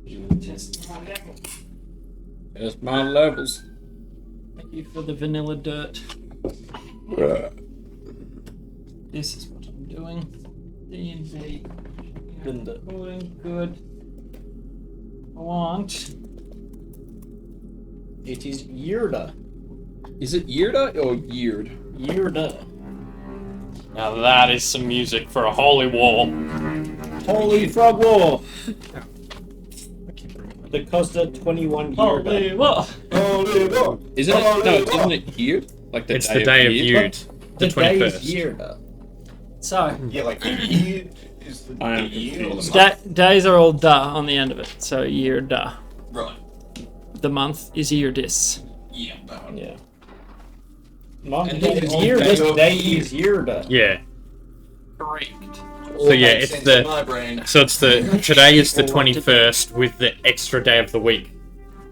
Test my level. There's my levels. Thank you for the vanilla dirt. This is what I'm doing. D&D. Recording. Good. I want. It is Yirda. Is it Yirda or Yeard? Yirda. Now that is some music for a holy war. Holy Frog War! The Costa 21 Holy Yirda. war. Holy War! Isn't it? No, isn't it Yeard? Like It's the day of Yeard? Yud, the day is 21st. Yirda. So, Yeah, like the year is the I am year or the confused. month. days are all da on the end of it. So year da. Right. The month is year dis. Yeah, that one. Yeah. Month And is then Yirda. day of Day year. is Yirda. Yeah. Correct. So yeah, Makes it's sense the in my brain. so it's the today is the 21st with the extra day of the week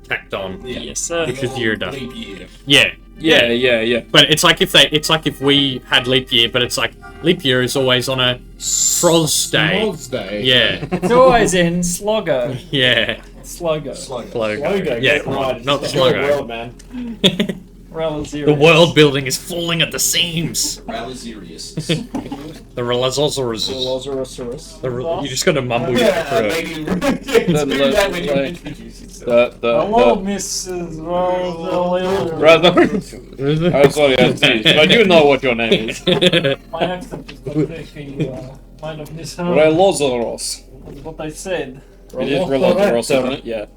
tacked on. Yeah. Yes, sir. Which is year done. Leap year. Yeah. Yeah. But it's like if we had leap year, but it's like leap year is always on a Froz day. Froz Day. Yeah. It's always in Sloggo. Yeah. Sloggo. Slogan. Logo. Yeah, come on, not It's Slogo. your world, man. Relative. The world building is falling at the seams. Ralizerius. The Relazosaurus. Velociraptor. You just gotta mumble your Yeah, through it. maybe. Just do that when you introduce yourself. Hello, Mrs. Rosalind. Oh, sorry, I do know what your name is. My accent is completely kind of misheard. Relozoros. That's what I said. It is Relozoros, isn't it? Yeah.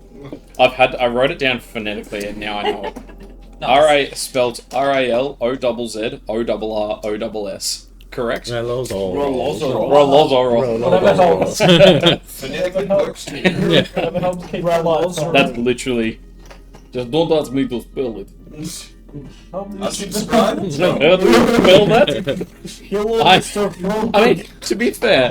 I wrote it down phonetically and now I know it. Spelled RALOZZORROSS. Correct? Relozoros. Whatever helps. Phonetically works too. Yeah. Whatever helps keep our lives on. That's literally. Just don't ask me to spell it. Help me As keep subscribed? How do you spell that? Hello, I- Mr. I mean, to be fair,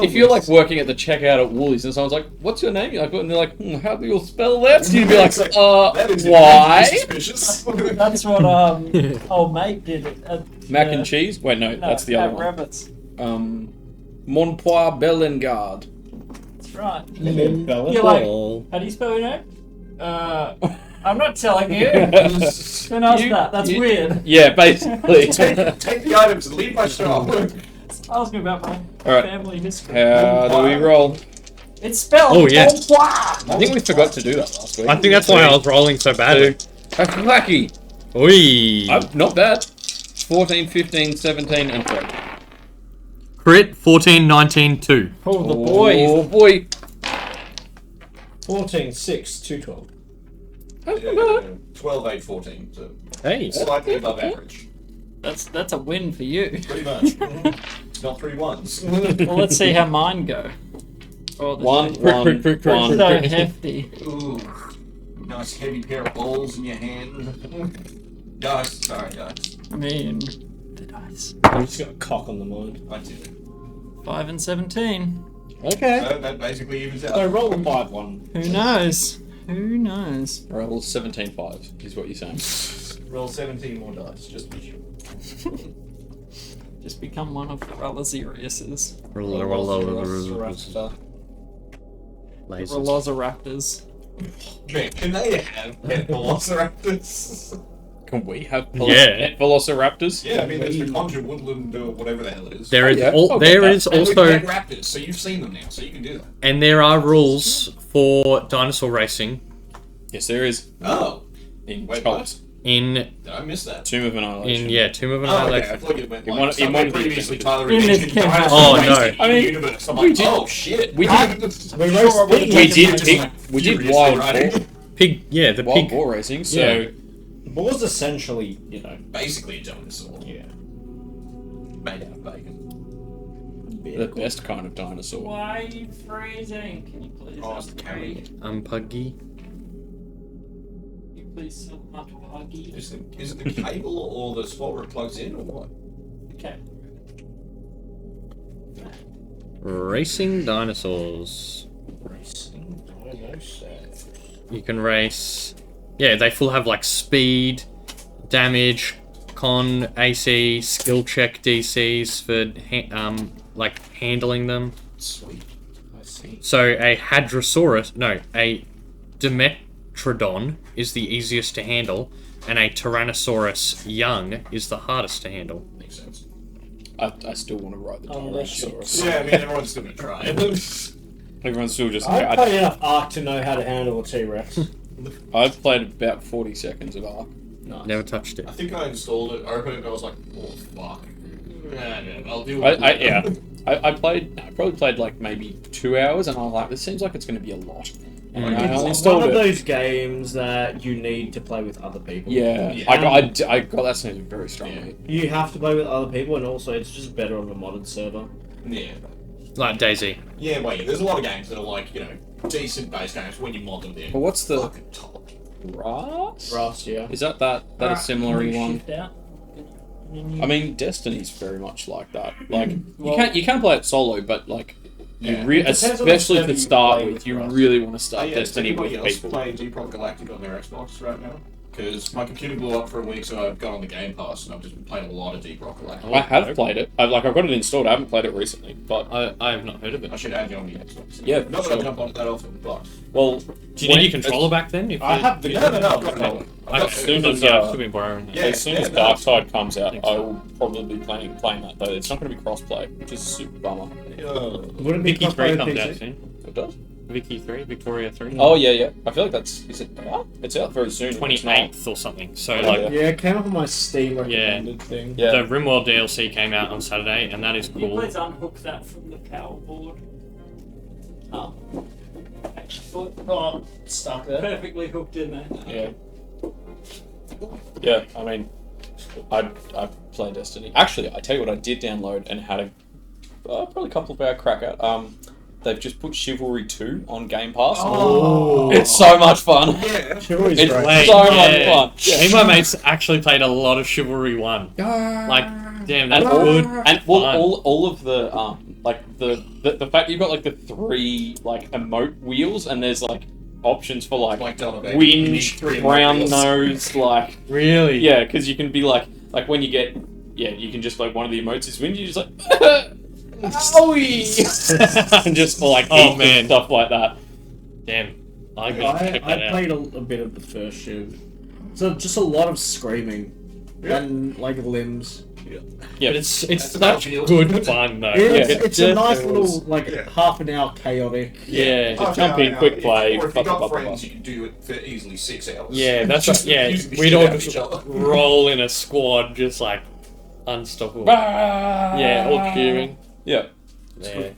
if you're like working at the checkout at Woolies and someone's like, "What's your name?" You're like, and they're like, "How do you spell that?" You'd be like, It's like, that is why?" suspicious. That's what old mate did at Mac and cheese? Wait, no, No, that's the other one. Rabbits. Monpois Bellengard. That's right. Bella. You're like, how do you spell your name? I'm not telling you. Who knows that? That's weird. Yeah, basically. take the items and leave my shop. Ask me about my Alright. family history. How do we roll? It's spelled. Oh, yeah. I think we forgot to do that last week. I think that's why I was rolling so badly. Lucky. Oi. Not bad. 14, 15, 17, and 12. Crit 14, 19, 2. Oh, the boys. Oh boy. 14, 6, 2, 12. 12, 8, 14. So Hey. slightly above average. That's a win for you. Pretty much. It's not 3 ones. Well, let's see how mine go. Oh, this One, thing- one, quick. one. So hefty. Ooh. Nice heavy pair of balls in your hand. Guys, sorry guys. I mean, the dice. I'm just got a cock on the mind. I did it. 5 and 17. Okay. So that basically evens So out. roll a 5 1. Who knows? Who knows? Roll 17-5 is what you're saying. Roll 17 more dice, just be sure. Just become one of the Ralazeriuses. Velociraptor. Velociraptors. Man, can they have pet velociraptors? Can we have Yeah. velociraptors? Yeah, I mean, there's the Conjure Woodland or whatever the hell it is. There is yeah. al- I'll there get is And we also can get raptors, so you've seen them now, so you can do that. and there are rules for dinosaur racing Yes, there is. Oh, In Wait, Chops. in did I miss that? Tomb of Annihilation. Tomb of Oh, okay. I Annihilation. thought it went In like one- in something one of the previously adventures. Tyler In this mentioned case. dinosaur Oh, racing no. in the universe. I'm we like, did- oh shit. we did- We Sure, roast we're pig. We did wild boar, Pig, yeah, the wild pig. boar racing, so Yeah. Boar's essentially, Basically a dinosaur yeah. made out of bacon. the best kind of dinosaur. Why are you freezing? Can you please Oh, it's the carry. Puggy. Can you please sell my puggy? Is it the cable or the spot where it plugs in or what? Okay. Racing dinosaurs. Racing dinosaurs. You can race. Yeah, they full have like speed, damage, con, AC, skill check DCs for like handling them. Sweet. I see. Interesting. So a Dimetrodon is the easiest to handle, and a Tyrannosaurus young is the hardest to handle. Makes sense. I still want to ride the Tyrannosaurus. Yeah, I mean, everyone's still gonna try it. Everyone's still just. I've played enough Ark to know how to handle a T-Rex. I've played about 40 seconds of Ark. Nice. Never touched it. I think I installed it, opened it, and I was like, oh, fuck. Yeah, I'll do I it. I probably played like maybe 2 hours, and I was like, this seems like it's going to be a lot. And I It's installed one of it. those games that you need to play with other people. Yeah, Yeah. I got that sounded very strongly. You have to play with other people, and also it's just better on a modded server. Yeah. Like DayZ. Yeah, wait, there's a lot of games that are like, you know, decent base games when you mod them, they're But what's the fucking top. Rust? Rust, yeah. Is that a similar one? Shift out. I mean, Destiny's very much like that. Like Well- you can play it solo, but like you Yeah. re- It depends on the especially server to you start play with, with you Rust. really want to start Does Destiny with anybody else people. play Deep Rock Galactic on their Xbox right now? Because my computer blew up for a week, so I've got on the Game Pass, and I've just been playing a lot of Deep Rock Galactic. I have played it. I've got it installed. I haven't played it recently, but I have not heard of it. I should add you on the Xbox. Yeah, Not that sure. I jump on it that often, but... well, Do you need your controller back then? If I you- have the No, I've got controller. As soon as I've still been borrowing that. Yeah. as soon as Darkside comes out, I will probably be playing that though. It's not going to be crossplay, which is a super bummer. Wouldn't it be Vicky 3 crossplay comes with out PC? soon. It does. Vicky 3, Victoria 3. Oh yeah. I feel like is it out? It's out very soon. It's not. 28th or something. So, Yeah. like, Yeah, it came up on my Steam recommended thing. Yeah. the RimWorld DLC came out on Saturday, and that is You cool. please unhook that from the power board. Oh. Oh, Stuck there. perfectly hooked in there. Yeah. Yeah, I mean, I play Destiny. Actually, I tell you what, I did download and had probably a couple of hour crack at. They've just put Chivalry 2 on Game Pass. Oh. It's so much fun. Yeah. Chivalry's It's great. Wait, so much yeah. fun. Me and my mates actually played a lot of Chivalry 1. Like, damn, that's And all, good. and well, fun. all of the like the fact you've got like the 3 like emote wheels, and there's like options for like Donald Duck. You need whinge, 3 brown wheels. nose, like Really? yeah, because you can be like when you get you can just like one of the emotes is whinge, you just like owie, and just like Oh, eat man. and stuff like that. Damn. I'm gonna check that I out. played a bit of the first Shiv. So just a lot of screaming and like limbs. Yeah, But it's That's such how it feels. good fun, though. It's, Yeah. it's a nice Definitely little like Yeah. half an hour chaotic. Yeah. Just jump in, quick play, Or if blah, you've got blah, blah, friends, blah. you can do it for easily 6 hours. Yeah, that's Just right. Yeah, abusing the we'd shit all out of just each other. roll in a squad, just like unstoppable. Yeah, all cheering. Yeah, Yeah.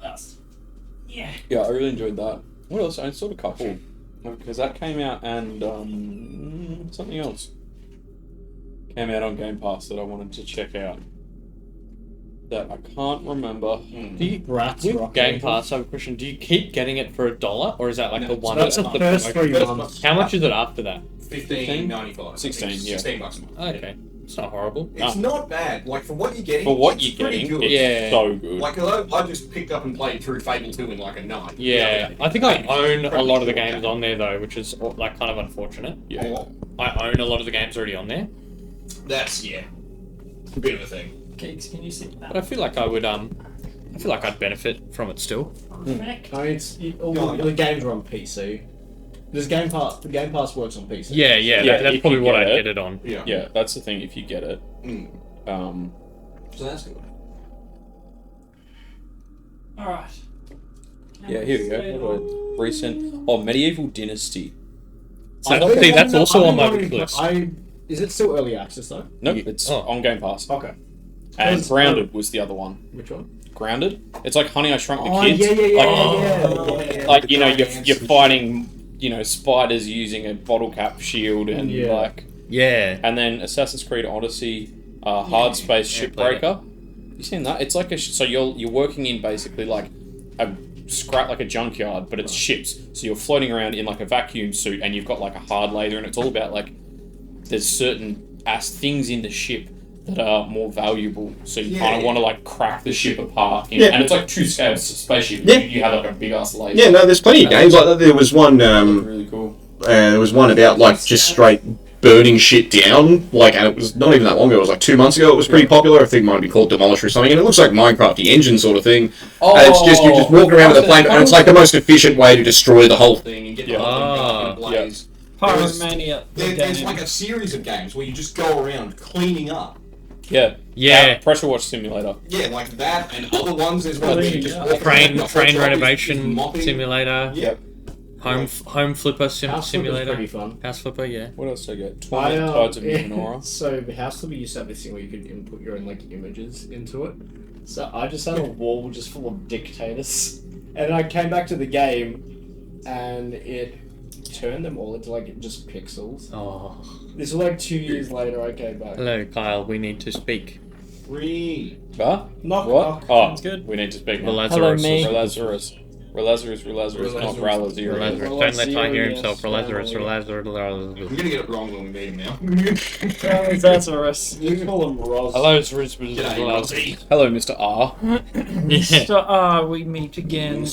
That's, yeah. yeah, I really enjoyed that. What else? I saw a couple because that came out and something else came out on Game Pass that I wanted to check out. That I can't remember. Do you, Rats with Rock Game Angel. Pass, I have a question. Do you keep getting it for $1, or is that like No, the one? That's the first 3 First months. How much is it after that? $15.95. 16, yeah. $16 a month. Okay, it's not horrible. It's not bad. Like, for what you're getting, For what it's you're pretty getting, good. it's so good. Like, I just picked up and played through Fable 2 in like a night. Yeah, I think I own a lot of the games on there though, which is like kind of unfortunate. yeah. I own a lot of the games already on there, That's, yeah, a bit of a thing. Keeks, can you sit but that? I feel like I would I feel like I'd benefit from it still. Neck? I mean, all the games are on PC. There's Game Pass. The Game Pass works on PC. Yeah, Yeah, that's if probably you what get I'd it. get it on. Yeah. Yeah, that's the thing. If you get it, Mm. So that's good. Alright. yeah. Here we go. What do I- Recent. Medieval Dynasty. See, that's also on my wish list. Is it still early access though? Nope, it's Oh. on Game Pass. Okay. And Because, Grounded was the other one. Which one? Grounded. It's like Honey, I Shrunk the Oh, Kids. yeah, yeah, yeah, Like, yeah. like The you're giants you're and fighting spiders using a bottle cap shield and Yeah. like Yeah. and then Assassin's Creed Odyssey, Hard Space Yeah, played Shipbreaker. You seen that? It's like so you're working in basically like a scrap like a junkyard, but it's ships. So you're floating around in like a vacuum suit, and you've got like a hard laser, and it's all about like there's certain things in the ship that are more valuable. So you kind of want to like crack the ship apart, Yeah. and it's like true scale spaceship. Yeah. You have like a big ass laser. Yeah, no, there's plenty of games like that. There was one. Really cool. There was one about like just straight burning shit down, like, and it was not even that long ago, it was like 2 months ago, it was pretty popular. I think it might be called Demolish or something, and it looks like Minecraft, the engine sort of thing. And it's just, you're just walking around with a plane, and it's like the most efficient way to destroy the whole thing and get the whole thing going in blaze. Pyromania. There's like a series of games where you just go around cleaning up. Yeah. Pressure Wash Simulator. Yeah, like that, and other ones as well. You just walk Train around, the whole job is renovation mopping. simulator. Yep. Home flipper House Flipper's simulator. pretty fun. House flipper, yeah. What else did I get? Twilight Tides of Numenora. So House Flipper used to have this thing where you could input your own like images into it. So I just had a wall just full of dictators, and I came back to the game, and it turned them all into like just pixels. Oh. This was like 2 years later. I came back. Hello, Kyle. We need to speak. Huh? Knock What? knock. Oh, Sounds good. we need to speak now. Relazarus. me. Relazarus, not Ralazarus. Relazarus. Don't let Ty hear himself. Relazarus. I'm gonna get it wrong when we meet him now. Lazarus. You call him Roz. Hello, G'day, Rosie. Hello, Mr. R. Yeah. We meet again.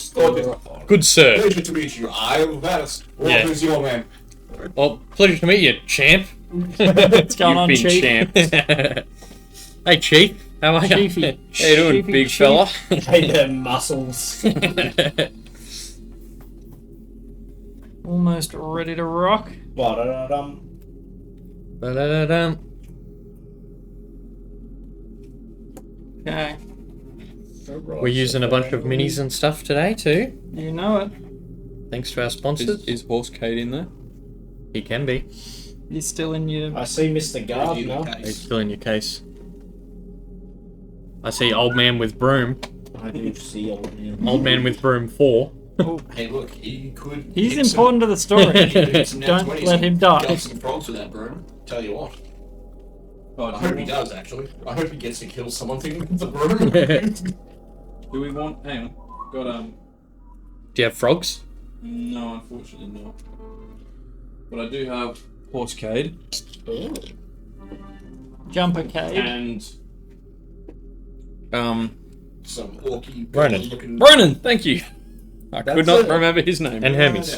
Good sir. Pleasure to meet you. I'm Valis. Yeah. Who's your man? Well, pleasure to meet you, champ. What's going on, You've been Chief? champ. Hey, Chief. How are you? Chiefy. How you doing, Chiefy big Chief. fella? Hey, their muscles. Almost ready to rock. Ba-da-da-dum. Ba-da-da-dum. Okay. We're using a bunch of minis and stuff today too. You know it. Thanks to our sponsors. Is Horse Kate in there? He can be. You're still in your... I see Mr. Gardner. He's still in your case. I see old man with broom. I do see old man. Old man with broom 4. Hey, look, he could. He's hit important to the story. Don't Don't let him die. Got some frogs with that broom. Tell you what. I hope he does, actually. I hope he gets to kill someone with the broom. Do we want... Hang on. Got, Do you have frogs? No, unfortunately not. But I do have Horsecade Jumper cave. and Some orky Ronan. looking. Ronan. Thank you. I That's could not it. remember his name. And Hermes.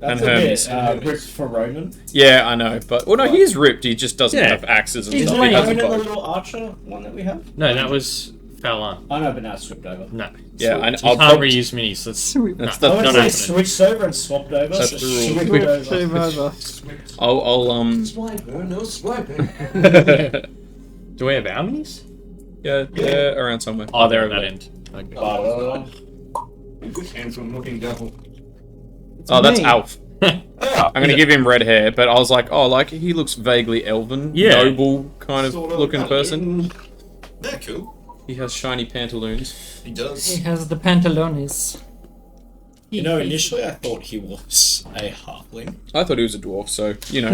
That's And a Hermes. bit ripped for Ronan. Yeah, I know, but well, no, he is ripped. He just doesn't Yeah. have axes and He's stuff. lame. He has a Ronan, the bow. little archer one that we have? No, that was Fallon. I know, but now it's swapped over. No. Yeah, We and can't reuse minis. That's Sweet. That's no, I the, would not say happening. switched over and swapped over. That's so the rule. switched Move over. over. I'll Swiper, no swiping. Do we have our minis? yeah, they're around somewhere. Oh, they're at that end. Okay. Ba-da-da-dum. Good handsome looking devil. Oh, that's me. Alf. I'm gonna give him red hair, but I was like, oh, like he looks vaguely elven, Yeah. noble kind of Sort of looking like person. They're cool. He has shiny pantaloons. He does. He has the pantalones. You know, initially I thought he was a halfling. I thought he was a dwarf, so you know,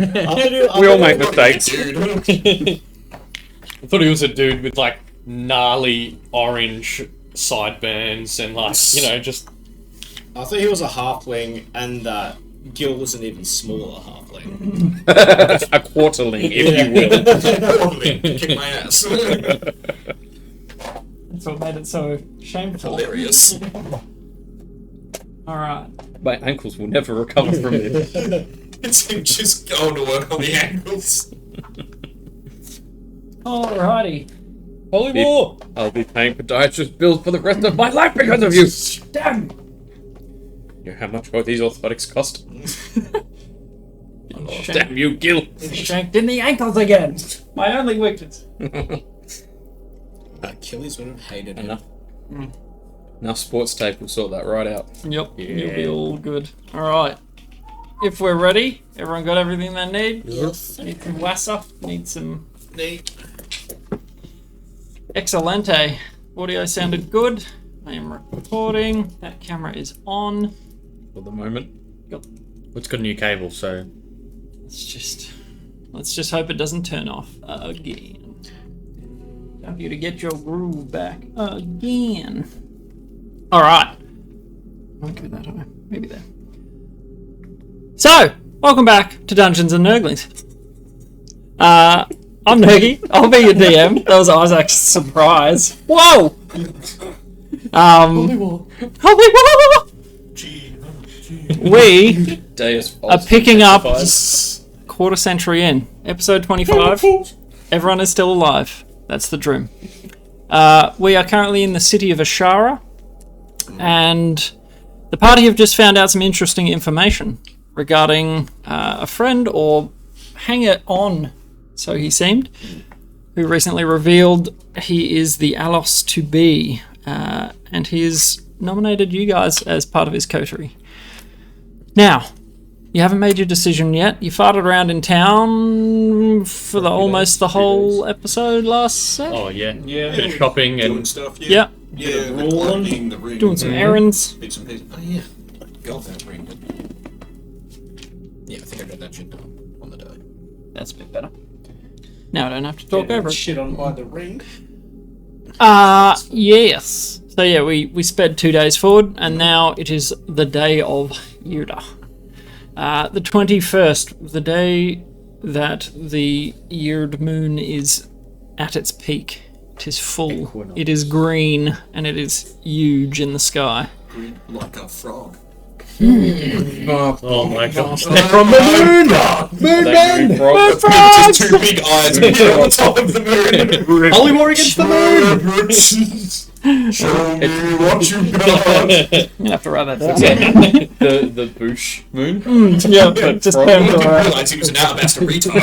We we all make mistakes. Dude. I thought he was a dude with like gnarly orange sideburns and like, you know, just I thought he was a halfling, and that Gil was an even smaller halfling. a quarterling, if you will. Kick my ass. That's what made it so shameful. Hilarious. Alright. My ankles will never recover from this. It's him just going to work on the ankles. Alrighty. Holy war! I'll be paying podiatrist bills for the rest of my life because of you. Damn! You know how much these orthotics cost? Shank- Damn you, Gil! Shanked in the ankles again. My only weakness. Achilles would have hated him. Enough. Enough sports tape will sort that right out. Yep. You'll be all good. Alright. If we're ready, everyone got everything they need? Yes. Need some wassa. Need some Neat. Excelente. Audio sounded good. I am recording. That camera is on. For the moment. it's got a new cable, so Let's just hope it doesn't turn off again. Time for you to get your groove back again. Alright. Won't go that high. Maybe there. So, welcome back to Dungeons and Nerglings. I'm Nergy. I'll be your DM. That was Isaac's surprise. Whoa! Holy war. We Deus are Falls picking up testifies. quarter century in, episode 25. Everyone is still alive. That's the dream. We are currently in the city of Ashara, and the party have just found out some interesting information regarding a friend, or hanger-on, so he seemed, who recently revealed he is the Alos to be, and he has nominated you guys as part of his coterie. Now, you haven't made your decision yet. You farted around in town for almost the whole episode last set. Oh yeah, Yeah. bit of shopping Doing and stuff, yeah. Yeah, Yeah, the collecting, the ring. doing some errands. Bits and pieces. Oh, yeah. Got that ring. Yeah, I think I got that shit done on the day. That's a bit better. Now I don't have to talk over it. Shit on by the ring. Yes. So yeah, we sped 2 days forward, and now it is the day of Yuda. The 21st, the day that the Yerd moon is at its peak. It is full. It is green, and it is huge in the sky. Green like a frog. oh my gosh, They're from the moon! Just two big eyes on top of the moon. Holy war against the moon! Show me what you got. I'm gonna have to write that down. the bush moon. Yeah, just I came didn't to realize he was an alabaster retard.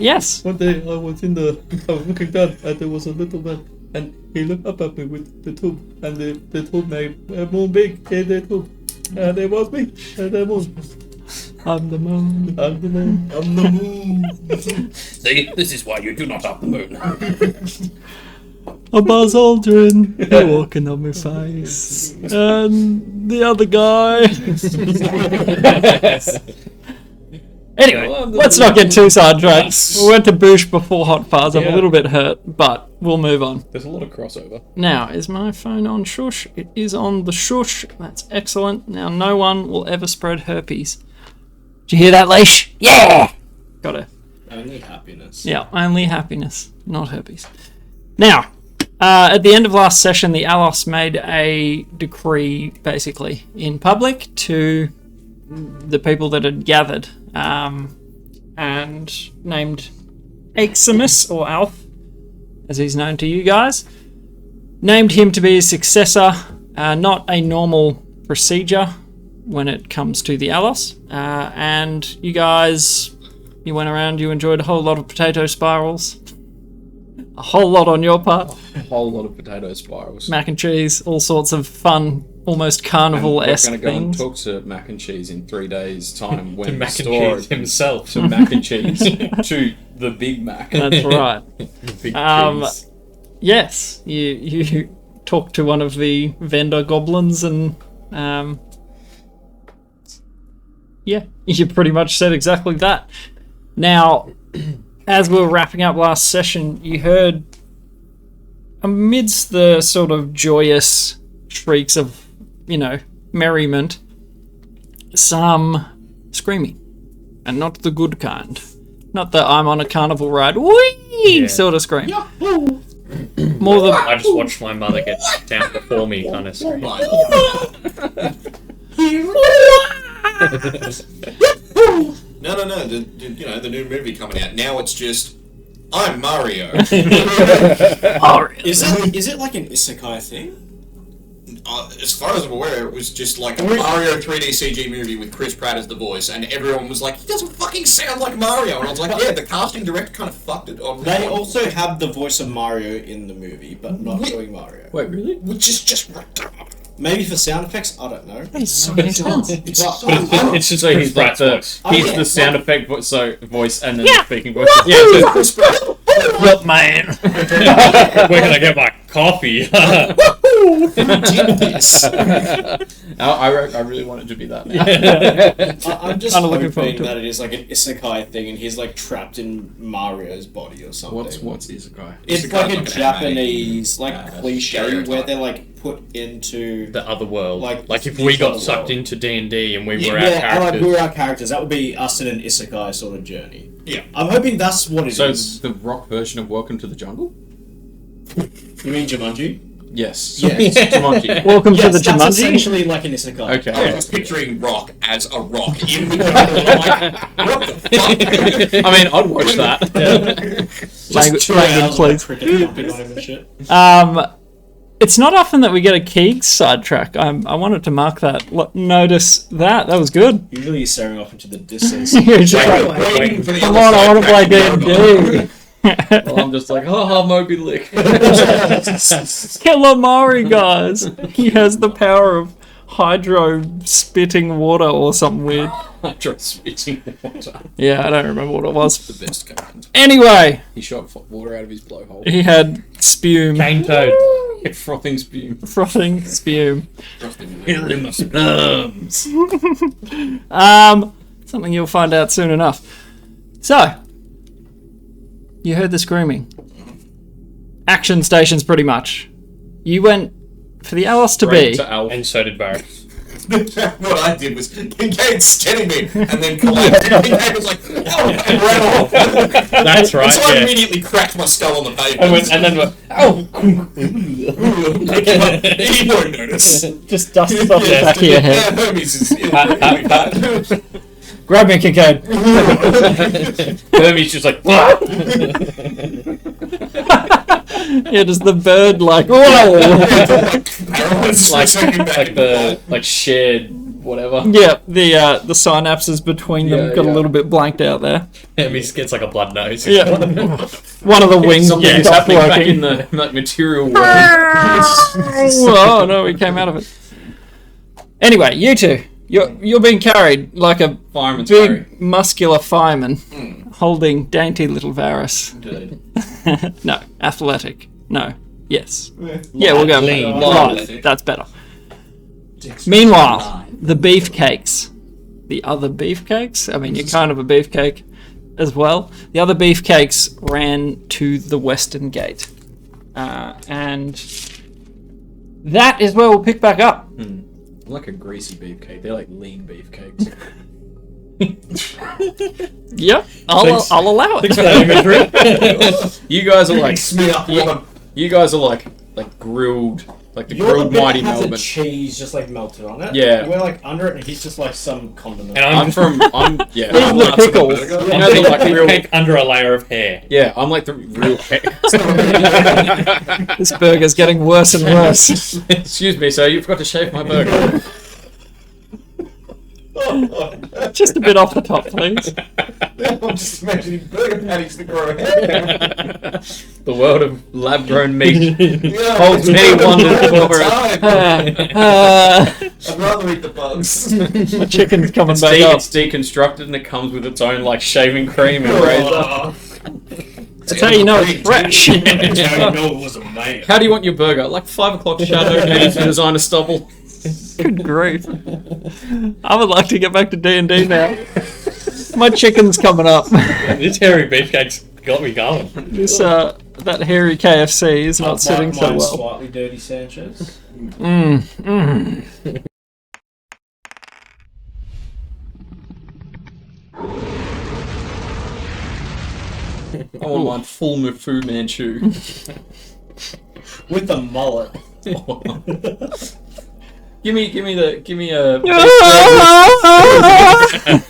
yes. One day I was looking down and there was a little man and he looked up at me with the tube and the tube made a moon big in the tube and it was me and the moon. I'm the moon. I'm the moon. I'm the moon. See, this is why you do not up the moon. A Buzz Aldrin, you're walking on my face. And the other guy. Anyway, let's not get too sidetracked. We went to Bush before Hot Fuzz. I'm a little bit hurt, but we'll move on. There's a lot of crossover. Now, is my phone on shush? It is on the shush. That's excellent. Now, no one will ever spread herpes. Did you hear that, Leash? Yeah! Got it. Only happiness. Yeah, only happiness, not herpes. Now, at the end of last session, the Alos made a decree, basically, in public to the people that had gathered, and named Aximus, or Alf, as he's known to you guys, named him to be his successor, not a normal procedure when it comes to the Alos, and you guys, you went around, you enjoyed a whole lot of potato spirals, a whole lot on your part, A whole lot of potato spirals. mac and cheese, all sorts of fun, almost carnival-esque We're going to go and things. talk to Mac and Cheese in 3 days' time when To the Mac and store Cheese opens. himself. To Mac and Cheese. To the Big Mac. That's right. Big cheese. Yes, you talk to one of the vendor goblins, and yeah, you pretty much said exactly that. Now, as we were wrapping up last session, you heard, amidst the sort of joyous shrieks of, merriment, some screaming, and not the good kind. Not the I'm on a carnival ride, whee sort of scream. More the I just watched my mother get down before me, kind of scream. No. The new movie coming out. Now it's just, I'm Mario. Is it like an isekai thing? As far as I'm aware, it was just like a Mario 3D CG movie with Chris Pratt as the voice, and everyone was like, he doesn't fucking sound like Mario. And I was like, yeah, the casting director kind of fucked it on. They also have the voice of Mario in the movie, but not doing Mario. Wait, really? Which is just... Maybe for sound effects, I don't know. so many times. It's just like he's Brad's voice. He's the sound effect voice and then the speaking voice. Yeah, Chris Pratt. Look, man. Where can I get my coffee? I really want it to be that now. I'm just Kinda looking forward hoping to it. that it is like an isekai thing and he's like trapped in Mario's body or something. What's Isekai? It's Isekai's like a like an Japanese cliche stereotype. where they're like put into The other world. Like, Like if this we got other sucked world. into D&D and we were our and like characters. we were our characters. That would be us in an isekai sort of journey. Yeah. I'm hoping that's what it So is. the rock version of Welcome to the Jungle? You mean Jumanji? Yes. Yes. Jumanji. Welcome to Yes, the that's Jumanji. essentially like an isekai. Okay. I was picturing rock as a rock in the jungle. Like, what the fuck? I mean, I'd watch that. Language, Two language, hours please. of cricket jumping on him and shit. It's not often that we get a Keeg sidetrack. I wanted to mark that. Notice that. That was good. Usually he's staring off into the distance. You're just Like, like, waiting for the come other on, I side want to play track D&D. Well, I'm just like, haha, Moby Lick. Kill Mari, guys. He has the power of hydro spitting water or something weird. Hydro spitting water. Yeah, I don't remember what it was. The best command. Anyway, He shot water out of his blowhole. he had spume. Cane toad. Frothing spume. Frothing spume. jungle. Something you'll find out soon enough. So, you heard the screaming. Action stations, pretty much. You went for the Alice to Straight be. to Alf. And so did Varys. What I did was Kincaid scanning me and then collapsed. And Kincaid was like, oh, and ran off. That's right, So I yeah. immediately cracked my skull on the pavement. And then went, oh! He won't notice. Just dust it off the back of your Yeah, head. Hermes is. Grab me, Kincaid. Hermes just like, Yeah, does the bird like, whoa! Like the shared whatever. Yeah, the synapses between them Yeah, got a yeah. little bit blanked out there. Hermes gets like a blood nose. Yeah. One of the wings Something's stopped happening back in working. the like, material world. Oh no, we came out of it. Anyway, you two, you're being carried like a Fireman's big carry. muscular fireman holding dainty little Varys. Indeed. No, athletic. No. Yes. Yeah, we'll go. Lean. Light. That's better. Meanwhile, the beefcakes. The other beefcakes? I mean, you're kind of a beefcake as well. The other beefcakes ran to the western gate. And that is where we'll pick back up. I'm like a greasy beefcake. They're like lean beefcakes. Yep, I'll allow it. You guys are like Mix me up, Robin. you guys are like grilled, like the You're the grilled bit mighty that has Melbourne. the cheese just like melted on it. Yeah. We're like under it and he's just like some condiment. And I'm yeah. Here's I'm the nuts pickles. about it. You know the like real. cake under a layer of hair. Yeah, I'm like the real. This burger's getting worse and worse. Excuse me, sir. You forgot to shave my burger. Just a bit off the top, please. I'm just imagining burger patties that grow hair. The world of lab-grown meat Yeah, holds many wonders for us. I'd rather eat the bugs. My chicken's coming It's, back up. it's deconstructed and it comes with its own like shaving cream and razor. That's how you know it's fresh. That's how you know it was a man. How do you want your burger? Like 5 o'clock shadow, maybe to design a stubble. Good grief. I would like to get back to D&D now. My chicken's coming up. This hairy beefcake's got me going. This that hairy KFC is not sitting so Mine's well. Slightly dirty Sanchez. I want mine full Fu Manchu. With the mullet. Give me a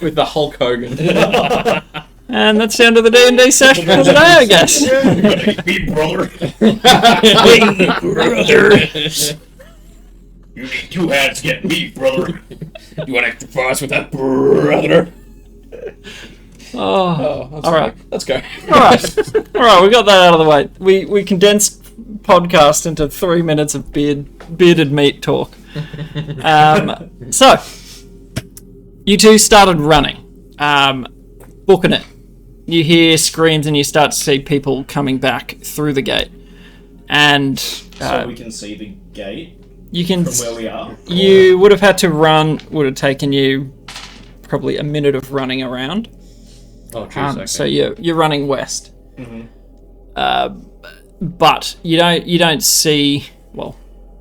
with the Hulk Hogan. And that's the end of the D&D session for today, I guess. Me, brother. You need 2 hands to get me, brother. You want extra fries with that, brother? Oh, all right. Let's go. All right, we got that out of the way. We condensed podcast into 3 minutes of bearded meat talk. So you two started running, booking it. You hear screams and you start to see people coming back through the gate, and So we can see the gate you can. from where we are. You would have had to run. Would have taken you probably a minute of running around. Oh, true. Okay. So you're running west, but you don't see. Well,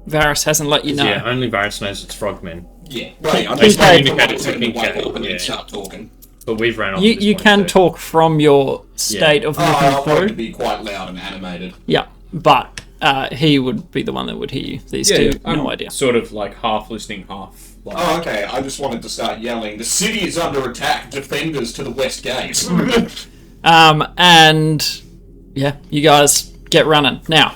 Varys hasn't let you know. Yeah, only Varys knows it's frogmen. Yeah, right. I'm Just just communicated to wake Kincaid, up and yeah. then start talking. But we've ran off. You at this you point, can so- talk from your state of I looking want it to through. be quite loud and animated. Yeah, but he would be the one that would hear you. These Yeah, two, no idea. Sort of like half listening, half. Like, Oh, okay. I just wanted to start yelling, "The city is under attack! Defenders to the west gate!" And yeah, you guys get running. Now,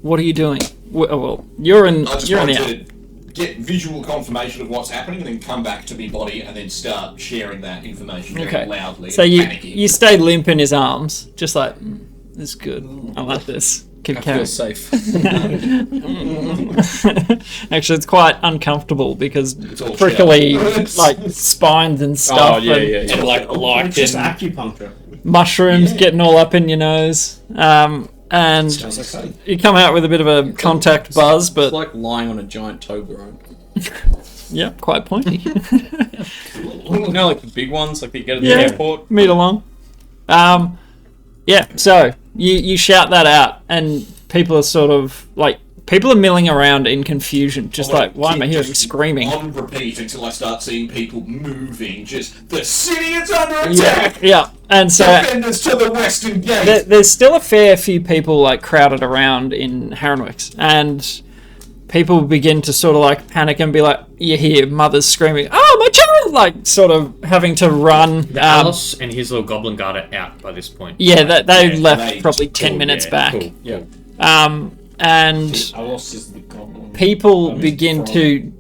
what are you doing? Well, you're in. I just You're in wanted the. to get visual confirmation of what's happening, and then come back to my body, and then start sharing that information very Okay. loudly. So and you panicking. stay limp in his arms, just like this is good. I like this. Keep I carrying. feel safe. Actually, it's quite uncomfortable because all prickly shit. like spines and stuff. Oh, yeah, and yeah, yeah. And like It's just lichen. acupuncture. mushrooms getting all up in your nose. And Sounds okay. you come out with a bit of a contact buzz, It's but like lying on a giant Toblerone. yeah, quite pointy. You know, like the big ones, like that you get at the Yeah. airport. Meet along. Yeah, so you shout that out, and people are sort of like people are milling around in confusion, just like, why am I hearing Just screaming? On repeat until I start seeing people moving. Just, the city is under Yeah, attack! yeah, and so Defenders to the western gate! there's still a fair few people like crowded around in Harrenwicks, and people begin to sort of like panic and be like, you hear mothers screaming, "Oh, my child!" Like sort of having to run. Alice and his little goblin guard are out by this point. Yeah, they Yeah, left they- probably 10 minutes Yeah, back. Cool. Yeah. And Alice is the goblin. people I mean, begin from- to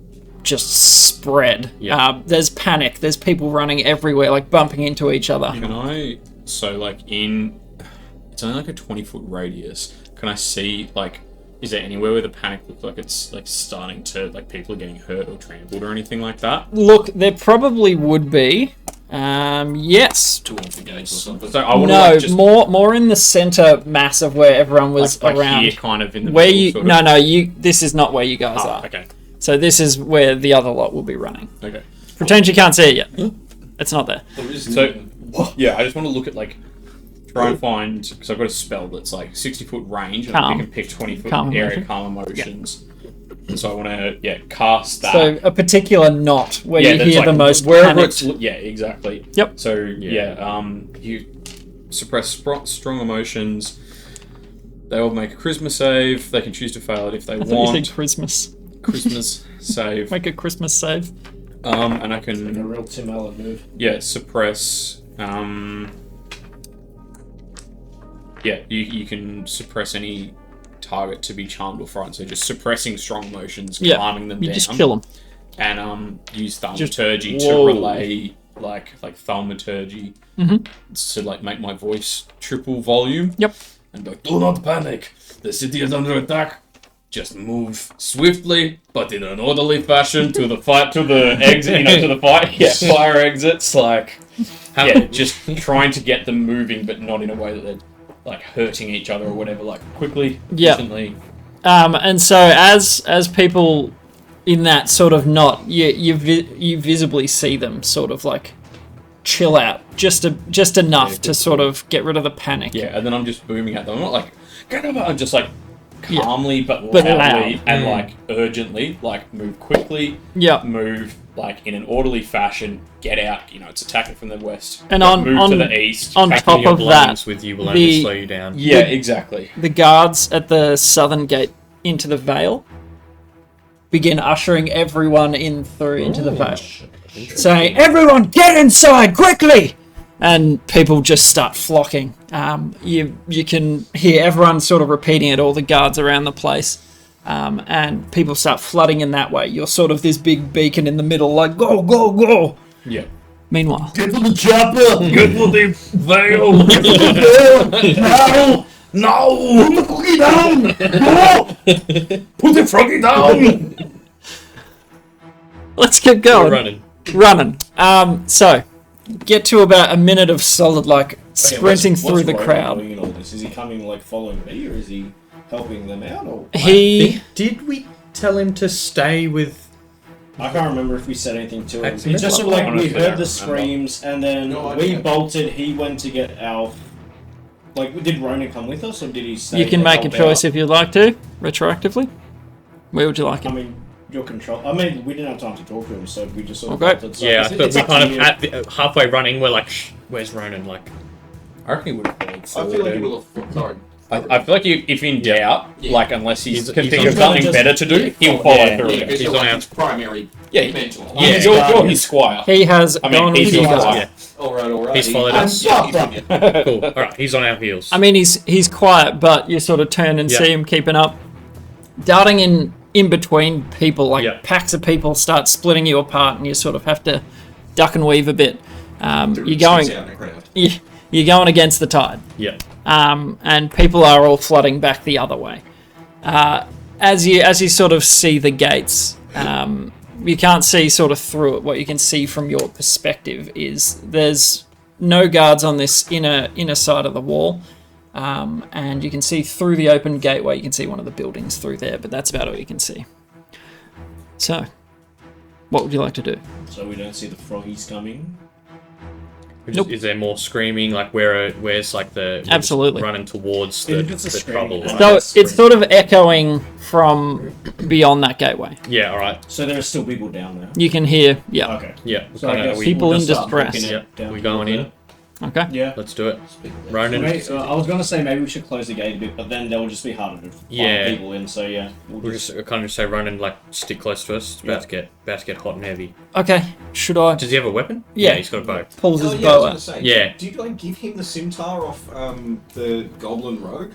just spread. Yeah. There's panic. There's people running everywhere, like bumping into each other. Can I? So like it's only like a 20-foot radius. Can I see like? Is there anywhere where the panic looks like it's like starting to like people are getting hurt or trampled or anything like that? Look, there probably would be. Yes. Towards the gates or something. So I want to No, like just more in the center mass of where everyone was like around. here, kind of in the Where middle, you? sort No, of. no. You. This is not where you guys Ah, are. okay. So this is where the other lot will be running. Okay. Pretend you can't see it yet. It's not there. There is So yeah, I just want to look at like try and find because I've got a spell that's like 60-foot range and Calm. I can pick 20-foot Calm area emotion. calm emotions. And so I want to cast that. So a particular knot where you that's hear like, the most wherever panic. it's yeah, exactly. Yep. So you suppress strong emotions. They all make a charisma save. They can choose to fail it if they I thought you want. said Christmas. Christmas save. Make a Christmas save. And I Like a can real Tim Allen move. suppress. You can suppress any target to be charmed or frightened. So just suppressing strong emotions, Yeah. calming them You down. just kill them. And use Just- thaumaturgy to whoa. relay like thaumaturgy to like make my voice triple volume. Yep. And be like, do not panic. The city is under attack. Just move swiftly, but in an orderly fashion to the fight, to the exit, to the fight. Yeah, fire exits. Like, just trying to get them moving, but not in a way that they're like hurting each other or whatever. Like quickly, Yeah. efficiently. And so as people in that sort of knot, you visibly see them sort of like chill out just enough to sort of get rid of the panic. Yeah, and then I'm just booming at them. I'm not like, get over. I'm just like Yeah. calmly but But loudly loud. and like urgently, like move quickly, Yeah. move like in an orderly fashion, get out. It's attacking from the west. And Like, on- move on- to the east. on attack top from the of other that, lanes. With you will The- only slow you down. Yeah, exactly. The guards at the southern gate into the Vale begin ushering everyone in through into the Vale, saying, "Everyone, get inside quickly!" And people just start flocking. You can hear everyone sort of repeating it, all the guards around the place, and people start flooding in that way. You're sort of this big beacon in the middle, like go, go, go. Yeah. Meanwhile, Get to the chopper! Get for the veil. Now! No! Put the cookie down! No! Put the froggy down. let's keep going. We're running. So get to about a minute of solid like sprinting What's through the Ronan crowd. doing in all this? Is he coming like following me, or is he helping them out? Or He Did we tell him to stay with? I can't remember if we said anything to him. I It's think just so. sort of like we Honestly, I heard don't the remember. screams, and then No we idea. bolted. He went to get our. Like, did Ronan come with us, or did he stay? You can to make a help choice out? if you'd like to, retroactively. Where would you like I it? mean, your control. I mean, we didn't have time to talk to him, so we just sort of Okay. bolted. So Yeah, it's- but it's we up to kind of you. at the, halfway running. We're like, Shh, "Where's Ronan?" Like, I reckon he would have followed I forward. feel like he will have. Sorry. I feel like if in doubt, Yeah. like unless he He's can think on of something just- better to do, he'll yeah, follow yeah, through. yeah. with it. He's He's on like our- his primary Yeah. mentor. Yeah, Yeah. you're his squire. He has I mean, gone he's with your you guys. squire. All right. He's followed us. Yeah, Cool. All right, he's on our heels. I mean, he's quiet, but you sort of turn and Yeah. see him keeping up, darting in between people. Like Yeah. packs of people start splitting you apart, and you sort of have to duck and weave a bit. You're going against the tide, Yeah. and people are all flooding back the other way. As you sort of see the gates, you can't see sort of through it. What you can see from your perspective is there's no guards on this inner side of the wall, and you can see through the open gateway. You can see one of the buildings through there, but that's about all you can see. So, what would you like to do? So we don't see the froggies coming. Nope. Is there more screaming? Like where's like the we're Absolutely. just running towards the, If it's a the screaming trouble? one. So it's sort of echoing from beyond that gateway. Yeah. All right. So there are still people down there. You can hear, yeah. Okay. Yeah. So I guess People we'll in just start distress. booking it Yeah. down We going in? Okay. Yeah. Let's do it. Ronan. I was gonna say maybe we should close the gate a bit, but then that will just be harder to find Yeah. people in. So yeah, We'll just kind of say Ronan, like stick close to us. It's about to get hot and heavy. Okay. Should I? Does he have a weapon? Yeah. He's got a bow. Pulls his Oh, yeah, I bow was out. gonna say, Yeah. Do you like give him the scimitar off the Goblin Rogue?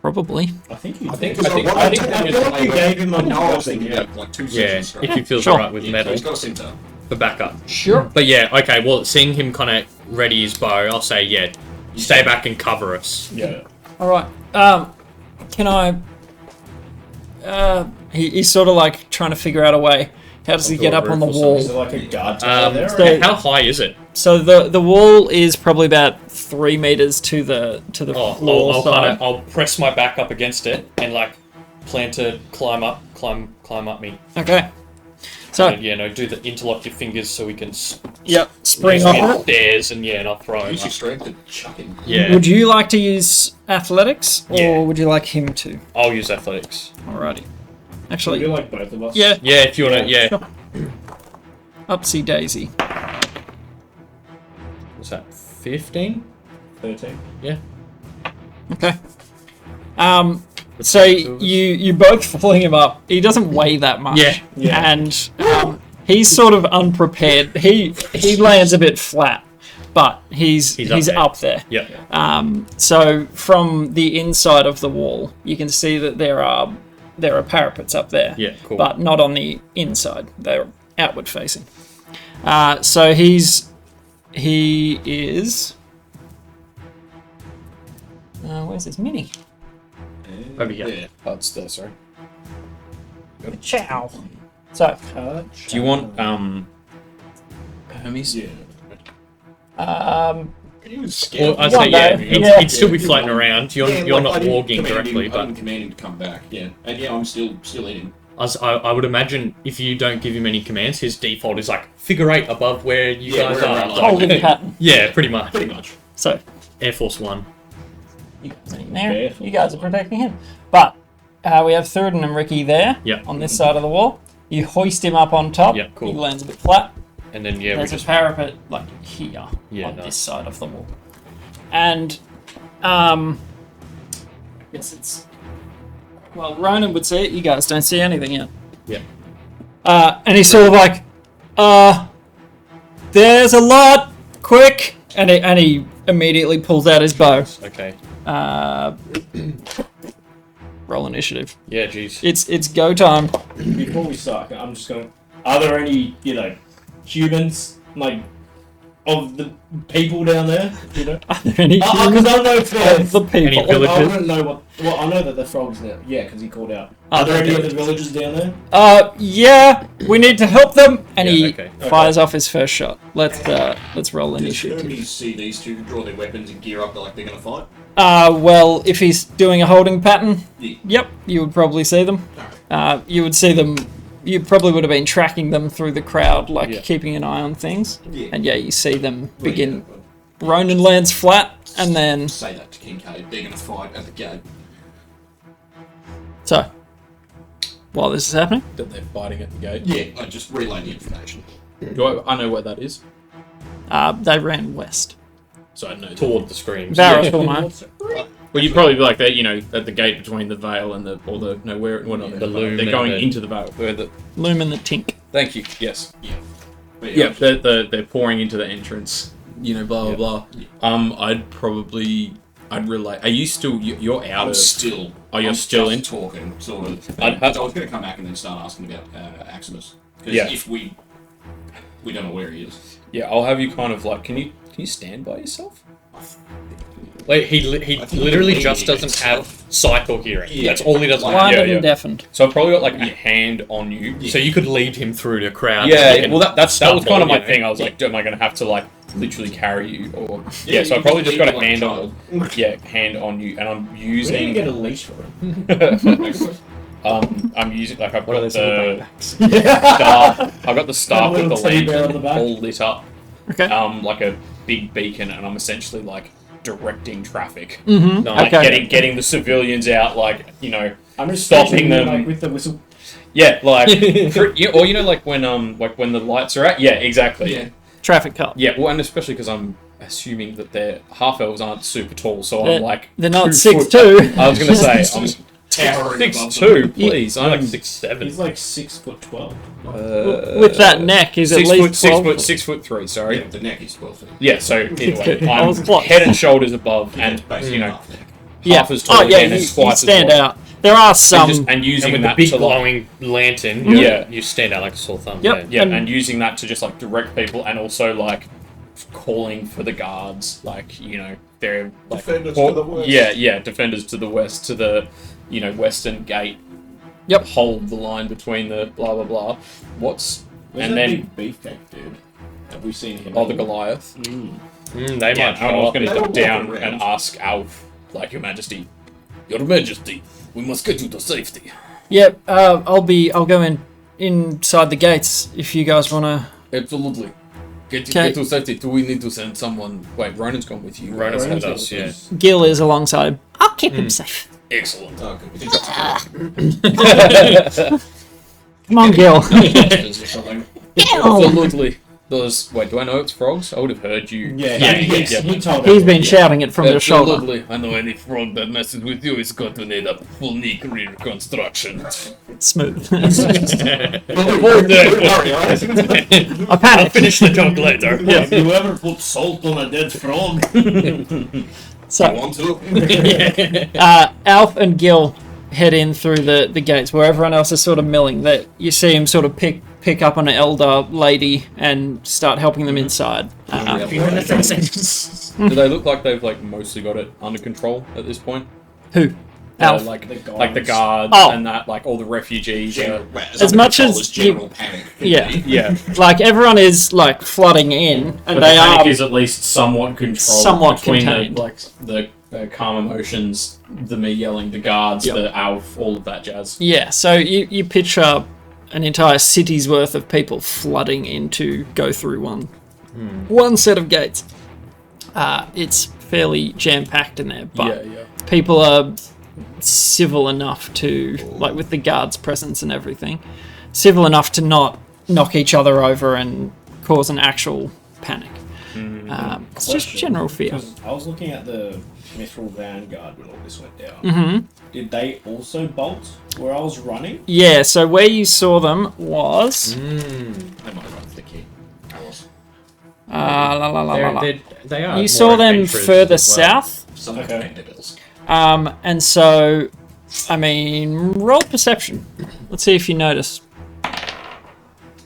Probably. I think you. I think did. I think I feel like you gave him a No, I was nothing. thinking about like 2 Yeah. sessions. If he feels Sure. alright with So metal he's got a scimitar. for backup. Sure. But yeah. Okay. Well, seeing him kind of ready his bow, I'll say yeah. Stay back and cover us. Yeah. All right. Can I? He's sort of like trying to figure out a way. How does he get up on the Is wall? there like a guard tower there? so- How high is it? So the wall is probably about 3 meters to the Oh, floor side. I'll press my back up against it and like plan to climb up me. Okay. So And, yeah, no, do the interlock your fingers so we can yep, spring use off the it. stairs and yeah, and I'll throw him Use your up. strength to chuck him. Yeah. Would you like to use athletics, or Yeah. would you like him to? I'll use athletics. Alrighty. Should we Actually, do like both of us? yeah. Yeah. If you wanna. Yeah. Upsy daisy. What's that? 15. 13. Yeah. Okay. So you both fling him up. He doesn't weigh that much. Yeah. Yeah. And he's sort of unprepared. He lands a bit flat, but he's up there. up there. Yeah. So from the inside of the wall, you can see that there are parapets up there. Yeah. Cool. But not on the inside. They're outward facing. So he is. Where's his mini? Over here. Yeah. Oh, it's there, sorry. Ciao. So, Do you want Hermes? Yeah. He was scared. Well, I'd One say yeah. day, He'd, yeah. he'd still be floating around. You're Yeah, you're like, I not didn't walking command directly, him, I but didn't command him to come back. Yeah, and yeah, I'm still in him. I would imagine if you don't give him any commands, his default is like figure 8 above where you Yeah, guys where are. I'm Like, holding pattern. yeah, pretty much. Pretty much. So, Air Force One. you guys are in there. You guys are protecting him. But we have Thurden and Ricky there Yep. on this side of the wall. You hoist him up on top. Yep, cool. He lands a bit flat. And then yeah, we There's just a parapet like here Yeah, on nice. this side of the wall. And I guess it's well, Ronan would see it, you guys don't see anything yet. yeah. And he's sort of like, there's a lot, quick, and he immediately pulls out his bow. Okay. Roll initiative. Yeah, jeez. It's go time. Before we start, I'm just going. Are there any, humans of the people down there? Are there any Because humans I don't know if they're. of the Any people? village- I wouldn't know what. Well, I know that the frogs now. Yeah, because he called out. Are there any other villages down there? Yeah, we need to help them. And Yeah, he okay. fires off his first shot. Let's roll Does initiative. Hermes see these two draw their weapons and gear up like they're gonna fight? Well, if he's doing a holding pattern, Yeah. yep, you would probably see them. You would see them. You probably would have been tracking them through the crowd, like Yeah. keeping an eye on things. Yeah. And yeah, you see them begin. Well, Ronan lands flat, and then say that to Kincaid. They're gonna fight at the gate. so while this is happening, That they're fighting at the gate. Yeah, I just relayed the information. Do I know where that is? they ran west. So I know. Toward the screams. Varus will know. Well, you'd probably be like that, you know, at the gate between the Vale and the Loom. They're going into the Vale. Loom and the Tink. Thank you. Yes. But Yeah, they're pouring into the entrance. You know, blah blah blah. I'd relate. Are you still? You're out I'm of. still. Oh, you're I'm still just in? talking, sort of. I'd have- I was going to come back and then start asking about Aximus. Because Yeah. if we don't know where he is. Yeah, I'll have you kind of like. Can you stand by yourself? Like, he literally just doesn't have sight or hearing. Yeah. That's all he doesn't have. Blind yeah. and deafened. So I've probably got like a hand on you. So you could lead him through the crowd. Yeah, well that was kind of my you know. thing. I was like, am I going to have to like literally carry you or? Yeah, Yeah, so I you probably just just got a lead him hand like on. Yeah, hand on you, and I'm We're gonna using. get a leash for him. I'm using like I've What are got those little the backpacks? staff. I've got the staff with the little teddy bear on the lantern back. all lit up. Okay. Like a big beacon, and I'm essentially like directing traffic. Mm-hmm. No. Like Okay. getting the civilians out, like, you know, I'm just stopping stationing them. like with the whistle. Yeah, like, or you know, like when the lights are out. Yeah, exactly. Yeah. Traffic cop. Yeah, well, and especially because I'm assuming that their half elves aren't super tall, so They're- I'm like they're not 2 foot. 6'2". I was gonna say I'm Towering above them. 6'2", please. I'm like I'm 6'7". He's like 6'12". With that neck, he's at least 12. 6'3". Sorry. Yeah, the neck is 12 feet. Yeah. So anyway, I was I'm close. head and shoulders above, Yeah, and basically you know, half neck. Yeah. half as tall Oh yeah, again you, and twice as stand wide. out. There are some. And using And with the that big to like, glowing lantern, Yeah. you stand out like a sore thumb. Yep. yeah, And- and using that to just like direct people, and also like calling for the guards, like, you know, they're like Defenders to the west. Yeah, defenders to the west, to the, you know, western gate. Yep. Hold the line between the blah blah blah. Where's And that then big beefcake dude? Have we seen him? the Goliath. They Yeah, might and I show was up. going to They duck were down walking around. and ask Alf, like, Your Majesty, we must get you to safety. Yep. I'll go inside the gates if you guys wanna. Absolutely. Get Okay. to safety. Do we need to send someone? Wait, Ronan's gone with you. Ronan's right? with us, yeah. Gil is alongside him. I'll keep him safe. Excellent. Oh, good. We think that's Come on, Gil. or something. Absolutely. Those. Wait, do I know it's frogs? I would have heard you. Yeah, he told He's everyone. been shouting it from your shoulder. Absolutely. I know any frog that messes with you is going to need a full knee reconstruction. Smooth. Avoid that. I panicked. Finish the joke later. Have you ever put salt on a dead frog? So, Want to? Alf and Gil head in through the gates where everyone else is sort of milling. That you see him sort of pick up an elder lady and start helping them inside. Do they look like they've like mostly got it under control at this point? Who? Alf. Like The the guards Oh. and that, like all the refugees. As much as general panic. Yeah. Yeah. Like everyone is like flooding in, and But they the panic are. is at least somewhat controlled. Somewhat between contained. the calm emotions, the me yelling, the guards, Yep. the Alf, all of that jazz. Yeah. So you picture an entire city's worth of people flooding in to go through one set of gates. It's fairly jam packed in there, but yeah. people are civil enough to, like with the guards' presence and everything, civil enough to not knock each other over and cause an actual panic. It's just Question, general fear. because I was looking at the Mithril Vanguard when all this went down. Mm-hmm. Did they also bolt where I was running? Yeah, so where you saw them was... They might run for the key. la, la, la, la, la. They are. You more saw them adventurous further as well. south, Some Okay. mandibles. and so, I mean, roll perception. Let's see if you notice.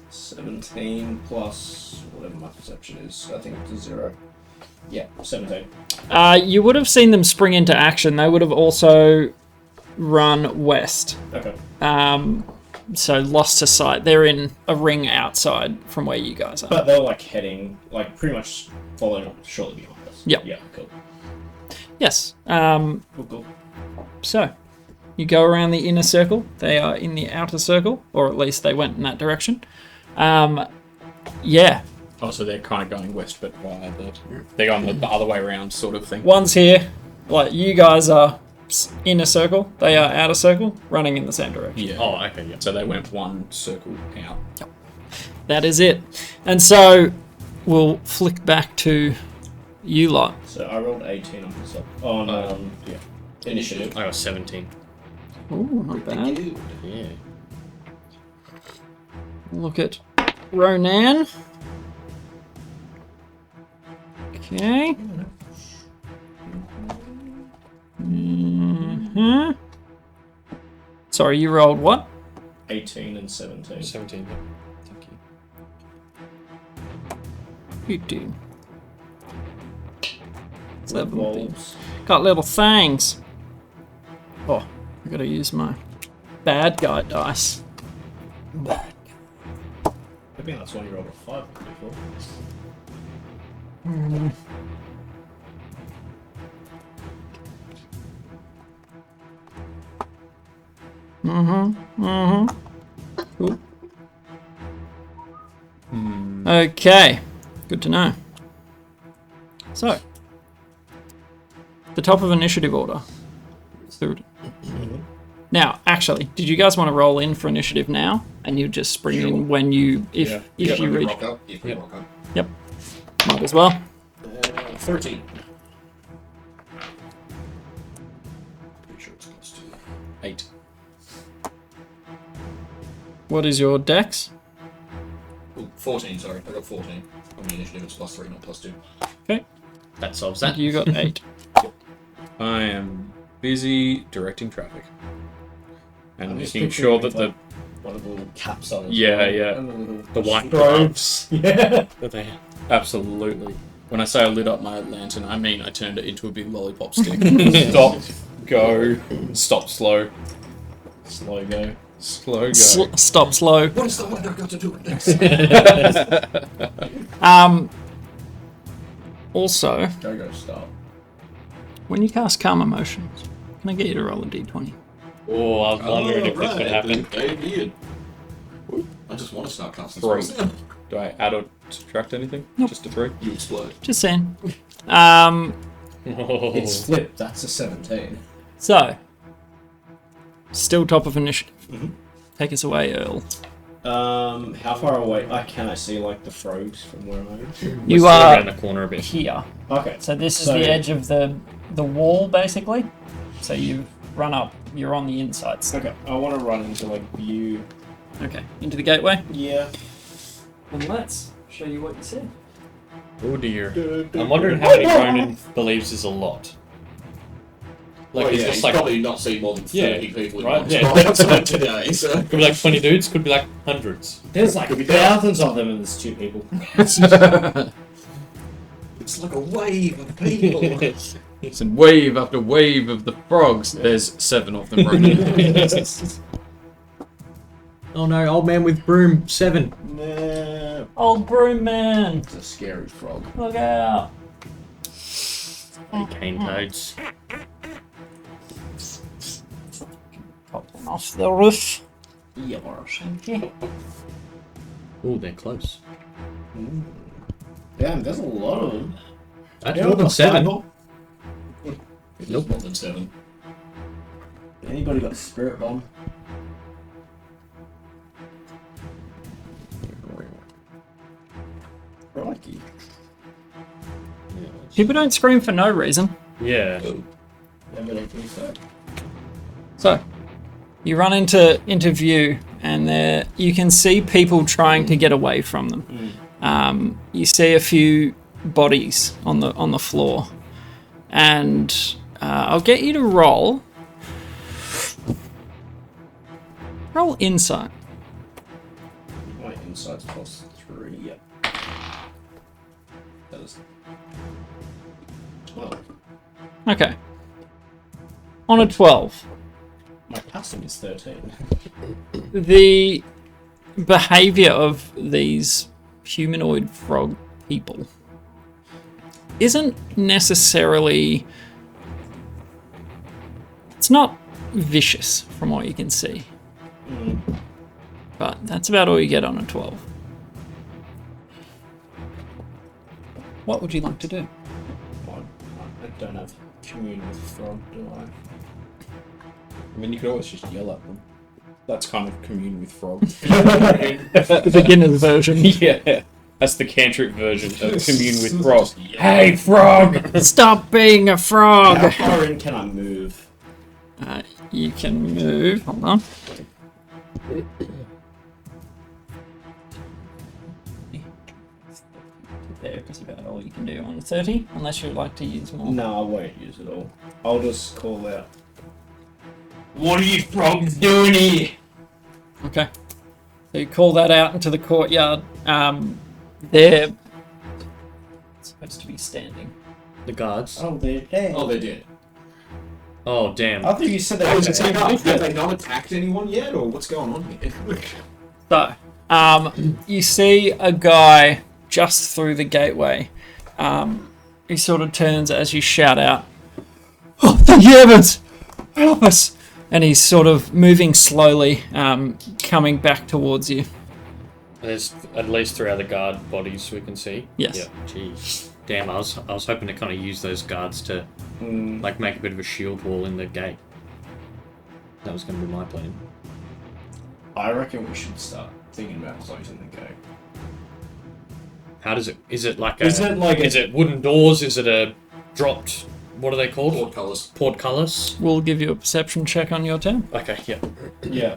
17 plus whatever my perception is. I think it's a 0. Yeah, 17. You would have seen them spring into action. They would have also run west. Okay. So lost to sight. They're in a ring outside from where you guys are. But they were like heading, like pretty much following shortly behind us. Yep. Yeah, cool. Yes. Cool. So you go around the inner circle. They are in the outer circle, or at least they went in that direction. Yeah. Oh, so they're kind of going west, but via they're going the other way around, sort of thing. One's here. Like you guys are inner circle. They are outer circle, running in the same direction. Yeah. Oh, okay, yeah. So they went one circle out. That is it. And so we'll flick back to you lot. So I rolled 18 on myself. On, yeah. Initiative. I got 17. Ooh, not bad. Yeah. Look at Ronan. Okay. Sorry, you rolled what? 18 and 17. 17. Thank you. You do. Wolves. Got little things. Oh, I gotta use my bad guy dice. Bad. I think that's why you rolled a 5 before. Cool. Okay, good to know. So, the top of initiative order. Now, actually, did you guys want to roll in for initiative now, and you just spring in when you if you reach? Rock up. If we rock up. Yep, might as well. 13. Pretty sure it's close to 8. What is your dex? 14, sorry. I got 14. On the initiative, it's +3, not +2. Okay, That solves that. you got 8. I am busy directing traffic. And I'm just making picturing sure that like one of the little caps on it. Yeah, right? yeah. And the little The white strobes. Yeah. that they have. Absolutely. When I say I lit up my lantern, I mean I turned it into a big lollipop stick. Stop, go, stop, slow. Slow go. Slow go. Stop slow. What has the weather got to do with this? Also, Go stop. when you cast Calm Emotions, can I get you to roll a d20? Oh, I was wondering if this would happen. They did. I just want to start casting 3. spells. Do I add or subtract anything? Nope. Just a 3? You explode. Just saying. Oh. It's flipped. That's a 17. So, still top of initiative. Take us away, Earl. How far away? Can I see like the frogs from where I am? You Let's go are around the corner a bit. here. Okay. So this is So- the edge of the wall, basically. So you run up. You're on the inside. Okay. I want to run into like view. Okay, into the gateway. Yeah. And let's show you what you see. Oh dear. I'm wondering how many Ronan believes is a lot. Like, Well, it's yeah, just he's like, probably not seen more than 30 people in right, one yeah. spot outside today, so... could be like 20 dudes, could be like hundreds. There's like thousands of them, and there's 2 people. It's like a wave of people. It's a wave after wave of the frogs. There's 7 of them running. Oh no, old man with broom, 7. Nah. Old broom man, It's a scary frog. look out! Cane toads. Pop them off the roof. Yeah. Thank you. Oh, they're close. Damn, there's a lot of them. That's more than 7. Nope. More than 7. Anybody got a spirit bomb? Crikey. People don't scream for no reason. Yeah. Yeah, but I think so. So, you run into view, and there you can see people trying to get away from them. You see a few bodies on the floor, and I'll get you to roll insight. My insight's +3. Yep. That is 12. Okay. On a 12, My custom is 13. the behavior of these humanoid frog people isn't necessarily, it's not vicious from what you can see, but that's about all you get on a 12. What would you like to do? I don't have commune with frog, do I? I mean, you could always just yell at them. That's kind of commune with frog. The beginner's version. Yeah. That's the cantrip version of commune with frog. Hey, frog! Stop being a How frog! far in can I move? You can move. Hold on. There is about all you can do on 30, unless you'd like to use more. No, I won't use it all. I'll just call out. What are you frogs doing here? Okay. So you call that out into the courtyard. They're supposed to be standing. The guards. Oh, they're dead. Oh, they did. Oh, damn. I thought you said they Oh, were is it dead. have they not attacked anyone yet, or what's going on here? So, you see a guy just through the gateway. He sort of turns as you shout out, "Oh, thank you, heavens! Help us!" And he's sort of moving slowly, coming back towards you. There's at least 3 other guard bodies we can see. Yes. Yep. Jeez. Damn, I was hoping to kind of use those guards to like make a bit of a shield wall in the gate. That was going to be my plan. I reckon we should start thinking about closing the gate. How does it? Is it like Is it wooden doors? Is it a dropped? What are they called? Portcullis. Portcullis. We'll give you a perception check on your turn. Okay. Yeah. Yeah.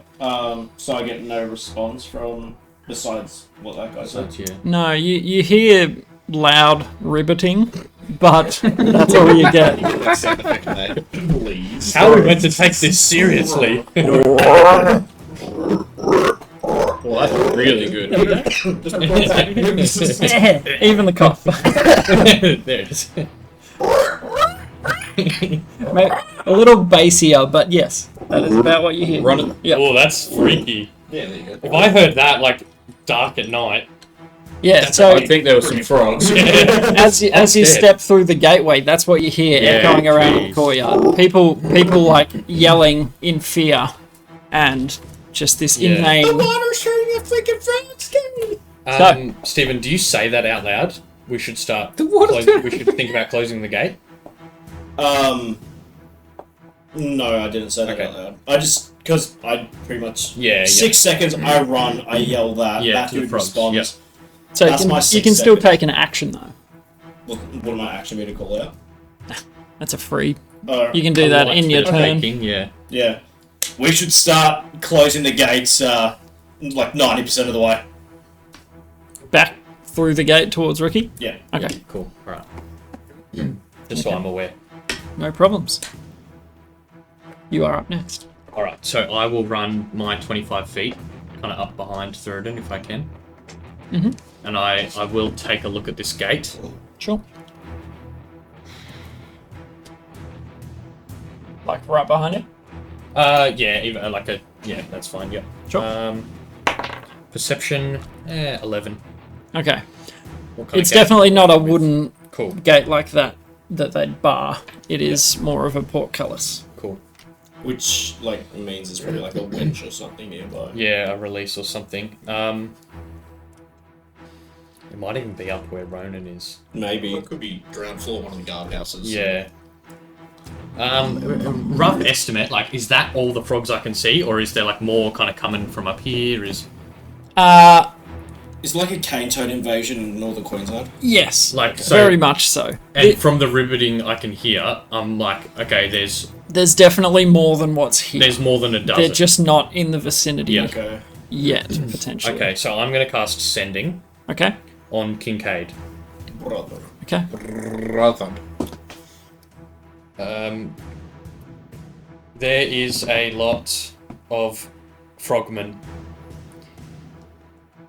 So I get no response from besides what that guy said. Yeah. No, you hear loud ribbiting, but that's all you get. Please. How are we meant to take this seriously? Well, that's really good. Even the cough. There it is. A little bassier, but yes, that is about what you hear. Run it. Yeah. Oh, that's freaky. Yeah, there you go. If I heard that like dark at night, Yeah, so I think there were some frogs. as you dead. step through the gateway, that's what you hear Yeah, echoing around the jeez. courtyard. People like yelling in fear, and just this Yeah. inane. Stephen, do you say that out loud? We should start. water We should think about closing the gate. No, I didn't say that Okay. out loud. I just because I pretty much 6 seconds. I run. I yell that. Yeah, that to the dude frogs, responds. yep. So That's my you 6 can still seconds. take an action though. What am I actually going to call out? That's a free. Uh, You can do that in your turn. Taking, yeah. Yeah, we should start closing the gates. Like 90% of the way. Back through the gate towards Ricky. Yeah. Okay, Cool. All right. Just so I'm aware. no problems. You are up next. All right. So I will run my 25 feet, kind of up behind Thuridin if I can. Mhm. And I will take a look at this gate. Sure. Like right behind you. Yeah. Even that's fine. Yeah. Sure. Perception. 11. Okay. What kind It's of gate? definitely not a wooden Cool. gate like that they'd bar. It is more of a portcullis. Cool. Which like means it's probably like a winch or something nearby. Yeah, a release or something. It might even be up where Ronan is. Maybe. It could be ground floor, one of the guardhouses. Yeah. Rough estimate, like, is that all the frogs I can see, or is there like more kind of coming from up here? It's like a cane toad invasion in northern Queensland. Yes. Like, so- very much so. And from the ribbiting I can hear, I'm like, okay, There's definitely more than what's here. there's more than a dozen. They're just not in the vicinity Yeah. Okay. yet, potentially. Okay, so I'm gonna cast Sending Okay. on Kincaid. Brother. Okay. There is a lot of frogmen.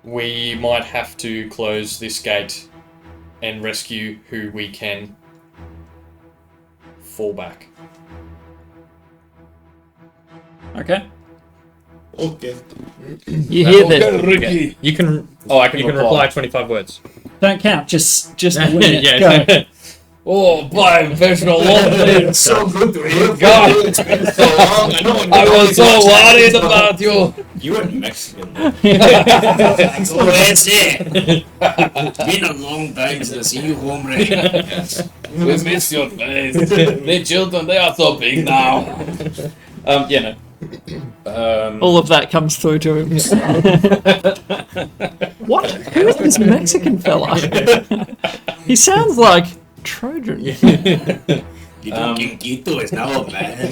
We might have to close this gate and rescue who we can fall back. Okay. Okay. You hear this? Yeah. You can. Oh, I can. You can reply 25 words. Don't count. Just wing it. Go. yeah. Oh, by professional law, So good to hear. God. It's been so long. I know. I was so worried about you. You were Mexican. That's it. Been a long time since I see you, hombre. We miss your face. The children, they are so big now. Yeah, no. All of that comes through to him. What? Who is this Mexican fella? He sounds like Trojan. Quinquito is now a man.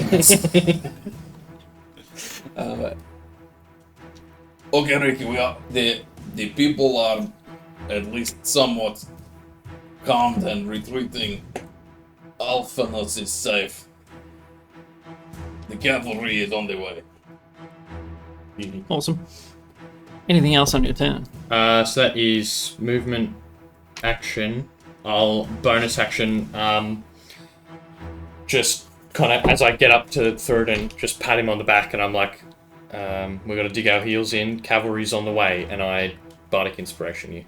Okay, Ricky, we are the people are at least somewhat calmed and retreating. Alphanos is safe. The cavalry is on the way. Awesome. Anything else on your turn? So that is movement, action. I'll bonus action. Just kind of as I get up to Thurston, just pat him on the back, and I'm like, "We're gonna dig our heels in. Cavalry's on the way," and I bardic inspiration you.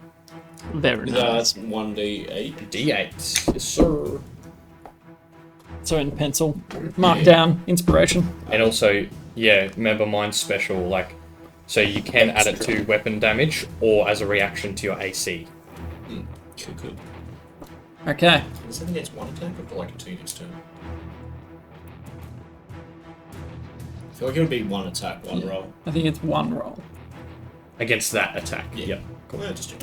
Very nice. That's 1d8. D8. Yes, sir. So in pencil, mark down inspiration. And also, yeah, remember mine's special. Like, so you can add it to weapon damage or as a reaction to your AC. Cool. Okay. Is that against one attack or like a 2 next turn? I feel like it would be one attack, one roll. I think it's one roll. Against that attack. Yeah. Yep. Cool. Yeah, just check.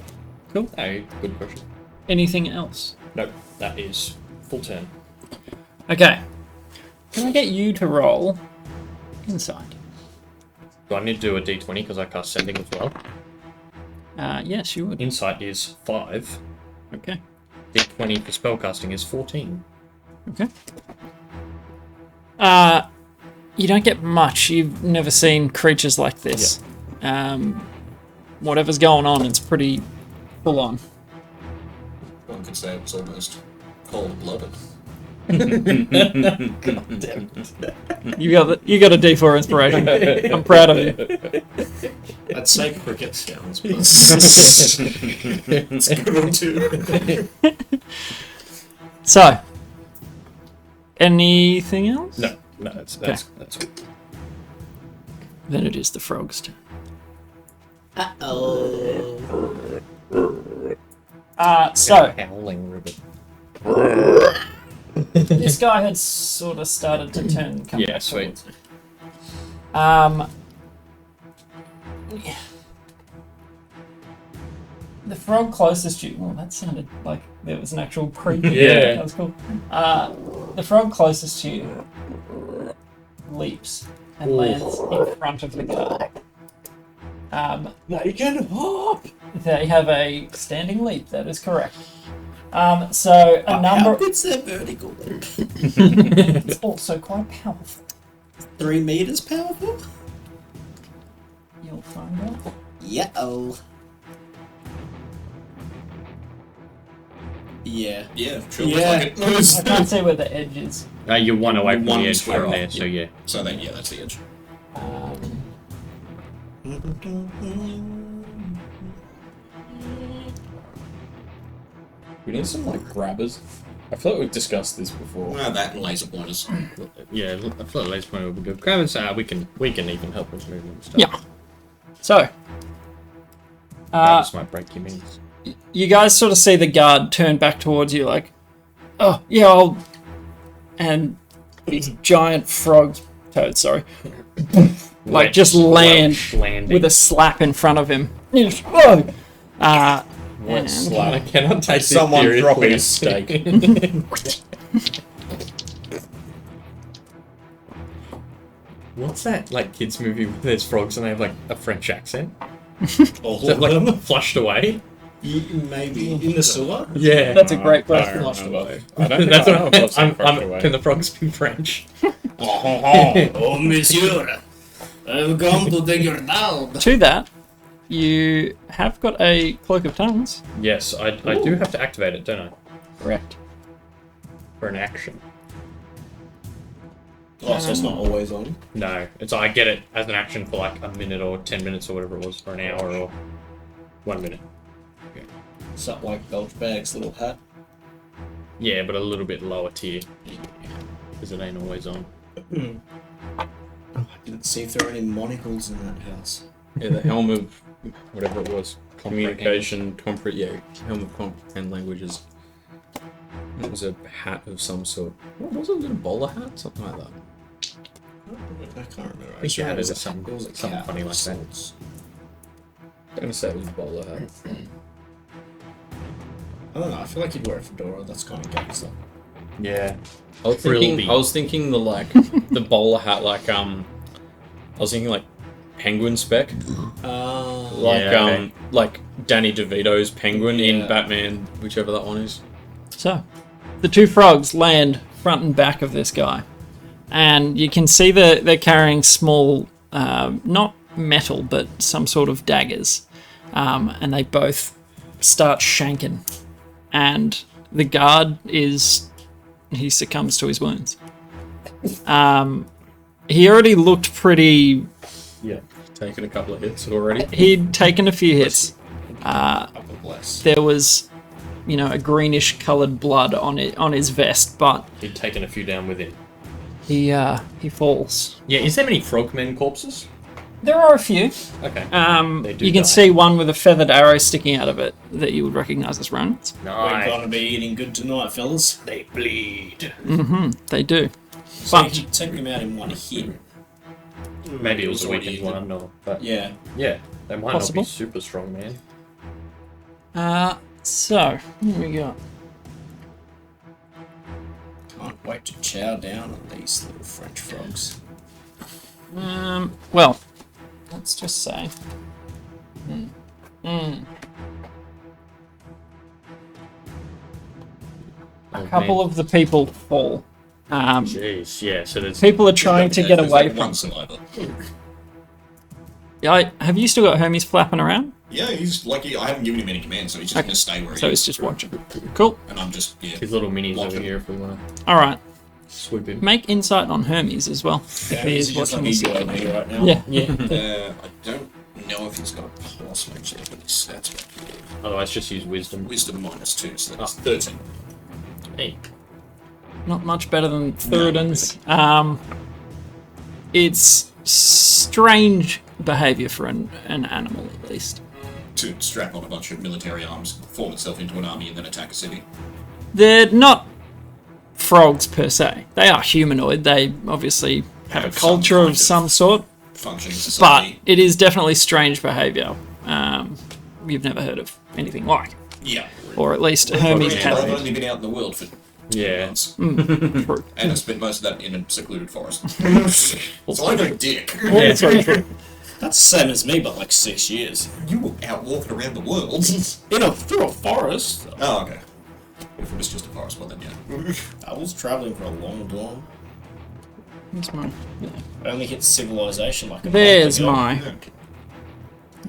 Cool. Oh, good question. Anything else? Nope, that is full turn. Okay. Can I get you to roll insight? Do I need to do a d20 because I cast sending as well? Yes, you would. Insight is 5. Okay. D20 for spellcasting is 14. Okay. You don't get much. You've never seen creatures like this. Whatever's going on, it's pretty full on. One could say it was almost cold-blooded. God damn it. You got a D4 inspiration. I'm proud of you. I'd say cricket sounds, but It's a good one too. So, anything else? No, that's good. Then it is the frog's turn. So Howling ribbon. this guy had sort of started to turn. Come Yeah, back sweet. towards. The frog closest to you. Well, that sounded like there was an actual creature. Yeah. That was cool. The frog closest to you leaps and lands in front of the guy. they can hop. They have a standing leap. That is correct. So a number. It's their vertical. It's also quite powerful. 3 meters powerful? You'll find out. Yeah-oh. Yeah. Yeah, sure. Yeah. Looks like it. I can't see where the edge is. You're one away from One the edge square from off, there, so yeah. So then, yeah, that's the edge. We need some like grabbers. I feel like we've discussed this before. Well, that and laser pointers. Yeah, I feel like laser point would be good. Grabbers, we can even help with movement and stuff. Yeah. So, Grabbers might break your knees. you guys sort of see the guard turn back towards you, like, oh yeah, I'll. And these giant toads, sorry, like just land landing. with a slap in front of him. Whoa! And Slap. I cannot take Someone this dropping a seriously. steak. What's that like kids movie where there's frogs and they have like a French accent? All Is that of like them? flushed away? Maybe. In the sewer? Yeah. that's a great I question. don't remember. I don't think That's I what know if I've I'm, seen French can the away. frogs speak French? Oh, monsieur. I've come to take your down. To that, you have got a cloak of tongues. Yes, I do have to activate it, don't I? Correct. For an action. Oh, so it's not always on. No, it's I get it as an action for like a minute or 10 minutes or whatever it was, for an hour or 1 minute. Something like Belchbag's little hat. Yeah, but a little bit lower tier. Because it ain't always on. I didn't see if there were any monocles in that house. Yeah, the helm of whatever it was. Communication, helm of comprehend languages. It was a hat of some sort. What was it? Was it a bowler hat? Something like that. I can't remember. I think you sure had it was it as something a cap funny of like that. sorts. I'm gonna say it was a bowler hat. I don't know. I feel like you'd wear a fedora. That's kind of gangster. Yeah. I was thinking the the bowler hat I was thinking like penguin spec. Like Danny DeVito's penguin in Batman, whichever that one is. So, the two frogs land front and back of this guy. And you can see that they're carrying small, not metal, but some sort of daggers. And they both start shanking. And the guard he succumbs to his wounds. He already looked pretty... Yeah, taken a couple of hits already. He'd taken a few hits. There was, a greenish coloured blood on his vest, but He'd taken a few down with him. he falls. Yeah, is there many frogmen corpses? There are a few. Okay. They do You can die. see one with a feathered arrow sticking out of it that you would recognise as Ronan's. We're Nice. gonna be eating good tonight, fellas. They bleed. They do. So But- you take them out in one hit. Maybe it was a already weakened eaten. one, or but Yeah. yeah, they might Possible. not be super strong, man. So, here we go. Can't wait to chow down on these little French frogs. Well, let's just say. A couple of the people fall. Jeez, yeah. So there's People are trying to get away from. one survivor. Have you still got Hermes flapping around? Yeah, he's like I haven't given him any commands, so he's just Okay. gonna stay where he So is. he's just watching. Cool. And I'm just his little minis Lock over him. here if we want to All right. swoop in. Make insight on Hermes as well. If he is watching this. me right now. Yeah. I don't know if he's got a plus actually, but his stats back here. Otherwise, just use wisdom. Wisdom -2, so that's 13. Hey, Not much better than Thuridans. It's strange behaviour for an animal, at least. To strap on a bunch of military arms, form itself into an army, and then attack a city. They're not frogs per se. They are humanoid. They obviously have a Have some culture kind of of some sort, Functioning but society. it is definitely strange behaviour. You've never heard of anything like it. Yeah. Or at least Hermes I've has. only been out in the world for yeah. months. True. And I spent most of that in a secluded forest. So I go dick. That's very true. That's the same as me, but like 6 years. You were out walking around the world. Through a forest. Oh, okay. If it was just a forest, well then, yeah. I was travelling for a long time. That's mine. Yeah. I only hit civilization like a There's month ago.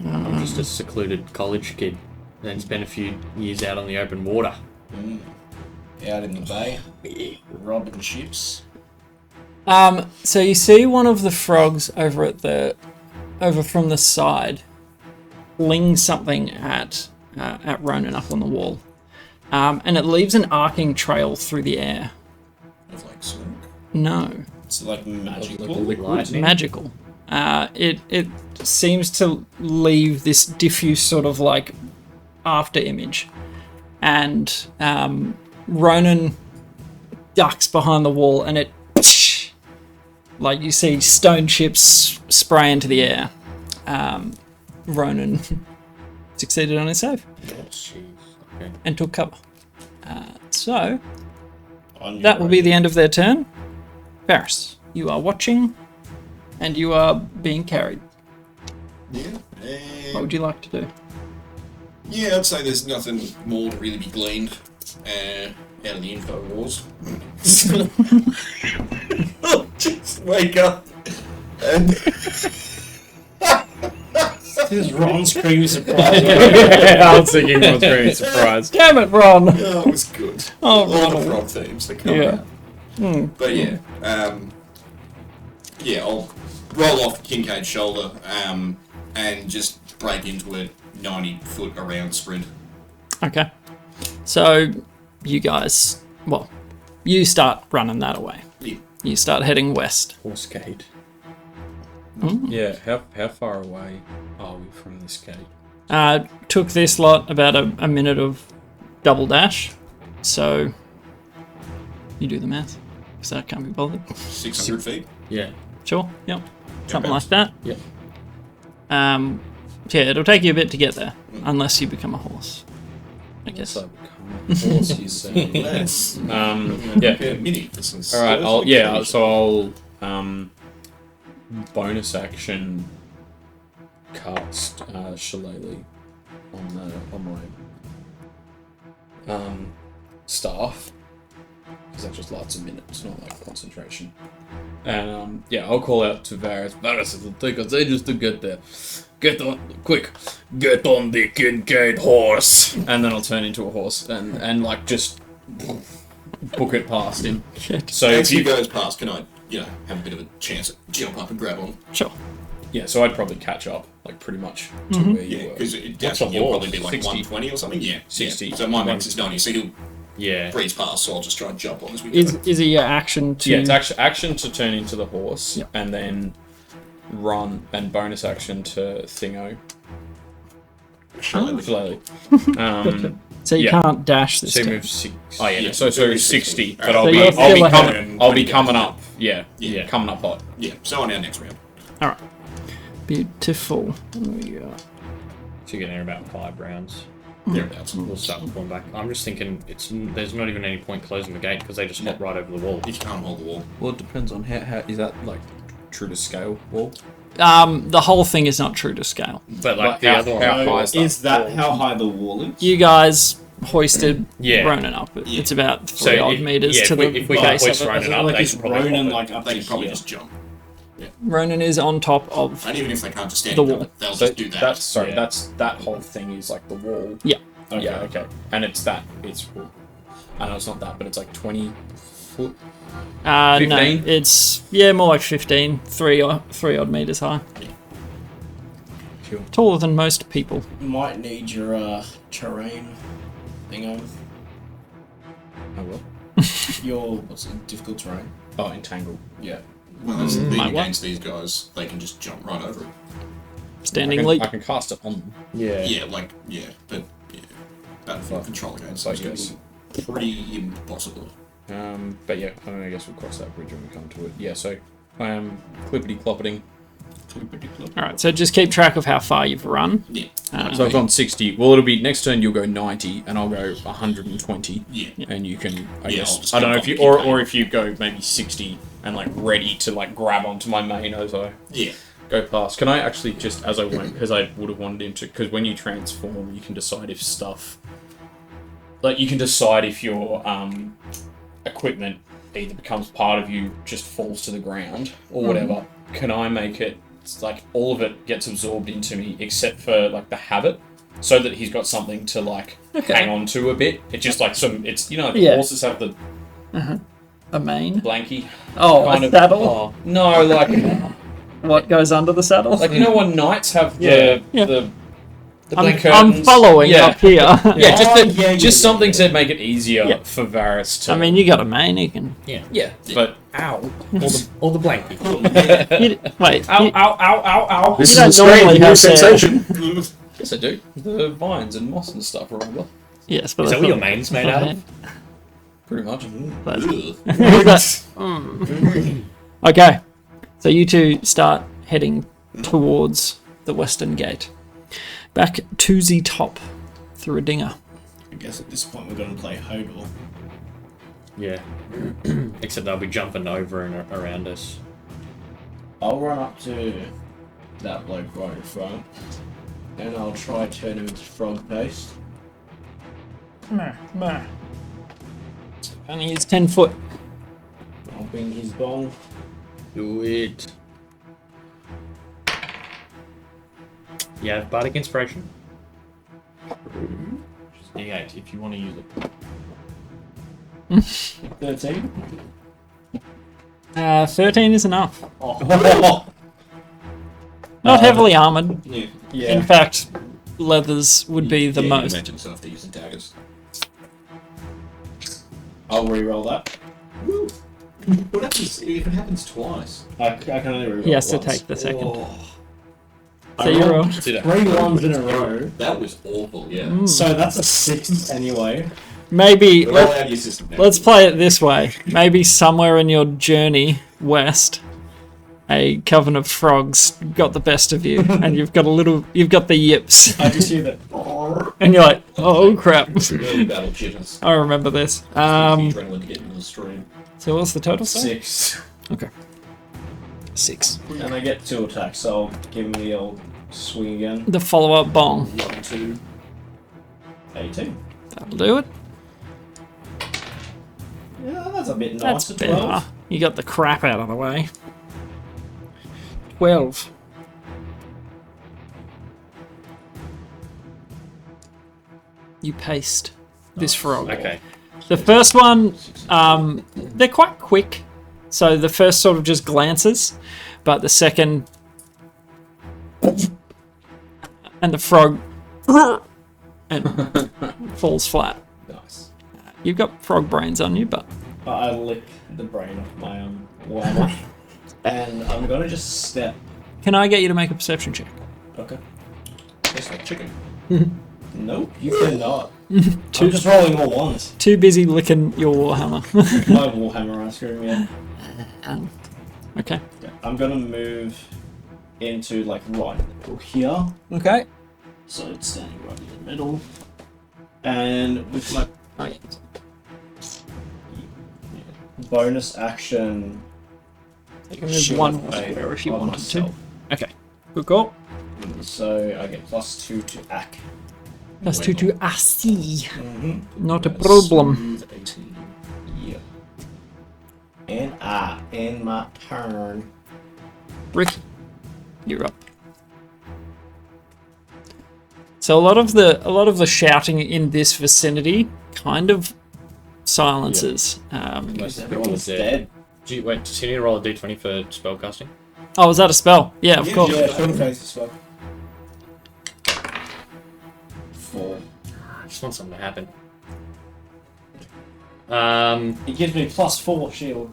my. I'm just a secluded college kid, and spent a few years out on the open water. Out in the bay, robbing ships. So you see one of the frogs over from the side, fling something at Ronan up on the wall, and it leaves an arcing trail through the air. Of like smoke. No, It's like magical. it's magical. It seems to leave this diffuse sort of like after image, and Ronan ducks behind the wall, and it like you see stone chips spray into the air. Ronan succeeded on his save Okay. and took cover. So On your that will be own. the end of their turn. Varys, you are watching, and you are being carried. Yeah. What would you like to do? Yeah, I'd say there's nothing more to really be gleaned out of the info wars. Just wake up and This is Ron screaming surprise. I was thinking I was very surprised. Damn it, Ron! oh, it was good. Oh, All the Ron. frog themes that come Yeah. out. But yeah, I'll roll off Kincaid's shoulder and just break into a 90-foot around sprint. Okay. So you guys, well, you start running that away. Yeah. You start heading west. Horse gate. Yeah, how far away are we from this gate? Took this lot about a minute of double dash. So you do the math, because I can't be bothered. 600 feet. Yeah. Sure, yep. Something Thereabouts. like that. Yep. Yeah, it'll take you a bit to get there, unless you become a horse. I guess. So become a horse, you say. Yes. Yeah. Mini for some All right. I'll bonus action cast Shillelagh on my staff, because that just lasts a minute. It's not like concentration. And I'll call out to Varys. Varys, it'll take us ages to get there. Get on the Kincaid horse. And then I'll turn into a horse and like just book it past him. So As if he you goes past, can I, have a bit of a chance to jump up and grab on? Sure. Yeah, so I'd probably catch up, like, pretty much to where you Yeah, were. because What's a you'll horse? probably be like 60. 120 or something. Yeah, 60. Yeah. So my max is 90, so he'll Yeah. breeze past, so I'll just try and jump on as we go. Is it your action to? Yeah, it's action to turn into the horse, Yep. and then run, and bonus action to Thingo. Shillelagh. So you yeah. can't dash this. So he turn. moves 6. Oh yeah, Yeah, so 60. 60. But So I'll you're still ahead. I'll be coming up. Yeah, Yeah. coming up hot. Yeah, so on our next round. All right. Beautiful. There we go. So you get there in about 5 rounds. Thereabouts. We'll start pulling back. I'm just thinking there's not even any point closing the gate because they just hop right over the wall. If you can't hold the wall. Well, it depends on how is that like true to scale wall? The whole thing is not true to scale. But like the how- other one, how high is that? Is that how high the wall is? You guys hoisted Yeah. Ronan up. It's about 3 So odd if- meters yeah, to if we- the if we base hoist of it. Ronan up, they Is can probably Ronan hop like up They to can probably here? just jump. Ronan is on top of. And even if they can't just stand The there, wall. they'll So just do that. that's that whole thing is like the wall. Yeah. Okay. Yeah, okay. And it's I know it's not that, but it's like 20 foot. No, 15? it's more like 15. 3 odd meters high. Sure. Taller than most people. Might need your terrain thing on. Oh well. Your what's it, difficult terrain? Oh, entangle. Yeah. Well, that's the thing Might against these guys. They can just jump right over it. Standing leap. I can cast it on them. yeah. But battlefield control against Like, those guys. Pretty impossible. But yeah, I guess we'll cross that bridge when we come to it. Yeah, so clippity cloppeting. All right. So just keep track of how far you've run. Yeah. So I've gone 60. Well, it'll be next turn. You'll go 90, and I'll go 120. Yeah. And you can, I Yeah, guess, I'll just I don't know jump if you, on the or if you go maybe 60 and like ready to like grab onto my main as I Yeah. go past. Can I actually just, as I went, because I would have wanted him to, because when you transform, you can decide if stuff, like you can decide if your equipment either becomes part of you, just falls to the ground, or whatever. Can I make it, it's like all of it gets absorbed into me, except for like the habit, so that he's got something to like hang on to a bit. It's just like it's like the Yeah. horses have the A mane. blankie. Oh, kind a of- saddle. Oh, no, like What goes under the saddle? like you know when knights have Yeah. the I'm, blank I'm curtains? following Yeah. up here. Yeah, just yeah, just something to make it easier Yeah. for Varys to. I mean, you got a mane. You can. yeah, but ow, All the blankie. Wait. ow, you- ow, ow, ow, ow. This You is a don't normally strange new have sensation. Yes, I do. The vines and moss and stuff. Remember, Yes, but Is I that what your thought- main's made out of? pretty much. Okay, so you two start heading towards the western gate. Back to the top through a dinger. I guess at this point we're gonna play Hodor. Yeah. Except they'll be jumping over and around us. I'll run up to that bloke right in front, and I'll try to turn him into frog paste. And he's 10 foot. I'll bring his bong. Do it. Yeah, bardic inspiration. Just D8 if you want to use it. 13. 13 is enough. Oh. Not heavily armored. Yeah. In fact, leathers would be the most. Imagine so if they're using daggers. I'll re-roll that. What happens if it happens twice? I can only re-roll He has to once. take the second. Oh, So you roll. Did it? 3 ones in a row. that was awful. Yeah. So that's a 6 anyway. Maybe We're all out of your system now. let's play it this way. Maybe somewhere in your journey west, a coven of frogs got the best of you, and you've got the yips, I just hear that. and you're like, oh crap. Early battle jitters. I remember this. Adrenaline to get into the stream. So what's the total? Sorry? 6. Okay. 6. And I get 2 attacks, so I'll give him the old swing again. The follow-up bong. 1, 2. 18. That'll do it. Yeah, that's a bit That's nicer. better. 12. You got the crap out of the way. 12. You paste this frog. Okay. The first one, they're quite quick. So the first sort of just glances, but the second, and the frog, and falls flat. Nice. You've got frog brains on you, but I lick the brain off my llama. And I'm gonna just step. can I get you to make a perception check? Okay. Tastes like chicken. Nope, you cannot. Two- I'm just rolling all ones. Too busy licking your warhammer. My Warhammer ice cream, yeah. Okay. I'm gonna move into like right in the middle here. Okay. So it's standing right in the middle. And with my bonus action, You can move shield one away square if you on wanted myself. to. Okay. Good call. So I get +2 to AC. Plus 2 to AC. Mm-hmm. Not a problem. Smooth 18. Yeah. And in my turn. Ricky, you're up. So a lot of the shouting in this vicinity kind of silences. Most everyone Everyone's is dead. Do you, wait, does he need to roll a d20 for spellcasting? Oh, is that a spell? Yeah, of course. Yeah, twin face as well. 4. I just want something to happen. It gives me +4 shield.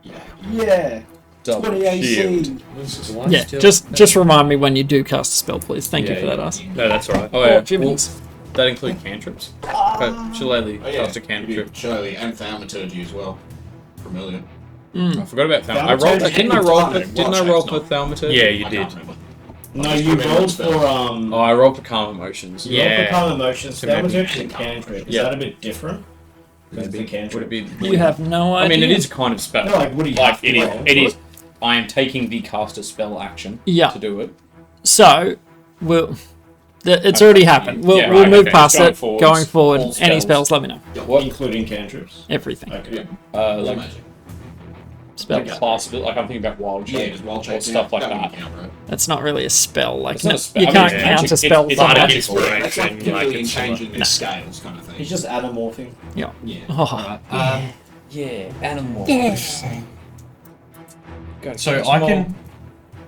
Yeah. Yeah. Double 20 AC. shield. Do I Yeah, still- just remind me when you do cast a spell, please. Thank you Yeah, for that, yeah. Us. No, that's alright. Oh yeah, Jimmy's. Well, that include cantrips. Shillelagh Oh, yeah. cast a cantrip. Shirley and thaumaturgy as well. Familiar. I forgot about thaumaturgy. I rolled. Thaumaturgy Didn't I roll? and For, didn't I Wild roll Shape's for not. thaumaturgy? Yeah, you I did. can't remember. No, you rolled for Oh, I rolled for calm emotions. Yeah. rolled for calm emotions. So That maybe- was actually cantrip. Is Yeah. that a bit different? Because it's a Would cantrip. it be? You have no I idea. mean, it is a kind of spell. No, like, what do you have to it is. roll? It is. I am taking the caster spell action Yeah. to do it. So, it's already happened. We'll Yeah, we'll right, move okay. past Going it. forwards, Going forward, all any spells. spells, let me know. What? Including cantrips. Everything. Okay. Like magic. Spell. class, like I'm thinking about wild Yeah, shape just wild or shape. stuff like wouldn't that. count, right? That's not really a spell. Like It's not no, a spell. you I can't mean, count magic- a spell. it's from bardic magic. inspiration. That's like Like, pivoting it's changing Nah. their scales kind of thing. He's just anamorphing. Yeah. Yeah. Oh, Yeah, animal. So I can,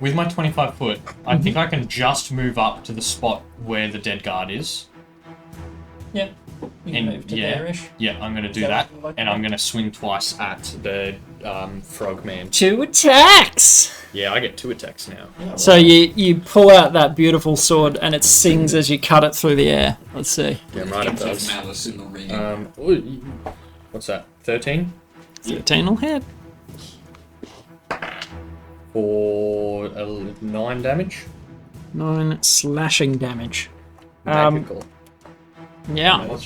with my 25 foot, I think I can just move up to the spot where the dead guard is. yeah. You can And move to yeah, there-ish. yeah, I'm gonna do Is that, that like and I'm gonna swing twice at the frog man. 2 attacks. Yeah, I get 2 attacks now. So you pull out that beautiful sword and it sings as you cut it through the air. Let's see. Damn right it Hints of does. malice in the ring. What's that? 13 13 will hit. for 9 damage. 9 slashing damage. Magical. Yeah.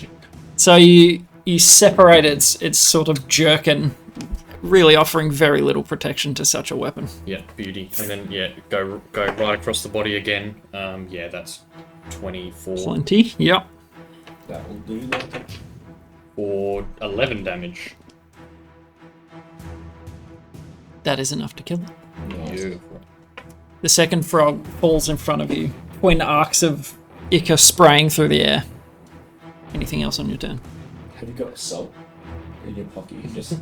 So you separate its sort of jerkin, really offering very little protection to such a weapon. Yeah, beauty. And then yeah, go right across the body again. Yeah, that's 24 Plenty. Yep. That will do that. for 11 damage. That is enough to kill it. Beautiful. The second frog falls in front of you. Twin arcs of ichor spraying through the air. Anything else on your turn? Have you got salt in your pocket? You can just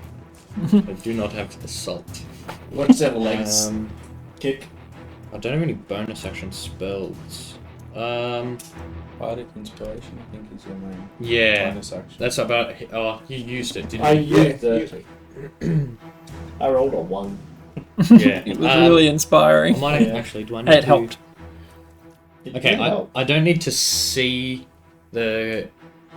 I do not have the salt. what's that legs kick? I don't have any bonus action spells. Bardic inspiration, I think, is your main Yeah, bonus action. that's about. Oh, you used it, didn't I you? used it. I rolled a 1. Yeah. It was really I inspiring. might Yeah. actually. Do I need It to? helped. Okay, I don't need to see the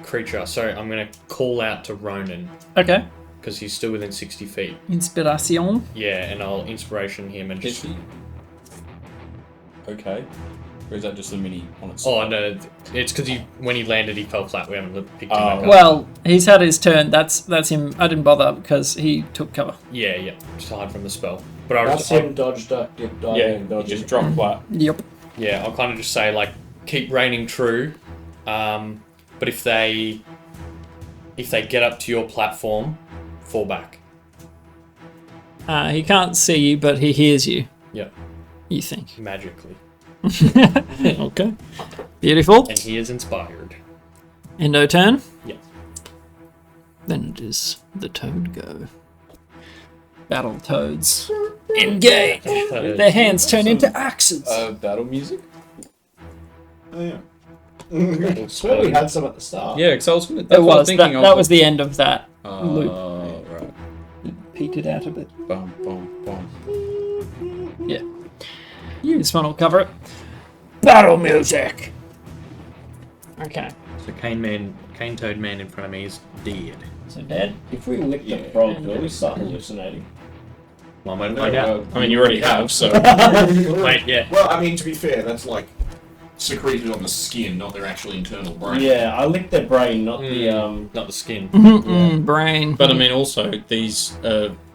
creature, so I'm gonna call out to Ronan. Okay. because he's still within 60 feet. Inspiration. Yeah, and I'll inspiration him and just. Okay. Or is that just the mini on its Oh no, it's because when he landed, he fell flat. We haven't picked him back up. Well, he's had his turn. That's him. I didn't bother because he took cover. Yeah, just hide from the spell. But I That's him dodge, duck, dip, dive, Yeah, and dodge. just drop flat. Yep. Yeah, I'll kind of just say like keep reigning true, but if they get up to your platform, fall back. He can't see you, but he hears you. Yep, You think? magically, Okay. Beautiful. and he is inspired. Endo turn. Yeah. Then it is the toad go. Battle toads. Engage. Their hands turn into axes. Battle music? Oh, yeah. I swear we had some at the start. Yeah, because I was gonna. It was. That was the end of that loop. Oh, right. Petered out a bit. Bum, bum, bum. Yeah. This one will cover it. Battle music. Okay. So Cane Toad Man in front of me is dead. So dead. If we lick the frog, will we start hallucinating? Well, I'm gonna find out. I mean, you already have, so. Wait, yeah. Well, I mean, to be fair, that's like secreted on the skin, not their actual internal brain. Yeah, I licked their brain, not the Not the skin. Brain. But I mean, also, these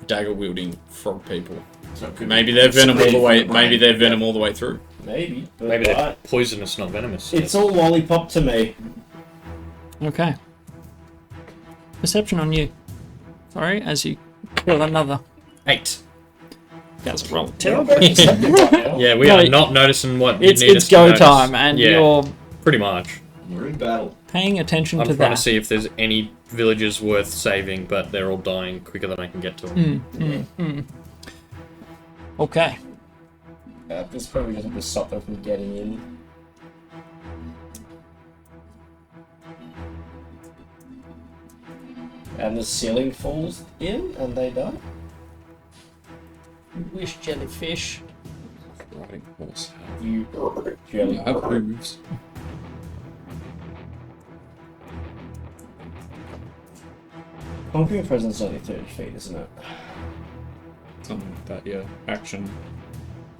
dagger wielding frog people. So it could Maybe be they're venom all the secreted way. from the brain. Maybe they're venom all the way through. maybe. But Maybe they're poisonous, not venomous. it's all lollipop to me. Okay. Perception on you. Sorry, as you kill another. 8. That's roll. Yeah, we No, are not noticing what you It's need us to go notice. time, and Yeah, you're pretty much. We're in battle. paying attention I'm to trying that. to see if there's any villages worth saving, but they're all dying quicker than I can get to them. Okay. At this point, we just have to stop them from getting in. And the ceiling falls in, and they die. Wish jellyfish. Riding horse. You jelly. Have hooves. Conquering presence is only 30 feet, isn't it? Something like that, yeah. Action.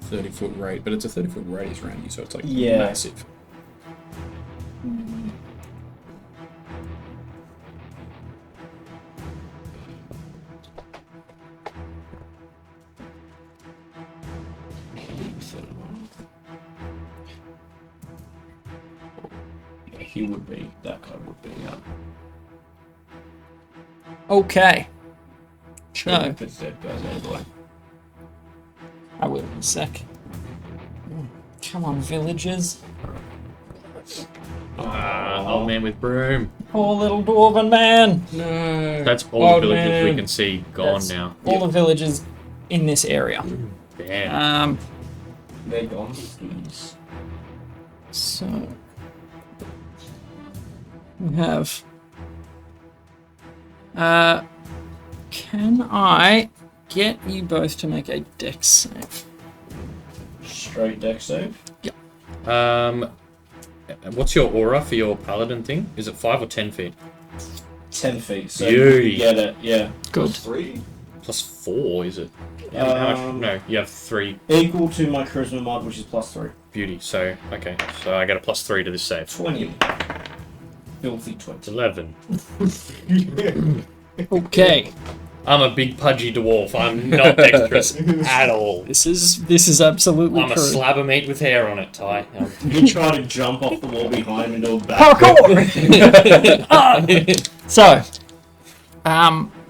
30-foot rate, but it's a 30-foot radius around you, so it's like Yeah. massive. He would be. That guy would be. Yeah. Okay. So, If it's dead guys anyway. I will in a sec. Come on, villagers. Old man with broom. Poor little dwarven man. No. That's all Oh, the villages we man. can see gone That's now. All the villagers in this area. Damn. They're gone. Please. So we have. Can I get you both to make a dex save? Straight deck save. What's your aura for your paladin thing? Is it 5 or 10 feet? 10 feet. So Beauty. you get it. Yeah. Good. 3? Plus 4, is it? How much? No, you have 3 Equal to my charisma mod, which is +3. beauty. So, okay. So I get a +3 to this save. 20. Filthy It's 20. 11. Okay. I'm a big pudgy dwarf. I'm not dexterous at all. This is absolutely I'm a true. slab of meat with hair on it, Ty. You try to jump off the wall behind him and do a back. So,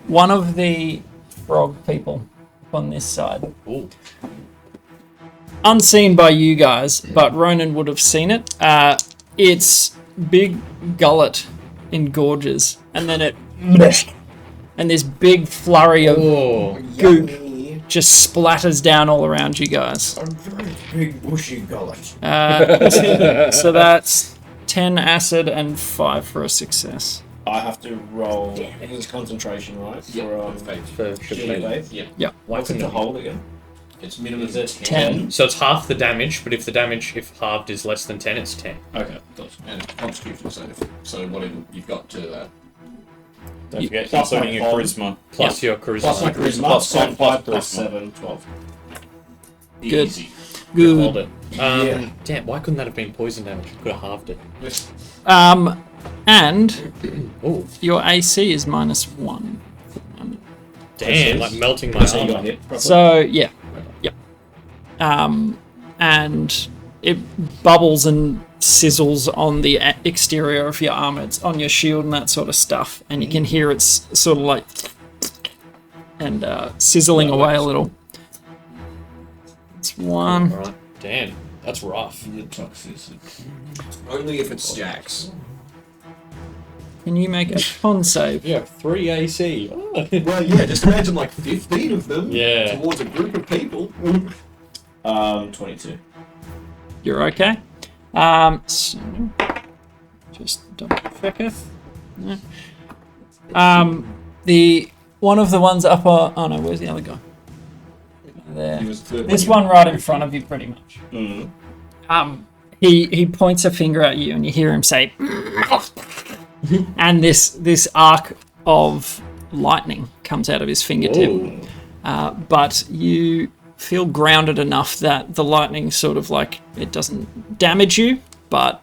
one of the frog people on this side, Ooh. unseen by you guys, but Ronan would have seen it. Its big gullet engorges, and then it, and this big flurry of Oh. goop just splatters down all around you guys. A very big bushy gullet. So that's 10 acid and 5 for a success. I have to roll. It's concentration, right? For faith. Yeah. Yep. What's it to hold again? It's minimum Is it 10. So it's half the damage, but if the damage, if halved, is less than 10, it's 10. Okay. And it's constitution save. So whatever you've got to Don't forget, Plus including my your con. charisma. Plus your charisma. Plus my charisma. Plus So con, plus 5 plus charisma. 7, 12. Good. Easy. Good. Hold it. Damn, why couldn't that have been poison damage? Could have halved it. And Oh, your AC is -1. damn, like melting my So you got armor. hit properly? So yeah, yep. And it bubbles and sizzles on the exterior of your armor. It's on your shield and that sort of stuff, and you can hear it's sort of like and sizzling away a little. It's one. Alright, damn, that's rough. The toxicity. Only if it's Jax. Can you make a con save? Yeah, 3 AC. Well, yeah, just imagine like 15 of them Yeah. towards a group of people. 22. You're okay. So just double check it. Yeah. The one of the ones up. Oh no, where's the other guy? There. This one right in front of you, pretty much. Mm. He points a finger at you, and you hear him say, and this arc of lightning comes out of his fingertip. But you feel grounded enough that the lightning sort of like it doesn't damage you, but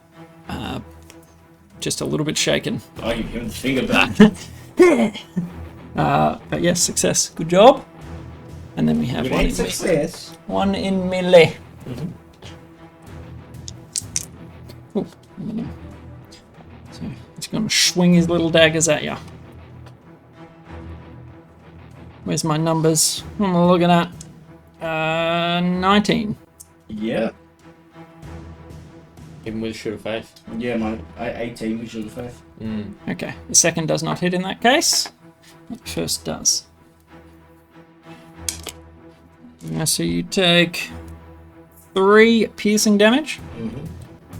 just a little bit shaken. I give him the finger back. But yes, success. Good job. And then we have one in, success. one in melee. Ooh, so he's going to swing his little daggers at you. Where's my numbers? What am I looking at? 19. Yeah. Even with shoot of faith. Yeah, my 18 we should have faith. Okay, the second does not hit in that case. The first does. Yeah, so you take 3 piercing damage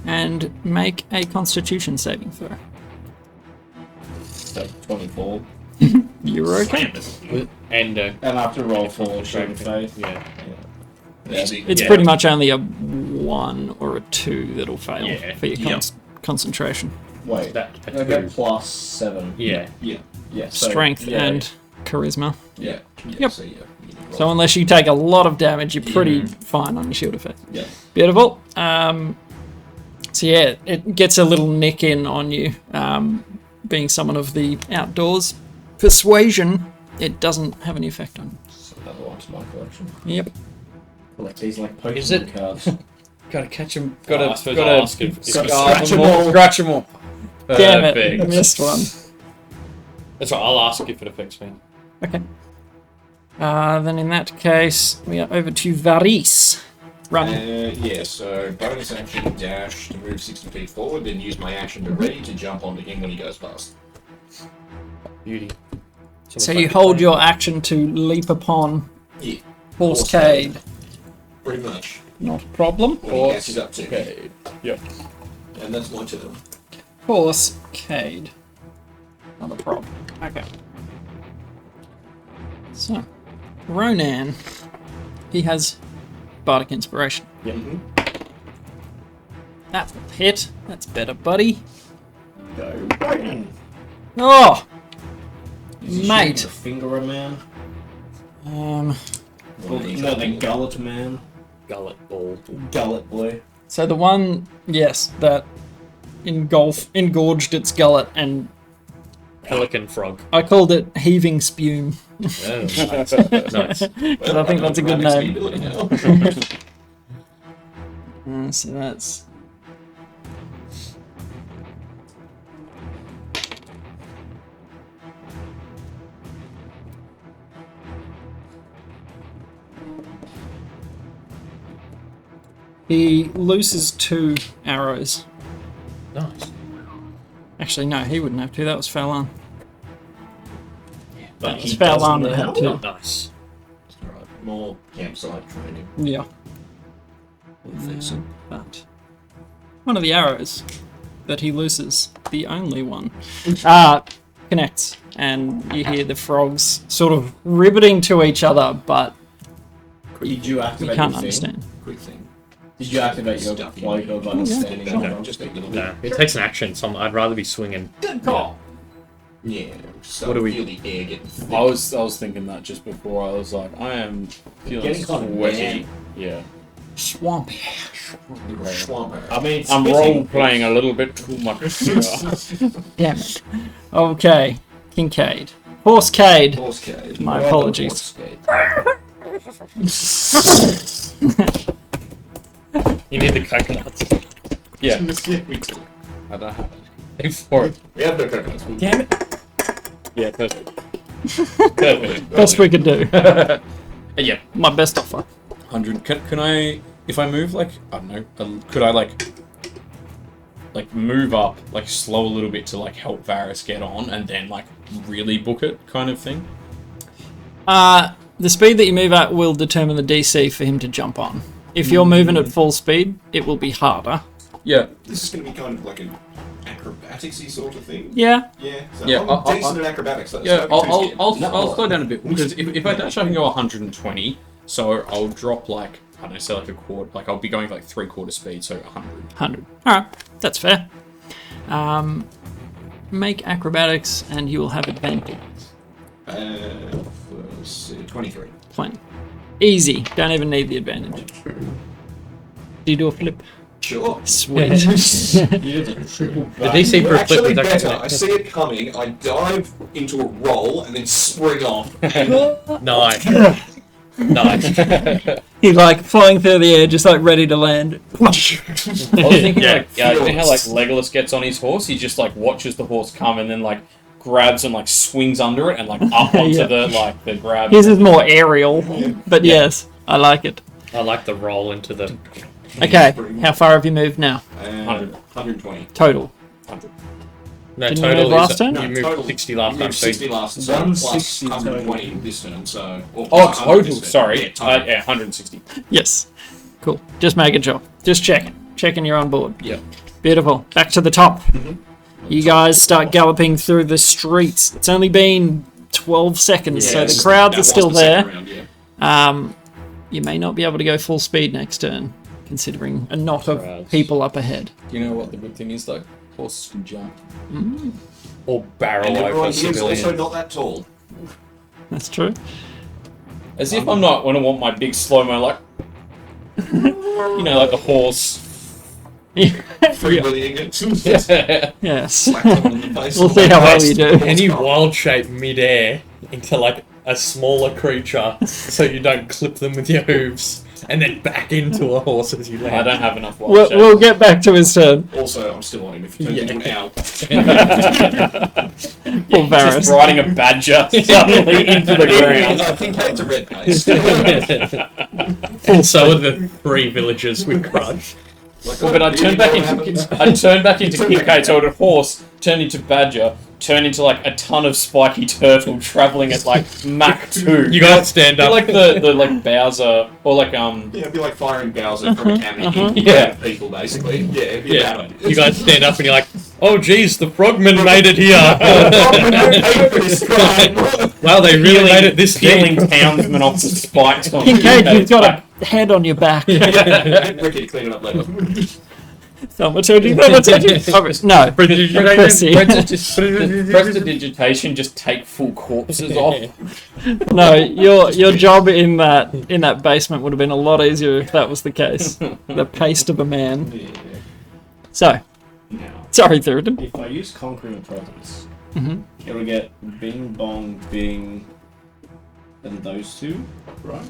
and make a Constitution saving throw. So 24. You're okay. And And I have to roll 4 shoot of faith. yeah. Easy. It's pretty much only a 1 or a 2 that'll fail Yeah. for your concentration. Wait, That I get plus 7. Yeah. Yeah, so, Strength yeah, and charisma. Yeah. Yep. So, yeah. So unless you take a lot of damage, you're pretty fine on your shield effect. Yeah. Beautiful. So yeah, it gets a little nick in on you. Being someone of the outdoors, persuasion, it doesn't have any effect on you. So another one to my collection. Yep. Collect these like Pokemon Is it- cards. Gotta catch him. I Gotta suppose I'll ask gotta if Scratch 'em all. Scratch them all. Damn it, I Perfect. missed one. That's right. I'll ask if it affects me. Okay. Then in that case, we are over to Varys. Run. Yeah, so bonus action dash to move 60 feet forward, then use my action to ready to jump onto him when he goes past. Beauty. So you hold your action to leap upon Yeah, Horse-Cade. pretty much. Not a problem. When he catches up to me. Yep. And that's my turn. Horse-Cade. Not a problem. Okay. So, Ronan. He has Bardic Inspiration. Yep. That will hit. That's better, buddy. Go. Oh! Is he Mate. shooting the Fingerer man? No, the Gullet man. Gullet ball. Gullet boy. So the one, yes, that engorged its gullet, and Pelican frog. I called it Heaving Spume. Oh, nice. Nice. But I think that's a good name. Now. So that's... He looses 2 arrows. Nice. Actually, no, he wouldn't have to. That was Fallon. But It's he Fallon doesn't that now. had 2. Nice. Alright, more campsite training. Yeah. But one of the arrows that he looses, the only one, connects, and you hear the frogs sort of ribbiting to each other, but Did you you activate can't your thing? understand. Quick thing. Did you activate your cloak of understanding? No, just a little bit. No, it takes an action. So I'd rather be swinging. Good call. Yeah. So What do we- feel the air getting thick. I was thinking that just before. I was like, I am feeling Getting kind of sweaty. Yeah. Swampy. Swamp. I mean, I'm spitting- role playing a little bit too much here. Damn it. Okay. Kincaid. Horsecade. Horse cage. My apologies. You need the coconuts. Yeah. Yeah, we do. I don't have it. Aim for it. We have no coconuts. Damn it. Yeah, perfect. Perfect. Best we could do. Yeah. My best offer. 100. Can I, if I move like, I don't know, could I like move up, like slow a little bit to like help Varys get on and then like really book it kind of thing? The speed that you move at will determine the DC for him to jump on. If you're moving at full speed, it will be harder. Yeah. This is going to be kind of like an acrobatics-y sort of thing. Yeah. Yeah. So Yeah, I'm decent at acrobatics though. Yeah, so don't be too I'll scared. slow down a bit because if I dash, I can go 120. So I'll drop like, I don't know, say like a quarter. Like I'll be going like 3/4 speed, so 100. 100. Alright, that's fair. Make acrobatics and you will have advantage. Let's see, 23. Plenty. Easy. Don't even need the advantage. Do you do a flip? Sure. Sweet. The DC for a flip Actually is better. actually I see it coming, I dive into a roll and then spring off. And nice. Nice. He's like flying through the air, just like ready to land. I was thinking Yeah. like, you know how like Legolas gets on his horse? He just like watches the horse come and then like grabs and like swings under it and like up onto Yeah. the grab. His is more aerial, but yes, I like it. I like the roll into the. Okay, how far have you moved now? 120. Total. 100. No, Didn't you total move last is turn? you moved total. 60 last You time. moved So 60 last turn, plus 160 120 total. this turn, so... or Oh, plus 100 total. this turn. Sorry. Yeah, total. Yeah, 160. Yes. Cool. Just making sure. Just checking. Checking you're on board. Yeah. Beautiful. Back to the top. You guys start galloping through the streets. It's only been 12 seconds, so the crowds That are was still the second there. round, yeah. You may not be able to go full speed next turn, considering a knot of Crowds. people up ahead. Do you know what the good thing is though? Horses can jump. or barrel And over everyone here is civilians. also not that tall. That's true. As if I'm not when I want my big slow mo like, you know, like the horse. Free willying it. Yes. Slap someone in the face. We'll see how well you do. Any wild shape mid-air into like a smaller creature so you don't clip them with your hooves and then back into a horse as you land. I don't have enough wild We'll, shape. we'll get back to his turn. Also, I'm still on him. If he turns into an owl. Poor Varys. Just riding a badger suddenly into the ground. I think that's a red pace. Also, are the 3 villagers we crushed. But I turned back into Kincaid, so a horse turned into badger, turned into like a ton of spiky turtle traveling at like Mach 2. You guys stand Be up. like the like Bowser or like Yeah, it'd be like firing Bowser from a cannon. Yeah. People, basically. Yeah, it'd be Yeah. a bad idea. You guys stand up and you're like, oh geez, the frogmen made it here. Wow, they really made it this peeling deep. townsmen off the spikes. on Kincaid, Kincaid's you've got back. a head on your back. Get Ricky to clean it up later. Thaumaturgy. No. Prestidigitation, just take full corpses off. No, your job in that basement would have been a lot easier if that was the case. The paste of a man. So, Now, sorry, Thurston. if I use Conquering Presence, Mhm. it'll get Bing, Bong, Bing, and those two, right?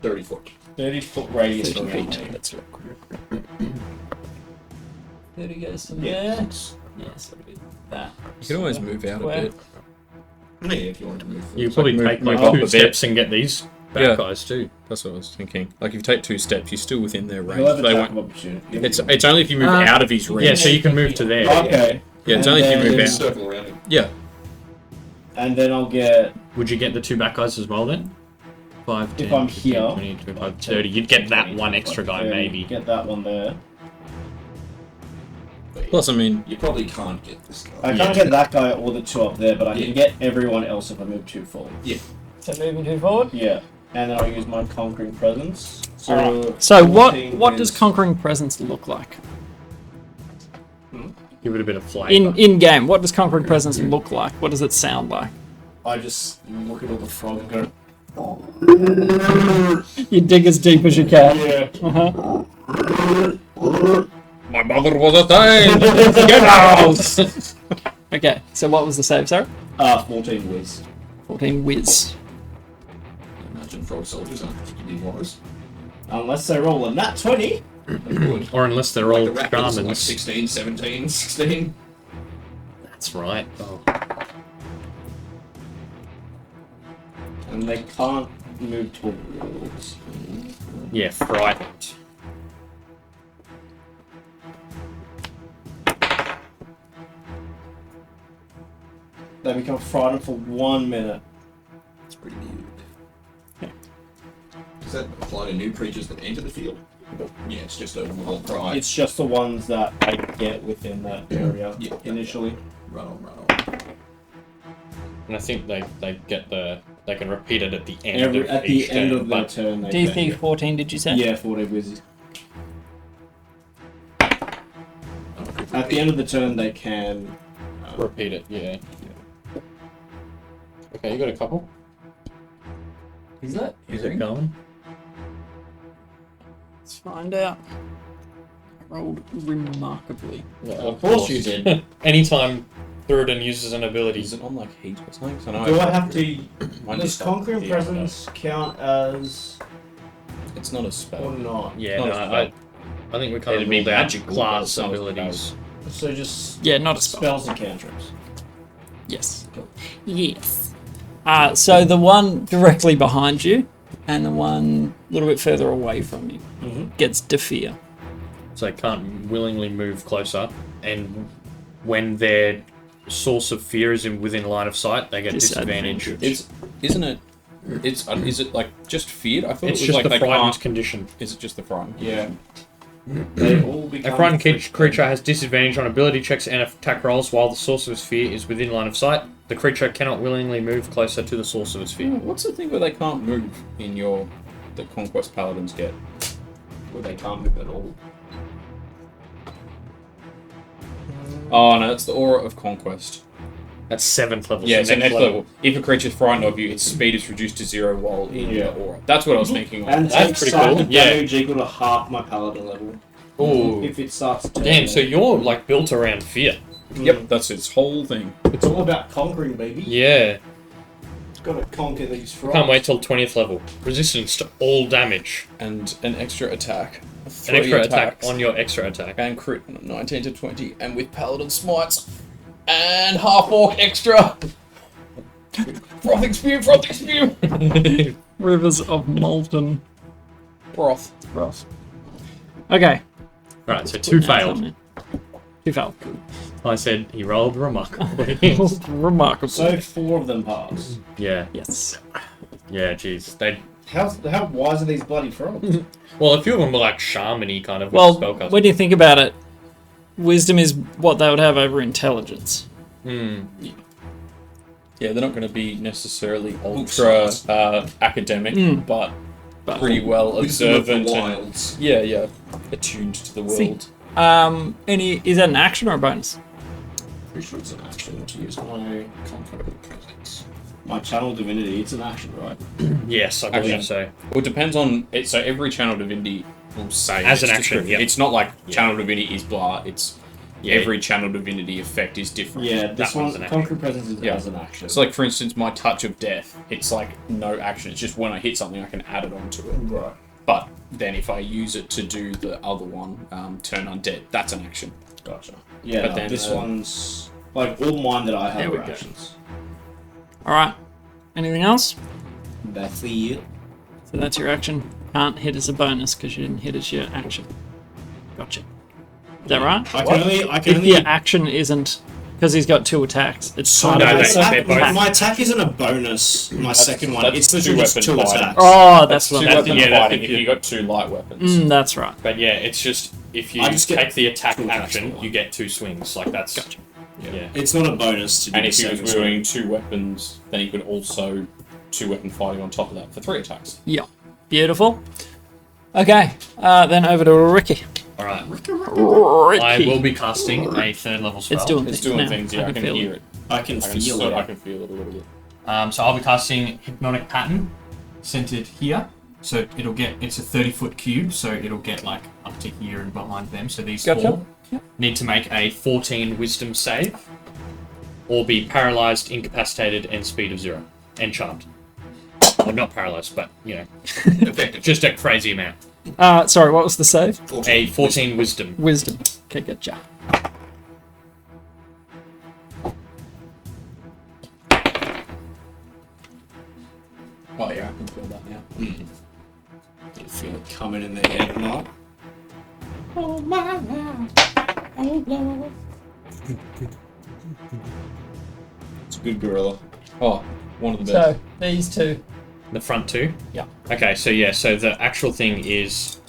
30 foot. 30-foot radius 30 around feet. me. That's right. 30 goes from Yeah. there. Yes, that'll be that. You can always move out a Square. bit. Yeah, if you want to move. You probably move- take move like up a 2 bit. steps and get these bad Yeah. guys too. That's what I was thinking. Like if you take 2 steps, you're still within their range. He'll have They attack won't. of opportunity. It's only if you move out of his range. Yeah, so you can move to there. Okay. Yeah, it's And only if you then- move out. Circle around him. Yeah. And then I'll get Would you get the 2 back guys as well then? 5, If 10, I'm 15, here, 20, 25, 30. You'd get that 20, one extra guy 30, maybe. Get that one there. Plus, I mean, You probably can't get this guy. I can't get that guy or the 2 up there, but I Yeah. can get everyone else if I move 2 forward. So moving 2 forward. Yeah. And then I'll use my Conquering Presence. So, Alright. So what 14 does is- Conquering Presence look like? Give it a bit of flavour. In game, what does Conquering Presence look like? What does it sound like? I just look at all the frog and go, You dig as deep as you can. yeah. My mother was a thing! Get out! Okay, so what was the save, sorry? 14 whiz. 14 whiz. Imagine frog soldiers aren't particularly wise. Unless they roll a nat 20. Or unless they're all The rapids are like shamans. 16, 17, 16. That's right. Oh. And they can't move towards. Yeah, frightened. They become frightened for 1 minute. It's pretty weird. Does that apply to new creatures that enter the field? Yeah, it's just a whole cry. It's just the ones that I get within that area Yeah. initially. Run on. And I think they get they can repeat it at the end of At each the end turn, of their but turn, they DC can. 14, did you say? Yeah, 14 whiz. At the end of the turn, they can. repeat it, yeah. Okay, you got a couple? Is that Is it going? Let's find out. I rolled remarkably. Yeah, Of course you did. Anytime Thoradin uses an ability, Is it on like heat or something? 'Cause I know Do I have to? Mine Does just got Conquering heat, Presence count as but It's not a spell. or not? yeah, Not no, a I think we kind It'd of be ruled out magical, but class it's not a abilities. So just Yeah, not a spell. spells and cantrips. Yes. Yes. So the one directly behind you and the one a little bit further away from you gets Defear. So they can't willingly move closer, and when their source of fear is within line of sight, they get disadvantage. Isn't it? Is it like just feared? I thought It's it was just like the they frightened can't. condition. Is it just the frightened? Yeah. They all become. A frightened creature has disadvantage on ability checks and attack rolls while the source of its fear is within line of sight. The creature cannot willingly move closer to the source of its fear. What's the thing where they can't move in the Conquest Paladins get? Where they can't move at all. Oh no, that's the Aura of Conquest. That's 7th level. Yeah, so so next level. If a creature is frightened of you, its speed is reduced to 0 while in Yeah. the Aura. That's what I was thinking of. And That's takes pretty side cool. Yeah. damage equal to half my paladin level. Ooh. If it starts to. Damn, so you're like built around fear. Yep, that's its whole thing. It's all about conquering, baby. Yeah. It's got to conquer these frogs. Can't wait till 20th level. Resistance to all damage. And an extra attack. An extra attack on your extra attack. And crit on 19 to 20, and with Paladin Smites. And half orc extra! Frothing spew! Rivers of molten Broth. broth. Okay. Right, so 2 failed. 2 failed. I said he rolled remarkably. Remarkable. So 4 of them pass. Yeah. Yes. Yeah, jeez. They How wise are these bloody frogs? well, a few of them were like shaman-y kind of Well, spellcasting. when you think about it, wisdom is what they would have over intelligence. Hmm. Yeah, they're not going to be necessarily ultra academic, but pretty well observant. And, Wilds. yeah, attuned to the world. See. Is that an action or a bonus? Pretty sure it's an action to use my Conquering Presence. channel divinity, it's an action, right? Yes, I believe Actually, so. Well, it depends on it. So every channel divinity will say As its an action, description. yeah. It's not like Yeah. channel divinity is blah. It's every channel divinity effect is different. Yeah, this That one's one, an action. conquering presence is Yeah. as an action. So, like for instance, my touch of death, it's like no action. It's just when I hit something, I can add it onto it. right. But then if I use it to do the other one, turn undead, that's an action. Gotcha. Yeah, But no, then, this uh, one's like all mine that I There have we are go. actions. Alright. Anything else? That's the So that's your action. Can't hit as a bonus because you didn't hit as your action. Gotcha. Is that right? I can If only. your action isn't... Because he's got 2 attacks. It's So part No, of my, his they- attack, they're both- my attack isn't a bonus. My second one, that's it's literally just 2 two-weapon attacks. Oh, that's Two what That's- weapon yeah, that's fighting if if you- you got 2 light weapons. That's right. But yeah, it's just if you I just get take the attack 2 attacks action, for one. you get 2 swings. Like that's yeah. It's not a bonus to do And the if he second was one. doing 2 weapons, then he could also 2-weapon fighting on top of that for 3 attacks. Yeah. Beautiful. Okay. Then over to Ricky. Alright. I Ricky. will be casting a 3rd level spell. It's doing It's things doing now. things. Yeah, I can feel hear it. I can I can feel I it. can feel it a little bit. So I'll be casting Hypnotic Pattern, centered here. So it'll get, it's a 30-foot cube, so it'll get like up to here and behind them. So these Gotcha. 4 need to make a 14 Wisdom save, or be paralyzed, incapacitated, and speed of 0, and charmed. Well, not paralyzed, but you know, Effective. just a crazy amount. Sorry, what was the save? A 14 Wisdom. Wisdom. Okay, gotcha. Oh yeah, I can feel that now. You feel it coming in the head now. Oh my God. Oh Lord. It's a good gorilla. Oh, one of the best. So, these two. The front 2? Yeah. Okay, so yeah, so the actual thing is,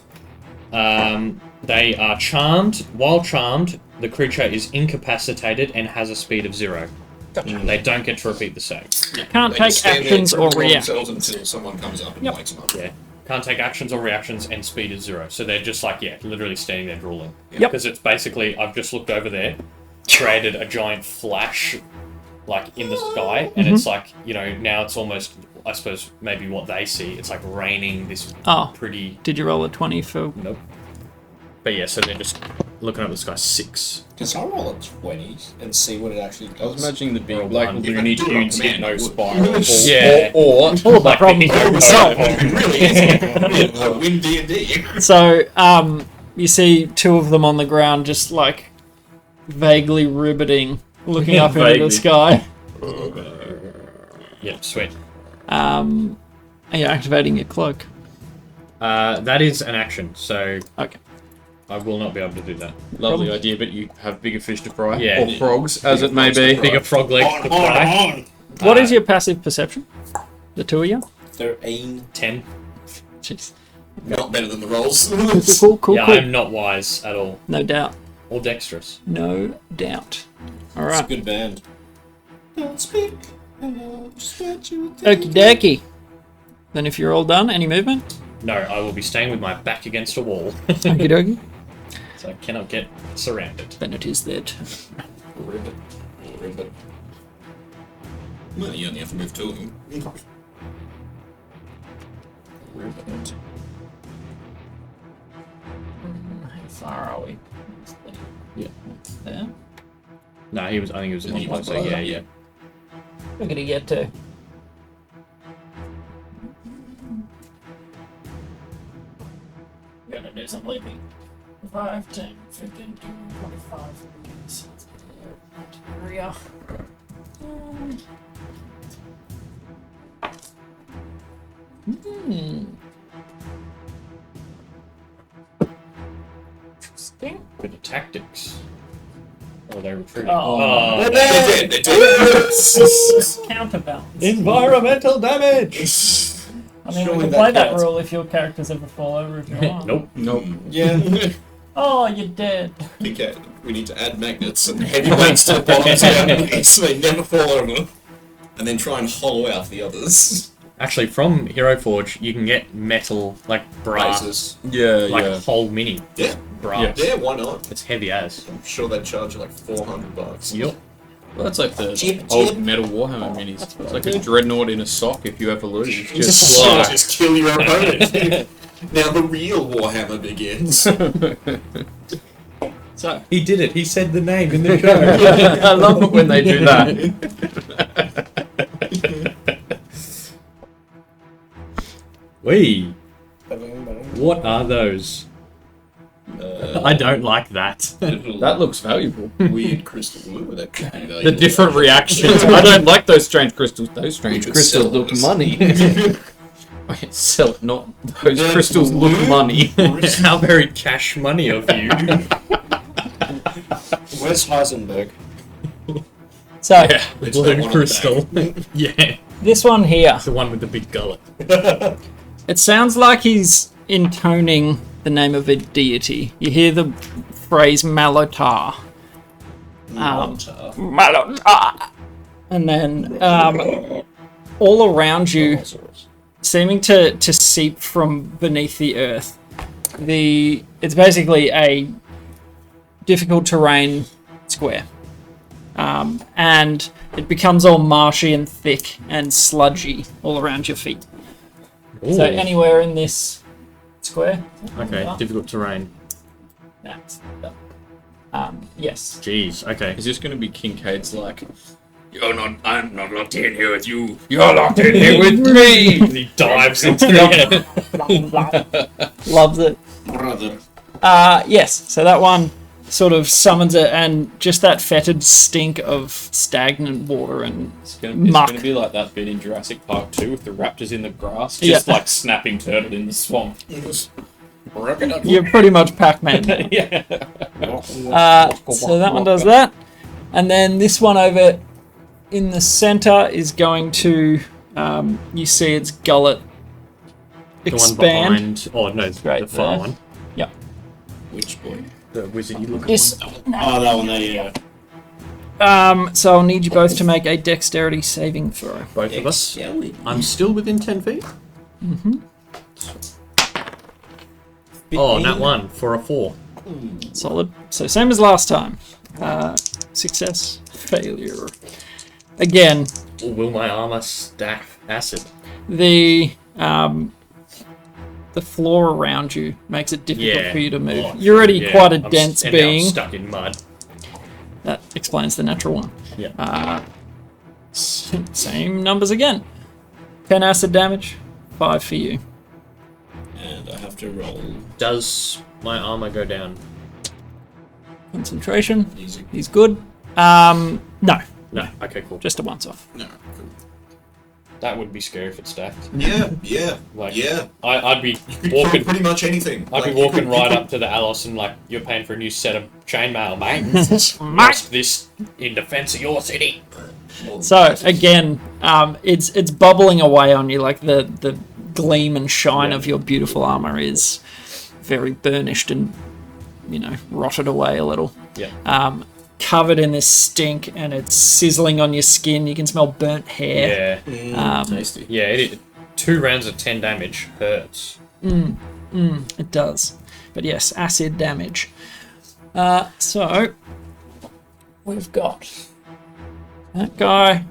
they are charmed. While charmed, the creature is incapacitated and has a speed of 0. They don't get to repeat the save. Can't They take just stand there actions or tripping on react. themselves until someone comes up and Yep. wakes them up. Yeah. Can't take actions or reactions, and speed is 0. So they're just like, yeah, literally standing there drooling. Yep. Because it's basically, I've just looked over there, created a giant flash, like, in the sky, and it's like, you know, now it's almost, I suppose, maybe what they see. It's like raining this Oh, pretty... did you roll a 20 for... Nope. But yeah, so they're just looking up at the sky. 6. Can I roll a 20 and see what it actually I was does? imagining the big, Or like, one. loony You can tunes do it hit on no command. spiral. Yeah. Or All the problems Like, with yourself. Really is. Win D&D. So, you see 2 of them on the ground just, like, vaguely ribbiting, looking up into Vaguely. the sky. Yep, sweet. And you're activating your cloak. That is an action, so Okay. I will not be able to do that. Lovely idea, but you have bigger fish to fry. Yeah. Or frogs, as it may be. Bigger frog legs to fry. What is your passive perception? The 2 of you? 13. 10. Jeez. Not better than the rolls. Cool. Yeah, I'm not wise at all. No doubt. Or dexterous. No doubt. It's a Alright. good band. Okie dokie. Then if you're all done, any movement? No, I will be staying with my back against a wall. Okie dokie. So I cannot get surrounded. Then it is their turn. Ribbit. Ribbit. Well, you only have to move 2 of them. Ribbit. How far are we? Yeah. There. No, I think he was a long so below. yeah. We're gonna get to. Gonna do some leaping. 5, 10, 15, 25. Area. Interesting. Bit of tactics. Oh, they retreating. Oh. They did. They did. Counterbalance. Environmental damage! I mean, Surely we can that play that counts. rule if your characters ever fall over if you want. Nope. Nope. Yeah. Oh, you're dead. Okay, we need to add magnets and heavy weights to the bottoms of our magnets so they never fall over. And then try and hollow out the others. Actually, from Hero Forge, you can get metal, like brass, Bases. Yeah, like yeah. whole mini Yeah. brass. Yeah, why not? It's heavy as. I'm sure they'd charge you like $400. Yup. Well, that's like the Chip, old chip. Metal Warhammer minis. It's like a dreadnought in a sock if you ever lose. Just Just, slide. just kill your opponent. Now the real Warhammer begins. So, He did it. He said the name in the show. I love it when they do that. Wee. What are those? I don't like that. That looks valuable. Weird crystal blue that could be The valuable. different reactions. I don't like those strange crystals. Those strange could crystals sell look those. money. I sell it, not those They're crystals look blue. money. How very cash money of you. Where's Heisenberg? so It's that one Blue on the crystal. back. Yeah. this one here, The one with the big gullet. it sounds like he's intoning the name of a deity. You hear the phrase Malotar. Malotar. And then all around you, seeming to seep from beneath the earth, It's basically a difficult terrain square. And it becomes all marshy and thick and sludgy all around your feet. Ooh. So anywhere in this square. Okay, difficult terrain. That's yes. Jeez, okay. Is this going to be Kincaid's like, I'm not locked in here with you. You're locked in here with me. He dives into the Loves it. Brother. Yes, so that one sort of summons it, and just that fetid stink of stagnant water and It's going muck. to be like that bit in Jurassic Park 2 with the raptors in the grass, just like snapping turtle in the swamp. You're pretty much Pac-Man. Yeah. So that one does that. And then this one over in the center is going to, you see its gullet one expand. behind. Oh no, Right the far there. one. Yep. Which boy? The wizard you look at. This. Oh, that one there, yeah. So I'll need you both to make a dexterity saving throw. Both of us. Excelli. I'm still within 10 feet. Oh, nat 1 for a 4. Solid. So same as last time. Success, failure. Again, Or will my armor stack acid? the floor around you makes it difficult Yeah. for you to move. Oh, You're already yeah. quite a I'm dense and now I'm being. stuck in mud. That explains the natural one. Yeah. Same numbers again. 10 acid damage, 5 for you. And I have to roll. Does my armor go down? Concentration. Easy. He's good. No, No. Okay, cool. just a once off. No. That would be scary if it stacked. Yeah, yeah, Like, yeah. I'd be You could kill walking. pretty much anything. I'd be Like, you walking could- right up to the Alos and like, you're paying for a new set of chainmail, mate. What's this in defense of your city? So again, it's bubbling away on you, like the gleam and shine of your beautiful armor is very burnished and rotted away a little. Yeah. Covered in this stink, and it's sizzling on your skin. You can smell burnt hair. Yeah. Tasty. Yeah. 2 rounds of 10 damage hurts. It does. But yes, acid damage. So we've got that guy.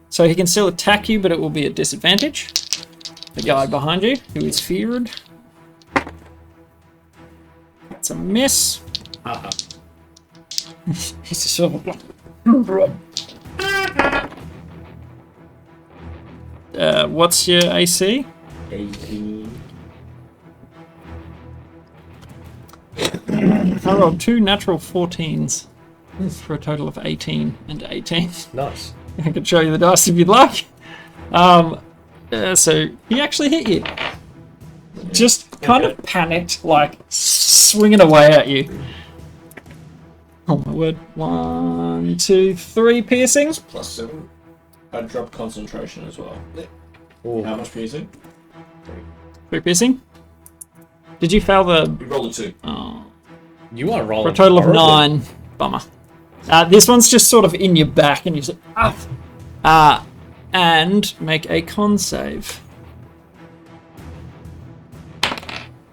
So he can still attack you, but it will be at disadvantage. The guy behind you, who is feared. That's a miss. He's a silver block. What's your AC? 18. I rolled 2 natural 14s for a total of 18 and 18. Nice. I can show you the dice if you'd like. So he actually hit you. Just kind of panicked, like swinging away at you. Oh my word. 1, 2, 3 piercings. +7. I dropped concentration as well. Ooh. How much piercing? 3 piercing. Did you fail the... You roll a 2. Oh. You are rolling. For a total of horribly. 9. Bummer. This one's just sort of in your back, and you just and make a con save.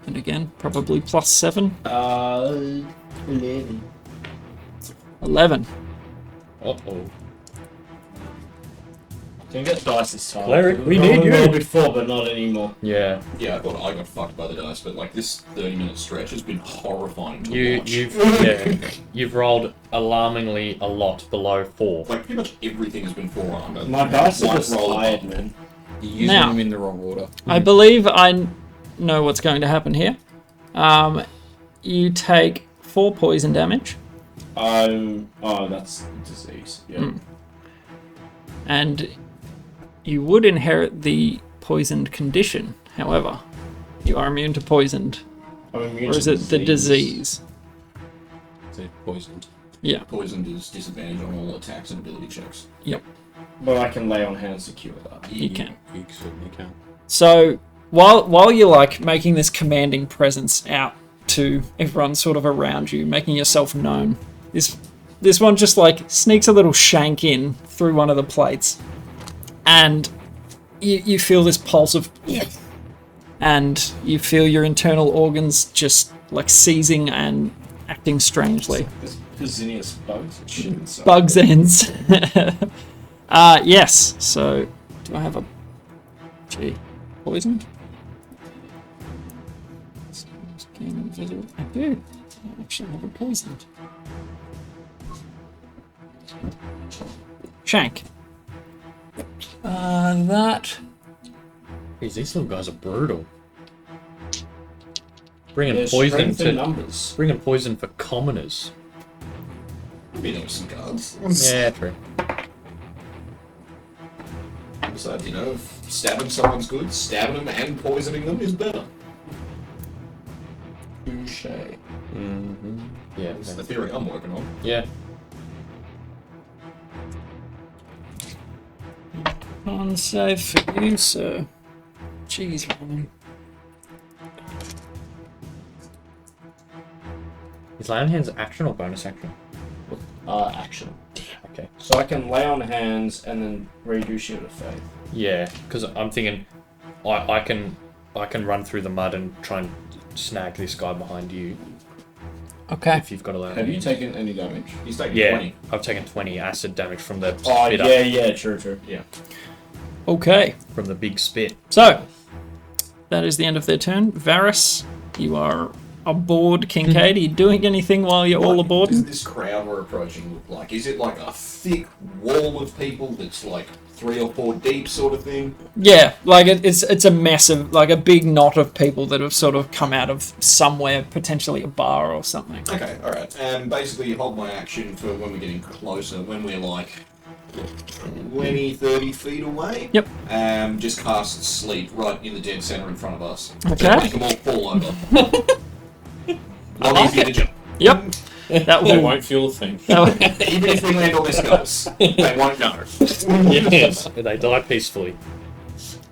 And again, probably +7. 11. 11. Uh-oh. Can get dice this time. Cleric, we Rolled need you. well before, but not anymore. Yeah. Yeah, I thought I got fucked by the dice, but like this 30-minute stretch has been horrifying to watch. You've rolled alarmingly a lot below 4. Like pretty much everything has been 4 under. My dice are One just roll tired, above. man. You're using Now- them in the wrong order. I believe I know what's going to happen here. You take 4 poison damage, Oh, that's disease. Yeah. and you would inherit the poisoned condition. However, you are immune to poisoned. I'm immune Or is to it the disease? So poisoned. Yeah. Poisoned is disadvantage on all attacks and ability checks. Yep. But I can lay on hands to cure that. You can. You certainly can. So while you're like making this commanding presence out to everyone sort of around you, making yourself known, this one just like sneaks a little shank in through one of the plates, and you feel this pulse of and you feel your internal organs just like seizing and acting strangely. This Pizzinius bugs and shit inside. Bugs ends. Yes. So, do I have a poisoned? I do. I actually have a poisoned. Shank. That. Jeez, these little guys are brutal. Bringing There's poison strength in to numbers. bringing poison for commoners. You know some cards. Yeah, true. Besides, you know, if stabbing someone's good, stabbing them and poisoning them is better. Touche. Mm-hmm. Yeah. That's the theory I'm working on. Yeah. Con save for you, so. Jeez, man. Is lay on hands action or bonus action? Action. Okay. So I can lay on hands and then redo Shield of Faith. Yeah, because I'm thinking, I can run through the mud and try and snag this guy behind you Okay. if you've got a lay on Have you hands. taken any damage? He's taking Yeah, 20. I've taken 20 acid damage from the Oh, spit yeah, true. Yeah. Okay. from the big spit. So, that is the end of their turn. Varys, you are aboard Kincaid. Are you doing anything while you're all aboard? What does this crowd we're approaching look like? Is it like a thick wall of people that's like 3 or 4 deep sort of thing? Yeah, like it's a massive, like a big knot of people that have sort of come out of somewhere, potentially a bar or something. Okay, alright. And basically hold my action for when we're getting closer, when we're like 20, 30 feet away. Yep. Just cast sleep right in the dead center in front of us. Okay. Make them all fall over. Not easy to jump. Yep. That They will. won't feel a thing. That will Even if we land on their skulls, they won't know. Yes, they die peacefully.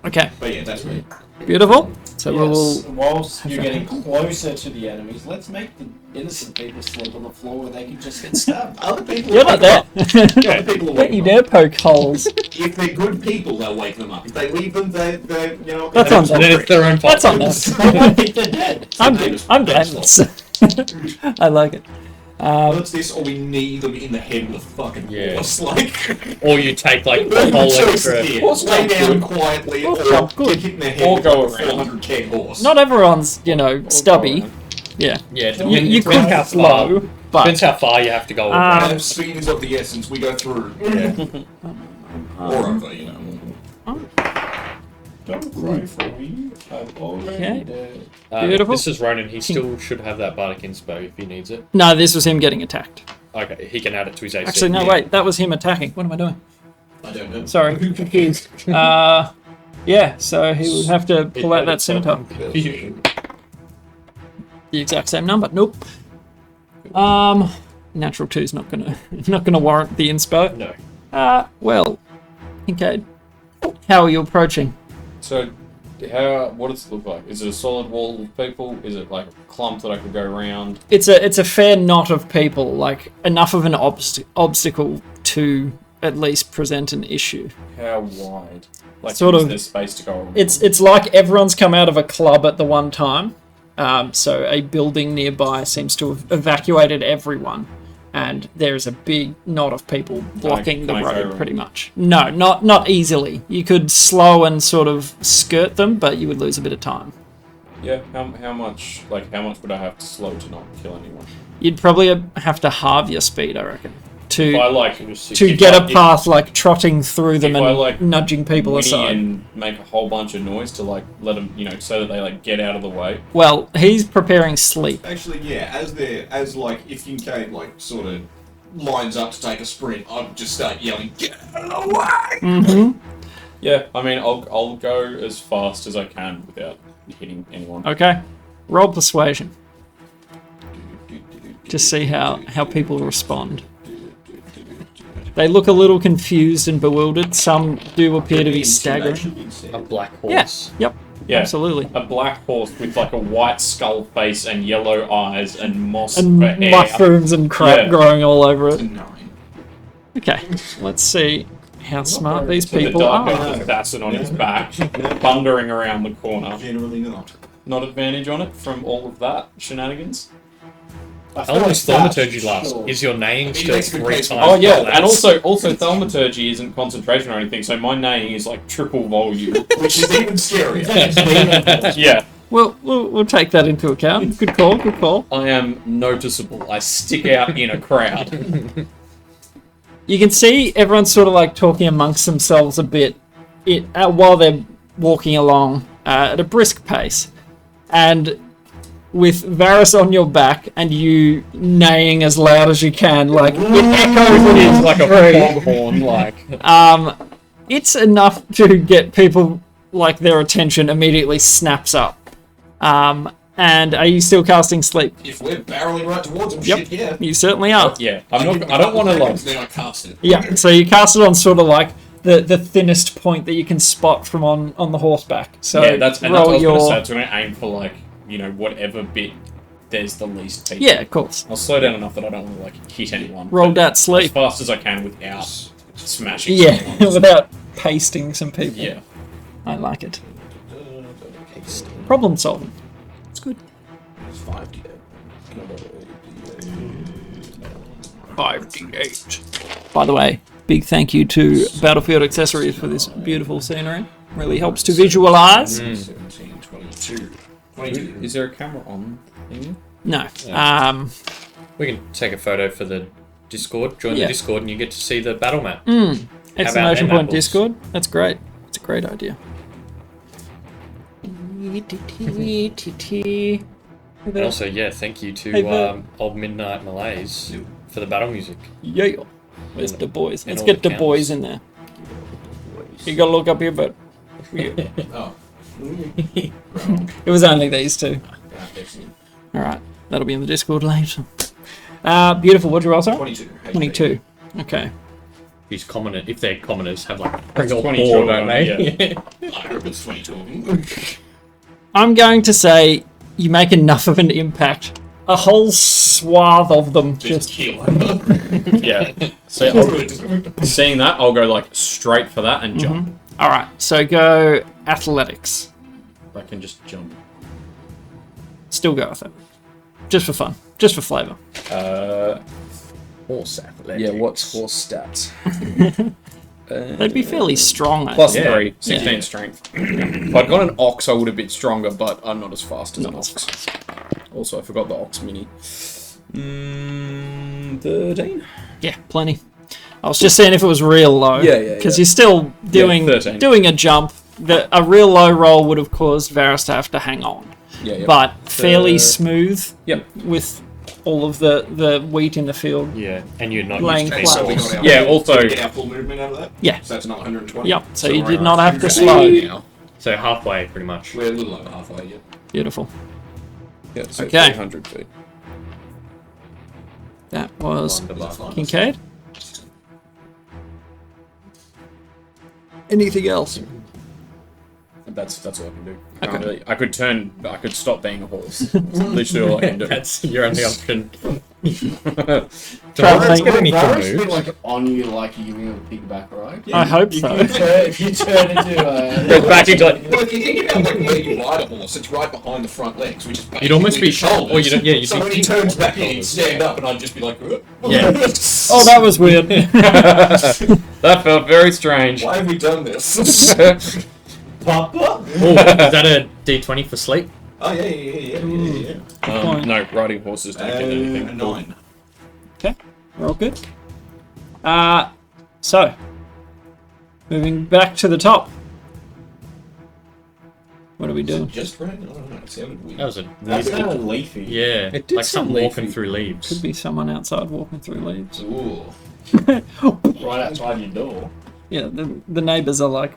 okay. But yeah, that's me. Beautiful. So we Yes, will. whilst you're getting closer to the enemies, let's make the innocent people sleep on the floor where they can just get stabbed. Other people You're not there. Other people will Don't wake you them up. dare poke holes. If they're good people, they'll wake them up. If they leave them, they're you know. That's on And then them. it's their own fault. That's on them. I think they're dead. I'm blameless. I like it. What's this? Or we knee them in the head with a fucking Yeah. horse. Like, Or you take like the the whole choice extra. here. Horse Lay jump down good. quietly, or Horse jump good. get hit in the head Or with go like a around. 400 keg horse. Not everyone's, stubby. Yeah. Yeah, You could depends how slow, far. but Depends how far you have to go. around. And speed is of the essence. We go through. Yeah. Or over, you know. Don't cry for me. I'm already Okay. dead. Beautiful. This is Ronan. He still should have that bardic inspo if he needs it. no, this was him getting attacked. Okay, he can add it to his AC. Actually, no, yeah. wait, that was him attacking. What am I doing? I don't know. Sorry, confused. Yeah, so he would have to pull out that scimitar. The exact same number. Nope. Natural 2's not gonna warrant the inspo. No. Well, Kincaid, how are you approaching? So, what does it look like? Is it a solid wall of people? Is it like a clump that I could go around? It's a fair knot of people, like enough of an obstacle to at least present an issue. How wide? Like, Sort is of- there space to go around? It's like everyone's come out of a club at the one time. So a building nearby seems to have evacuated everyone, and there's a big knot of people blocking can I the go road around? pretty much. No, not easily. You could slow and sort of skirt them, but you would lose a bit of time. Yeah, how much would I have to slow to not kill anyone? You'd probably have to halve your speed, I reckon, If I to like get a path like trotting through them if I, and like, nudging people whinny aside. and make a whole bunch of noise to like let them, so that they like get out of the way. Well, he's preparing sleep. Actually, yeah, as like, if Kincaid, like, sort of lines up to take a sprint, I'd just start yelling, "Get out of the way!" Mm-hmm. Yeah, I mean, I'll go as fast as I can without hitting anyone. Okay. Roll persuasion. To see how people respond. They look a little confused and bewildered. Some do appear to be staggering. A black Yes. horse. Yep. Yeah, Absolutely. a black horse with like a white skull face and yellow eyes and moss And for hair. mushrooms and crap Yeah. growing all over it. 9. Okay. Let's see how smart these So the people dark are. assassin on his back, thundering around the corner. Generally not. Not advantage on it from all of that shenanigans. How long does thaumaturgy last? Is your neighing still makes a good 3 case. times? Oh yeah, that? and also thaumaturgy isn't concentration or anything, so my neighing is like triple volume. Which is even scarier. Yeah, We'll take that into account. Good call, good call. I am noticeable. I stick out in a crowd. You can see everyone's sort of like talking amongst themselves a bit while they're walking along at a brisk pace. And with Varys on your back and you neighing as loud as you can, like it echoes in It's like a foghorn, like. it's enough to get people like their attention immediately snaps up. And are you still casting sleep? If we're barreling right towards them, Yep. shit, yeah. You certainly are. Yeah, I don't want to like. Then I cast it. Yeah, so you cast it on sort of like the thinnest point that you can spot from on the horseback. So Yeah, that's what I roll was your... going to say. So I'm going to aim for like whatever bit there's the least people. Yeah, of course. I'll slow down enough that I don't want to like hit anyone. Roll but that as sleep. fast as I can without smashing. Yeah, someone. without pasting some people. Yeah. I like it. Problem solving. It's good. 5d8. By the way, big thank you to Battlefield Accessories for this beautiful scenery. Really helps to visualize. 17, 22. Is there a camera on? Here? No. We can take a photo for the Discord. Join Yeah. the Discord and you get to see the battle map. Exclamation them point apples? Discord. That's great. It's a great idea. And also, yeah, thank you Hey, to Old Midnight Malays for the battle music. Yeah. Where's the boys? And Let's all get the the boys in there. You gotta look up here, but Oh. it was only these two. Alright, that'll be in the Discord later. Beautiful. What'd you roll, sorry? 22. 22. Okay. These commoners, if they're commoners, have like That's 3 or 22 4, of don't them, they? I hope it's 22 of them. I'm going to say you make enough of an impact. A whole swath of them Just just... kill. Yeah. So seeing that, I'll go like straight for that and jump. Alright, so go athletics. I can just jump. Still go with it. Just for fun. Just for flavour. Horse athletics. Yeah. What's horse stats? They'd be fairly strong, I Plus think. 3, 16 strength. If I'd got an ox, I would have been stronger, but I'm not as fast as an ox. Also, I forgot the ox mini. 13? Yeah, plenty. I was just saying if it was real low. Yeah. Because you're still doing 13. a jump. A real low roll would have caused Varys to have to hang on. Yeah. But fairly smooth Yep. with all of the wheat in the field. Yeah, and you're not Laying used to being flat. So we horse. got our Yeah, also- get our full movement out of that? Yeah. So that's not 120? Yep, so you we're did at not have to 180 slow. now. So halfway, pretty much. We're a little over halfway, yeah. Beautiful. Yeah, so Okay. 300 feet. That was Wonderful. Kincaid. Anything else? That's all I can do. Can't really, I could stop being a horse. That's literally all I can do. That's your only option. Traveling. get any Varys moves. been like on you like you're giving a pigback, right? I hope so. If you turn into Back into like, Well, if you think about like where you ride a horse, it's right behind the front legs, which is You'd almost basically be the shoulders. or you don't- yeah, you'd so be when he thinking turns about back in, he'd shoulders, stand up, and I'd just be like, Yeah. Oh, that was weird. That felt very strange. why have we done this? Papa. oh, is that a D20 for sleep? Oh yeah. No, riding horses don't get anything. A 9. Okay, we're all good. So, moving back to the top. What are we doing? Just right? I don't know. It sounded weird. That was a That's kind of leafy. yeah, It did like sound something walking leafy. through leaves. Could be someone outside walking through leaves. Ooh. Right outside your door. Yeah, the neighbours are like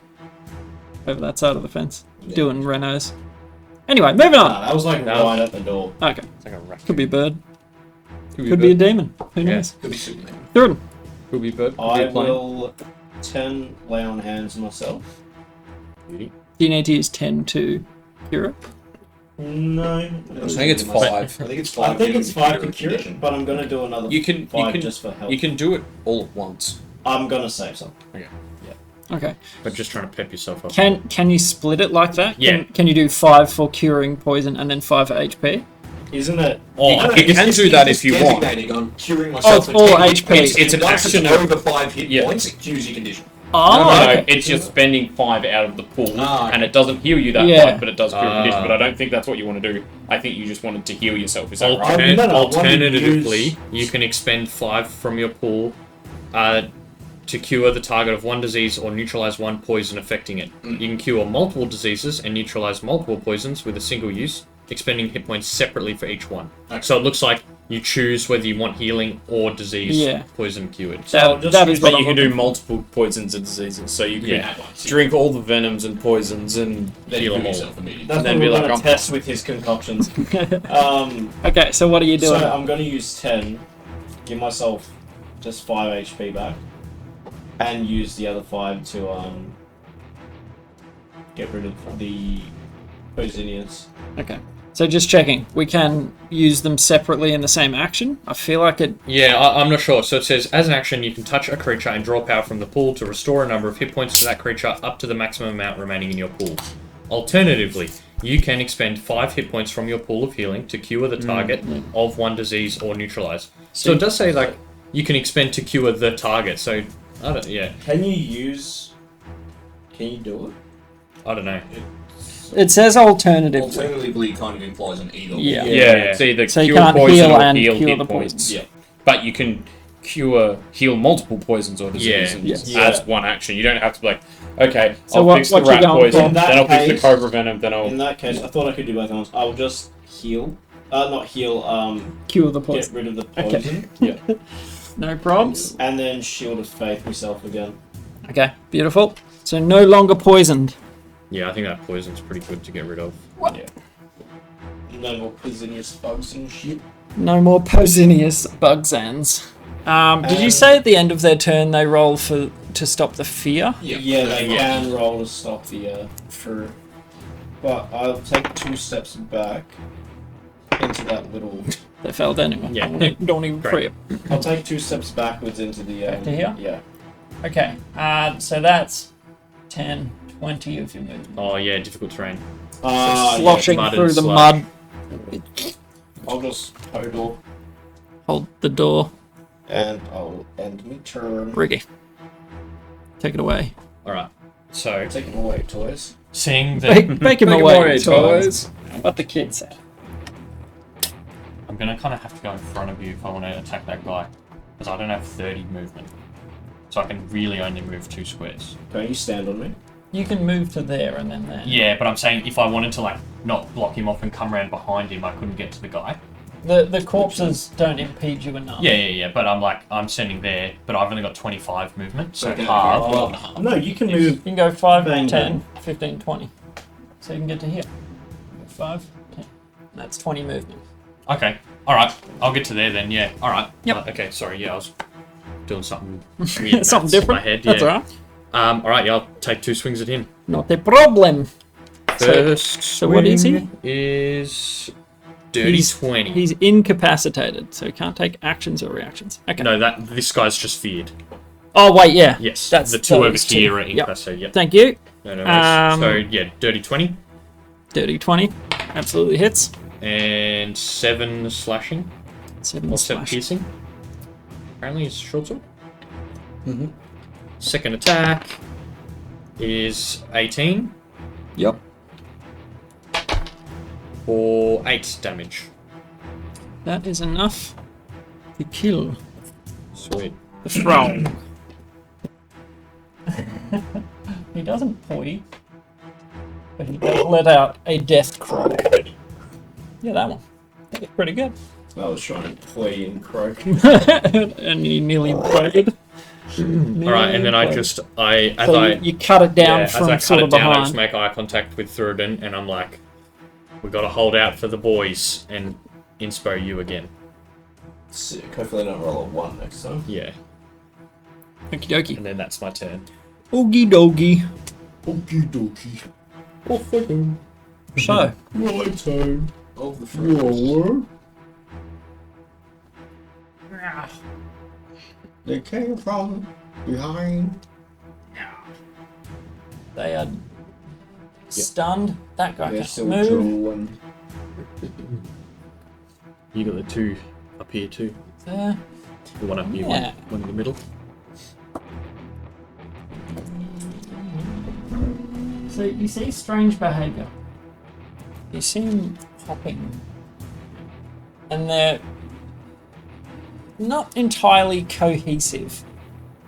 over that side of the fence doing renos. Anyway, moving on. That was like right at the door. Okay, It's like a raccoon. could be a bird. Could be a demon. Who knows? Could be Superman. Jordan. Could be bird. Could be I a plane. will 10 lay on hands myself. Do you need to use 10 to cure it? No. I think it's 5. I think it's 5. I think it's 5 to Cure cure it, condition. but I'm gonna do another You can 5 just for help. you can do it all at once. I'm gonna save some. Okay. Yeah. Okay. But just trying to pep yourself up. Can you split it like that? Yeah. Can you do 5 for curing poison and then 5 for HP? Isn't it? You can do that if you want. Designating on curing Oh, myself. it's all HP. It's an Once action it's of... over 5 hit Yeah. points, it cures your condition. Oh, No, okay. it's just spending 5 out of the pool, Ah, okay. and it doesn't heal you that Yeah. much, but it does cure your condition. But I don't think that's what you want to do. I think you just wanted to heal yourself. Is that right? Alternatively, you can expend 5 from your pool to cure the target of 1 disease or neutralize 1 poison affecting it. You can cure multiple diseases and neutralize multiple poisons with a single use, expending hit points separately for each one. Okay. So it looks like you choose whether you want healing or disease poison cured. That is But what you I'm can do looking multiple poisons and diseases, so you can Yeah. drink all the venoms and poisons and Then Heal you them all. yourself immediately. That's then what be we're like, gonna I'm test with his concoctions. Okay, so what are you So doing? I'm gonna use 10, give myself just 5 HP back, and use the other 5 to get rid of the Poisinius. Okay. So just checking. We can use them separately in the same action? I feel like it... Yeah, I'm not sure. So it says, as an action, you can touch a creature and draw power from the pool to restore a number of hit points to that creature up to the maximum amount remaining in your pool. Alternatively, you can expend 5 hit points from your pool of healing to cure the target of 1 disease or neutralize. So it does say, like, you can expend to cure the target. So, I don't... Yeah, Can you do it? I don't know. It says alternatively. Alternatively, kind of implies an either. Yeah. yeah, it's either So you cure can't poison heal or and heal cure hit the points. poison. Yeah. But you can heal multiple poisons or diseases Yeah. as one action. You don't have to be like, okay, So I'll what- fix what the you rat going poison, for? In that then I'll fix the case- cobra venom, then In I'll... that case, I thought I could do both at once. I'll just heal. Not heal, Cure the get poison. rid of the Okay. poison. No probs. And then Shield of Faith myself again. Okay, beautiful. So no longer poisoned. Yeah, I think that poison's pretty good to get rid of. Yeah. No more Poisinius bugs and shit. No more Posinius Bugzans. Did you say at the end of their turn they roll to stop the fear? Yeah, they can roll to stop the for. But I'll take 2 steps back into that little. They failed anyway. Yeah. Don't even free it. I'll take 2 steps backwards into the. Back to here? Yeah. Okay, so that's 10, 20 of your movement. Oh, yeah, difficult terrain. Sloshing mud and through the slush. mud. I'll just total Hold the door. and I'll end my turn. Riggy. Take it away. Alright, so, Taking away toys. seeing that Make him away, toys. What the kid said. I'm gonna kind of have to go in front of you if I want to attack that guy, because I don't have 30 movement. So I can really only move 2 squares. Don't you stand on me? You can move to there and then there. Yeah, but I'm saying if I wanted to, like, not block him off and come around behind him, I couldn't get to the guy. The corpses don't impede you enough. Yeah, but I'm standing there, but I've only got 25 movement, so Okay. half. No, you can move. You can go 5, Bang, 10, 15, 20. So you can get to here. 5, 10. That's 20 movement. Okay, alright, I'll get to there then, yeah. Alright. Yep. Okay, sorry, yeah, I was doing something weird. Something maths in different. my head, That's yeah. alright. Alright, yeah, I'll take 2 swings at him. Not a problem. First so what is he? Is dirty He's- 20. He's incapacitated, so he can't take actions or reactions. Okay. No, this guy's just feared. Oh wait, yeah. Yes, That's the 2 over those two. here are Yep. incapacitated. Yep. Thank you. No worries. Um, So yeah, dirty 20 Dirty 20. Absolutely hits. and 7 slashing 7 or 7 slash. piercing. Apparently, it's short sword. Mm-hmm. Second attack is 18 Yep. for 8 damage. That is enough to kill Sweet. the frog. He doesn't point, but he does let out a death cry. Yeah, that one. That was pretty good. I was trying to play in croak. And he nearly imploded. All right, and then as So I you cut it down as from I sort cut of it down, I just behind. make eye contact with Thuridin, and I'm like, "We got to hold out for the boys and inspo you again." Sick. Hopefully, I don't roll a 1 next time. Yeah, Okie dokie. and then that's my turn. Oogie dogie. Okie dokie. Off I go. So, My turn. Of the front. They came from behind. They are stunned. That guy They're can't still move. drooling. You got the two up here too. There. The one up here, Yeah. one in the middle. So you see strange behaviour. You see them hopping. And they're not entirely cohesive.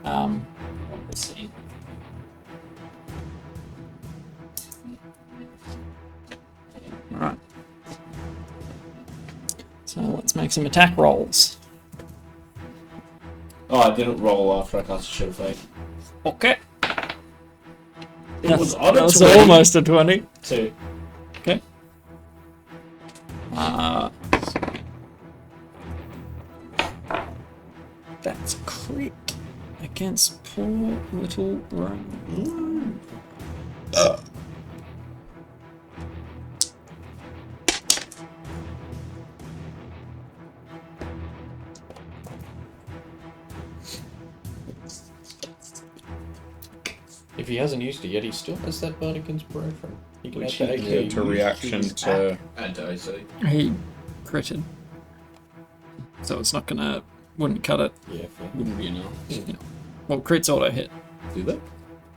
Let's see. Alright. So let's make some attack rolls. Oh, I didn't roll after I cast a Shield of Faith. Okay. It was on a That was 20. almost a 20. 2. Okay. That's a crit against poor little Roman. If he hasn't used it yet, he still has that bardic inspiration. He can Which add he that can To reaction to. And AC. He critted. So it's not gonna... wouldn't cut it. Yeah, fair. Wouldn't be enough. Well, crits auto hit. Do they?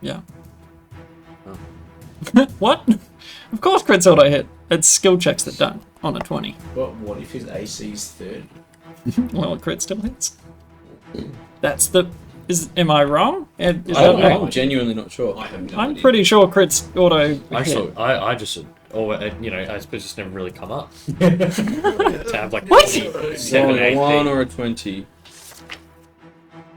Yeah. What? Of course crits auto hit. It's skill checks that don't on a 20. But what if his AC's 30? Well, a crit still hits. That's the... Am I wrong? Is I that don't know. right? I'm genuinely not sure. I have no I'm idea. pretty sure crits auto I hit. just, I suppose it's never really come up. To have like 27, Rolling a 1 18. or a 20.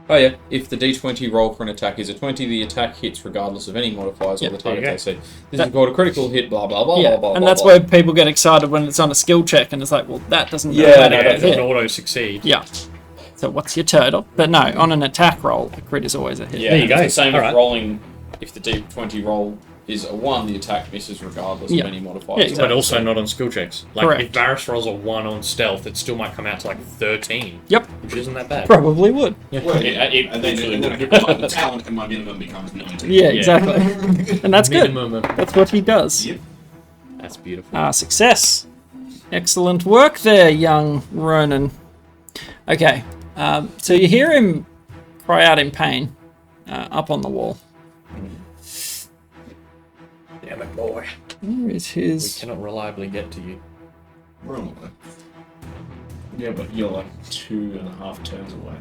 Oh yeah, if the d20 roll for an attack is a 20, the attack hits regardless of any modifiers Yeah, or the there you target's go. AC. This is called a critical hit, blah blah blah Yeah, blah blah. and blah, that's blah. where people get excited when it's on a skill check, and it's like, well, that doesn't Yeah, matter. no, Yeah, to it doesn't hit. auto succeed. Yeah. So what's your total? But no, on an attack roll, a crit is always a hit. Yeah, There you it's go. the same Alright. as rolling. If the d20 roll is a 1, the attack misses regardless Yeah. of any modifiers. Yeah, exactly. But also not on skill checks. Like Correct. if Varys rolls a 1 on stealth, it still might come out to like 13. Yep. Which isn't that bad. Probably would. Well, Yeah, it and then literally I would. pick up the talent, and my minimum becomes 19. Yeah, exactly. And that's good. Minimum of- That's what he does. Yep. That's beautiful. Success. Excellent work there, young Ronan. Okay, so you hear him cry out in pain up on the wall. Damn it, boy. Where is We his... cannot reliably get to you. We're on the way. Yeah, but you're like 2.5 turns away.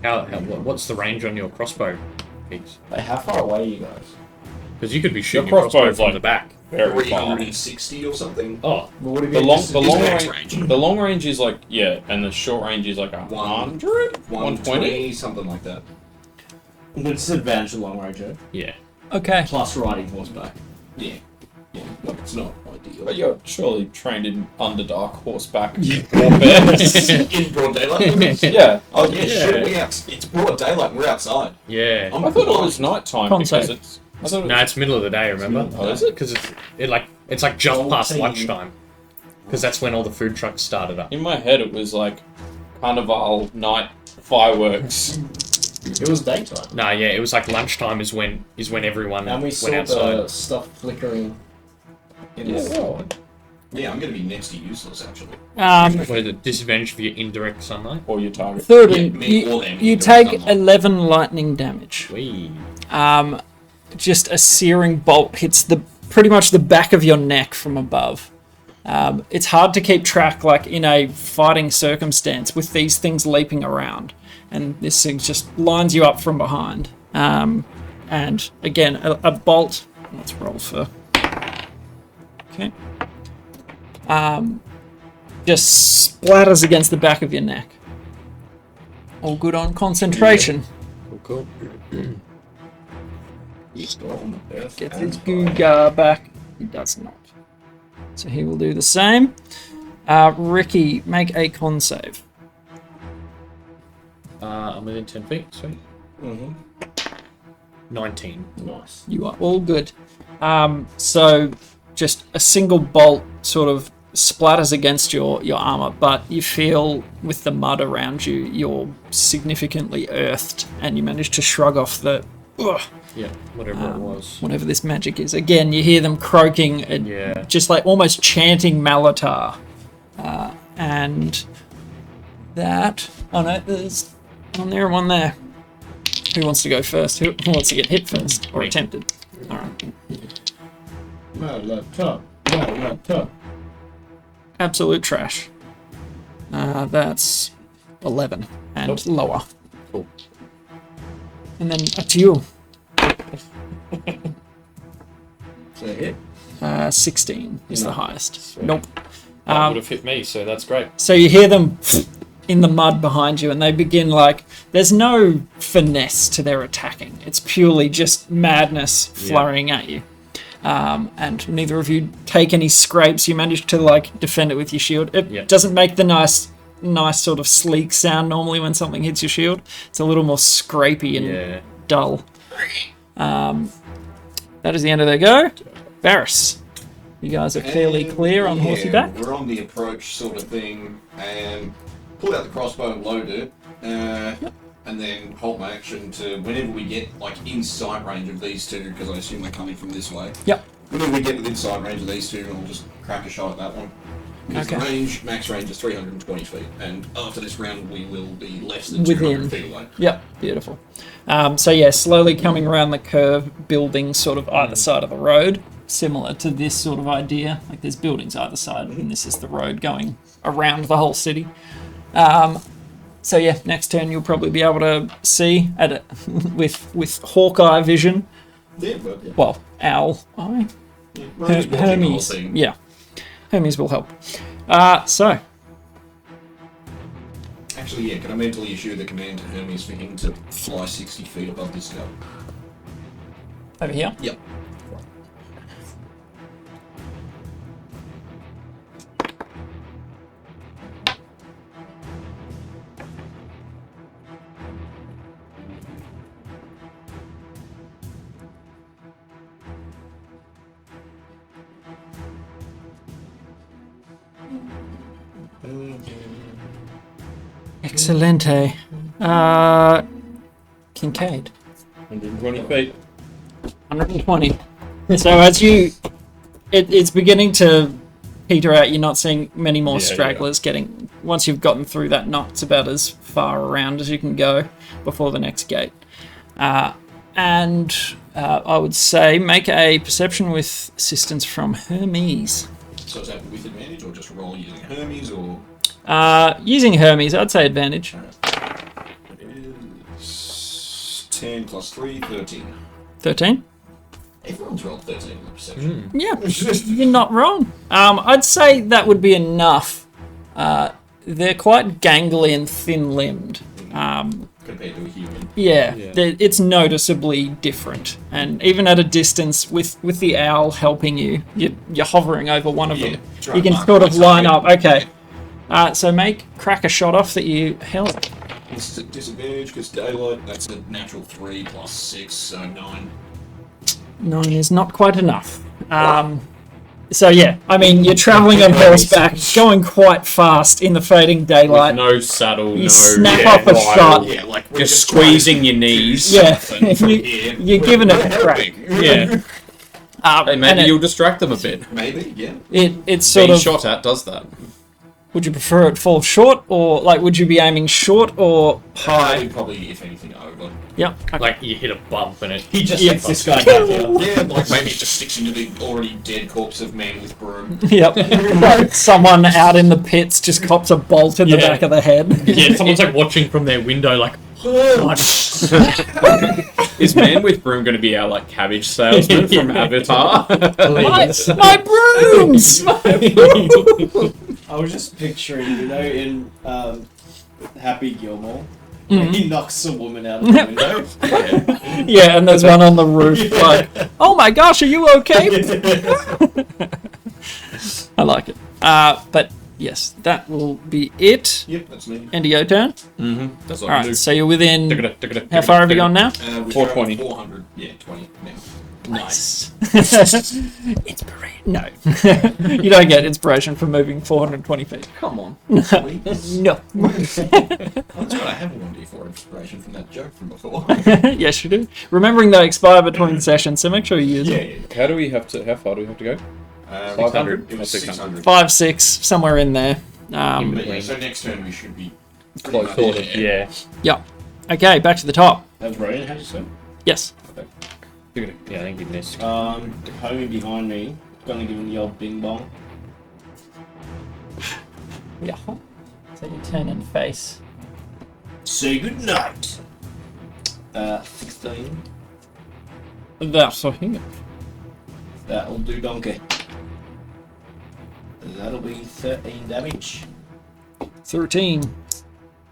What's the range on your crossbow piece? Like, how far away are you guys? Because you could be shooting Your your crossbow crossbow's from like- the back. Very far. 360 or something. Oh, Well, what if The you long, just- the it's long max range, range. the long range is like and the short range is like 100, 120. something like that. With disadvantage of long range, eh? yeah. Okay. Plus riding horseback. Yeah. Yeah. Look, it's not ideal. But you're surely trained in Underdark horseback warfare. In broad daylight. Yeah. Oh yeah, shit. It's broad daylight. We're outside. Yeah. I'm I thought it was nighttime Con because save. it's. I thought it No, was, it's middle of the day, remember? Oh, is it? Because it's like just past 14. lunchtime. Because that's when all the food trucks started up. in my head, it was like Carnival night fireworks. It was daytime. Nah, yeah, it was like lunchtime is when everyone And we went saw outside. the stuff flickering in Yeah, the well, Yeah, I'm gonna be next to useless actually. What is it? Disadvantage for your indirect sunlight? or your target. Third, Yeah, me or them, you you take don't 11 lightning damage. Wee. Just a searing bolt hits pretty much the back of your neck from above. It's hard to keep track, like in a fighting circumstance, with these things leaping around, and this thing just lines you up from behind. And again, a bolt. Let's roll for. Okay. Just splatters against the back of your neck. All good on concentration. Cool. Gets his Gugar back. He does not. So he will do the same. Ricky, make a con save. I'm within 10 feet, sweet. Mm-hmm. 19. Nice. You are all good. So just a single bolt sort of splatters against your armor, but you feel with the mud around you, you're significantly earthed, and you manage to shrug off the ugh, Yeah, whatever it was. whatever this magic is. Again, you hear them croaking and Yeah. just like almost chanting Malatar. And that... Oh no, there's one there and one there. Who wants to go first? Who wants to get hit first? Or Me. attempted? Alright. Malata. Absolute trash. That's 11 and lower. Cool. And then up to you. So hit. 16 is the highest. Nope. That would have hit me, so that's great. So you hear them in the mud behind you, and they begin like... There's no finesse to their attacking. It's purely just madness flurrying at you. And neither of you take any scrapes. You manage to like defend it with your shield. It doesn't make the nice sort of sleek sound normally when something hits your shield. It's a little more scrapey and dull. That is the end of their go. Varys, you guys are fairly clear on horsey back. We're on the approach sort of thing, and pull out the crossbow and load it, and then hold my action to whenever we get like in sight range of these two, because I assume they're coming from this way. Yep. Whenever we get within sight range of these two, I'll just crack a shot at that one. Because the max range is 320 feet, and after this round we will be less than 200 feet away. Yep, beautiful. So yeah, slowly coming around the curve, buildings sort of either side of the road, similar to this sort of idea. Like there's buildings either side, and this is the road going around the whole city. So yeah, next turn you'll probably be able to see at it with Hawkeye vision. Yeah, Well, owl eye. Hermes. Yeah, Hermes will help. So. Actually, yeah, can I mentally issue the command to Hermes for him to fly 60 feet above this guy? Over here? Yep. Excelente. Kincaid. 120 feet. 120. So as it's beginning to peter out. You're not seeing many more stragglers getting... Once you've gotten through that knot, it's about as far around as you can go before the next gate. I would say make a perception with assistance from Hermes. So is that with advantage, or just roll using Hermes, or...? Using Hermes, I'd say advantage. It is 10 plus 3, 13. 13? Everyone's rolled 13 in the perception. Yeah, you're not wrong. I'd say that would be enough. They're quite gangly and thin-limbed. Compared to a human. Yeah. It's noticeably different. And even at a distance, with the owl helping you, you're hovering over one of them. You can sort of line up. Okay. So crack a shot off that you held. It's a disadvantage because daylight, that's a natural 3 plus 6, so 9. 9 is not quite enough. So yeah, I mean, you're travelling on horseback, going quite fast in the fading daylight. No saddle, you snap up a shot. Yeah, like just squeezing your knees. Yeah, you're giving it a crack. Yeah. And maybe you'll distract them a bit. Maybe, yeah. It's sort Being of... shot at does that. Would you prefer it fall short, or like would you be aiming short or high? Probably, if anything, over. Yep. Okay. Like you hit a bump and it. He just hits this guy down here. Yeah, like maybe it just sticks into the already dead corpse of man with broom. Yep. Like someone out in the pits just cops a bolt in the back of the head. Yeah, someone's like watching from their window, like. Is Man with Broom going to be our like cabbage salesman from Avatar? my brooms! I was just picturing, in Happy Gilmore, he knocks a woman out of the window. Yeah, and there's one on the roof like, oh my gosh, are you okay? I like it. But yes, that will be it. Yep, that's me. End of your turn. Mm-hmm. That's what Alright, so you're within... How How far have you gone now? 420. 400, yeah, 20 now. Nice. Inspiration. No. You don't get inspiration from moving 420 feet. Come on. No. That's right, I have a 1d4 inspiration from that joke from before. Yes, you do. Remembering they expire between sessions, so make sure you use them. How far do we have to go? 500? It was 600. 5, 6, somewhere in there. But yeah, so next turn we should be Close, much sort in of, there. Yeah. Okay, back to the top. That's Ronan, how'd you say? Yes. Yeah, I think you missed. Homie behind me, gonna give him the old bing bong. Yeah. So you turn and face. Say goodnight. 16. That's a hit. That'll do, donkey. That'll be 13 damage. 13.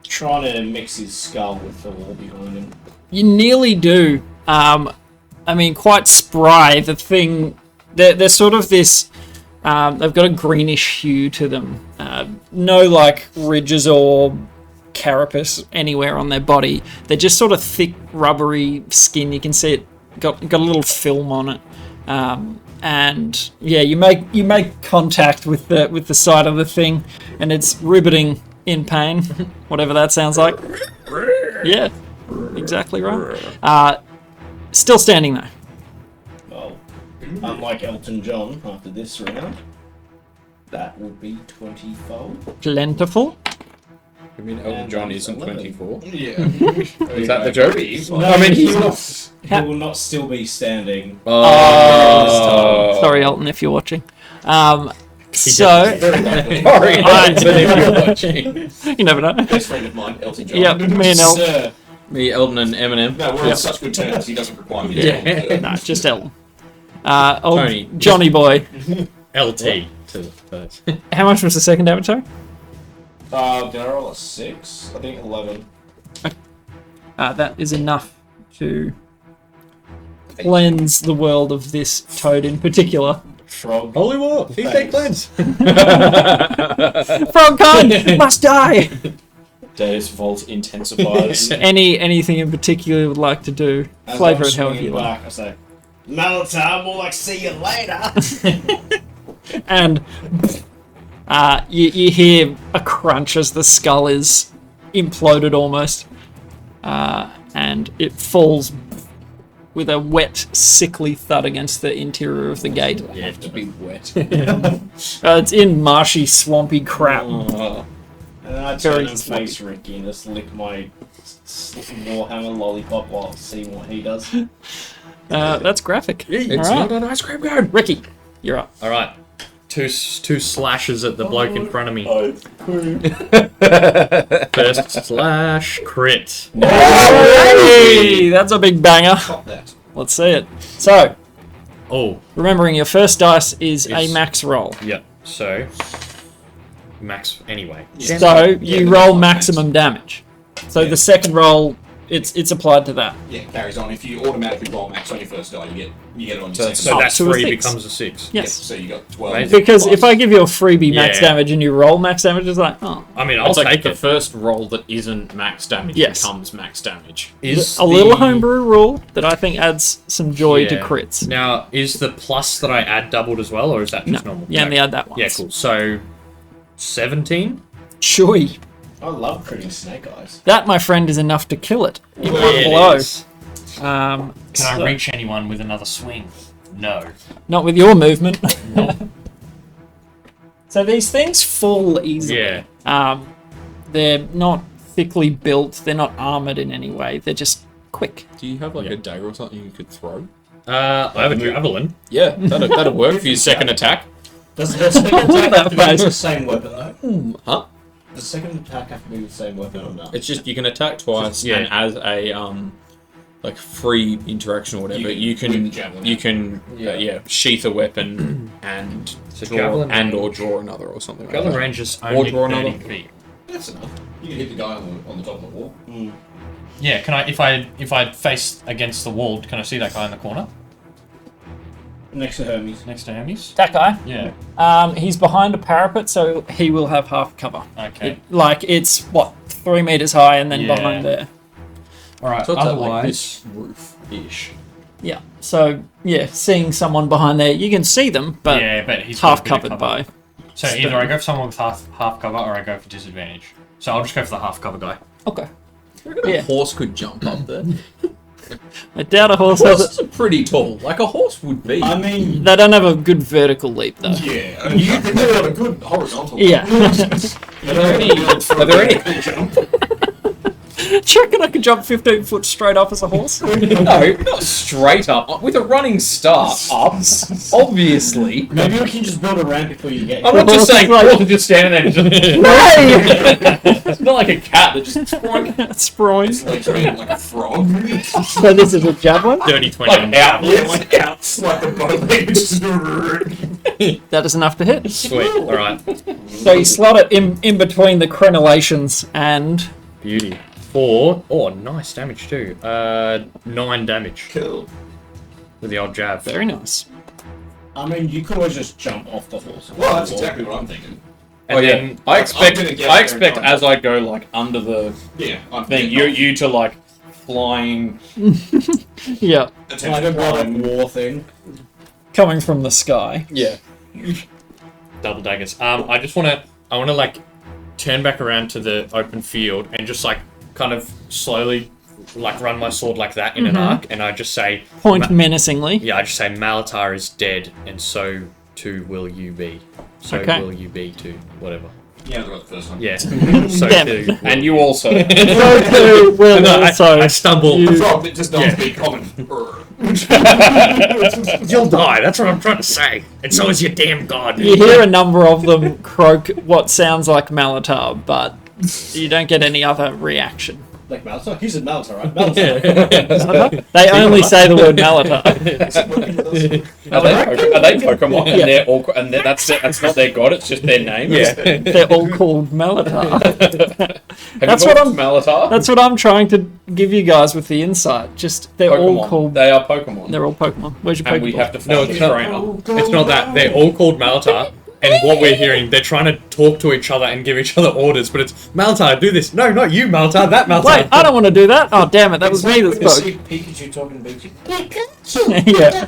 Trying to mix his skull with the wall behind him. You nearly do. I mean, quite spry. The thing, they're sort of this. They've got a greenish hue to them. No like ridges or carapace anywhere on their body. They're just sort of thick, rubbery skin. You can see it got a little film on it. And yeah, you make contact with the side of the thing, and it's riveting in pain, whatever that sounds like. Yeah, exactly right. Still standing though. Well, unlike Elton John after this round, that would be 20-fold. Plentiful. You mean Elton John isn't 24? Yeah. Is that the joke? No, I mean, he will not still be standing. Oh. Sorry, Elton, if you're watching. So Sorry, Elton, if you're watching. you never know. Best friend of mine, Elton John. Yeah, me and Elton. Sir, Me, Elton, and Eminem. No, we're on such good terms, he doesn't require me to Yeah. tell him. No, just Elton. Old Tony. Johnny boy. LT to the first. How much was the second damage, sorry? did I roll a 6? I think 11. That is enough to cleanse the world of this toad in particular. Frog. Holy war! Feed Thanks. take cleanse! Frog kind must die! Deus Vault intensifies. Anything in particular you would like to do? As Flavour I'm it however swinging you like. back, I say, Malatar, more like see you later. And you hear a crunch as the skull is imploded almost. And it falls with a wet, sickly thud against the interior of the gate. You have to be wet. It's in marshy, swampy crap. Oh. And then I Very turn and face Ricky and just lick my Warhammer lollipop while seeing what he does. That's graphic. It's All right. not an ice cream cone. Ricky, you're up. Alright. Two slashes at the bloke in front of me. First slash crit. Hey, that's a big banger. Stop that. Let's see it. So, Oh, remembering your first dice is a Yes. max roll. yep. So, max anyway. So you but roll not maximum damage. So Yeah. the second roll, it's applied to that. Yeah, carries on. If you automatically roll max on your first die, you get it on your second. So Up that's to a 3 6. becomes a 6. Yeah, Yes. so you got 12. Amazing. Because if I give you a freebie max Yeah. damage and you roll max damage, it's like, oh. I mean, I'll It's like take the it. first roll that isn't max damage Yes. becomes max damage. Is A little the- homebrew rule that I think adds some joy to Yeah. crits. Now, is the plus that I add doubled as well, or is that No, just normal? you only add that once. Yeah, cool. So, 17? Joy. I love critting snake eyes. That, my friend, is enough to kill it in Well, one it blow. is. Can So- I reach anyone with another swing? No. Not with your movement. So these things fall easily. Yeah. They're not thickly built. They're not armored in any way. They're just quick. Do you have like Yeah. a dagger or something you could throw? I have a javelin. Yeah, that'll work for your second attack. Does the second attack have to be That with the same weapon though? Huh? Does the second attack have to be with the same weapon or not? It's just you can attack twice, Yeah. and as a like free interaction or whatever, you whip can the javelin you out. can sheath a weapon and So draw javelin and or range- draw another or something. Like Javelin that. range is Or only draw 30 another. feet. That's enough. You can hit the guy on the top of the wall. Yeah, can I if I face against the wall, can I see that guy in the corner Next to Hermes. next to Hermes? That guy. Yeah. He's behind a parapet, so he will have half cover. Okay. It's what 3 meters high, and then Yeah. behind there. All right. So it's at like Otherwise, this roof-ish. Yeah. So yeah, seeing someone behind there, you can see them, but Yeah, but he's got half a bit of covered cover. by. So either I go for someone with half cover or I go for disadvantage. So I'll just go for the half cover guy. Okay. A Yeah. horse could jump up there. I doubt a horse has Horses are pretty tall, like a horse would be. I mean, They don't have a good vertical leap though. Yeah, I mean, you can do it on a good horizontal. Yeah. Are there any? Do you reckon I could jump 15 foot straight up as a horse? No, not straight up. With a running start up, obviously. maybe we can just build a ramp before you get I'm here. not just saying Like- horses just standing there. Hey! It's not like a cat that just sprung Sproins. Like, I mean, like a frog. So this is a javelin? Dirty 20 on like the out. javelin. Yeah, like outs, like the boat just. That is enough to hit. Sweet. Alright. So you slot it in between the crenellations and Beauty. 4. Oh, nice damage too. 9 damage Cool. with the old jab. very nice. I mean, you could always just jump off the horse. Well, that's exactly what I'm thinking. And Oh yeah, then I expect I'm gonna get I there expect in time. as I go like under the Yeah, I'm thing, you to like flying. Yeah. Like a God War thing. Coming from the sky. Yeah. double daggers. I want to like turn back around to the open field and just like kind of slowly like run my sword like that in an arc, and I just say, Point menacingly. yeah, I just say Malatar is dead, and so too will you be. So Okay. will you be too. Whatever. Yeah, I got the first one. Yeah. So Damn too. it. And you also. So too will No, also. I stumble. you- Frog that just doesn't speak common. You'll die. That's what I'm trying to say. And so is your damn god. You hear a number of them croak what sounds like Malatar, but you don't get any other reaction. Like Malta? He said Malta, right? Malta. They only say the word Malatar. Are they Pokemon? Yeah. And they're all, and that's not their god. It's just their name. Yeah. They're all called Malatar. Have That's you what talked to Malatar? That's what I'm trying to give you guys with the insight. Just they're all Pokemon. called. They are Pokemon. They're all Pokemon. Where's your And Pokemon? we have to find No, the it's not. trainer. It's not that. They're all called Malatar, and what we're hearing, they're trying to talk to each other and give each other orders, but it's Malatar, do this. No, not you, Malatar, that Malatar. Wait, I don't want to do that. Oh damn it! That was me that You spoke. see Pikachu talking to Pikachu. Yeah.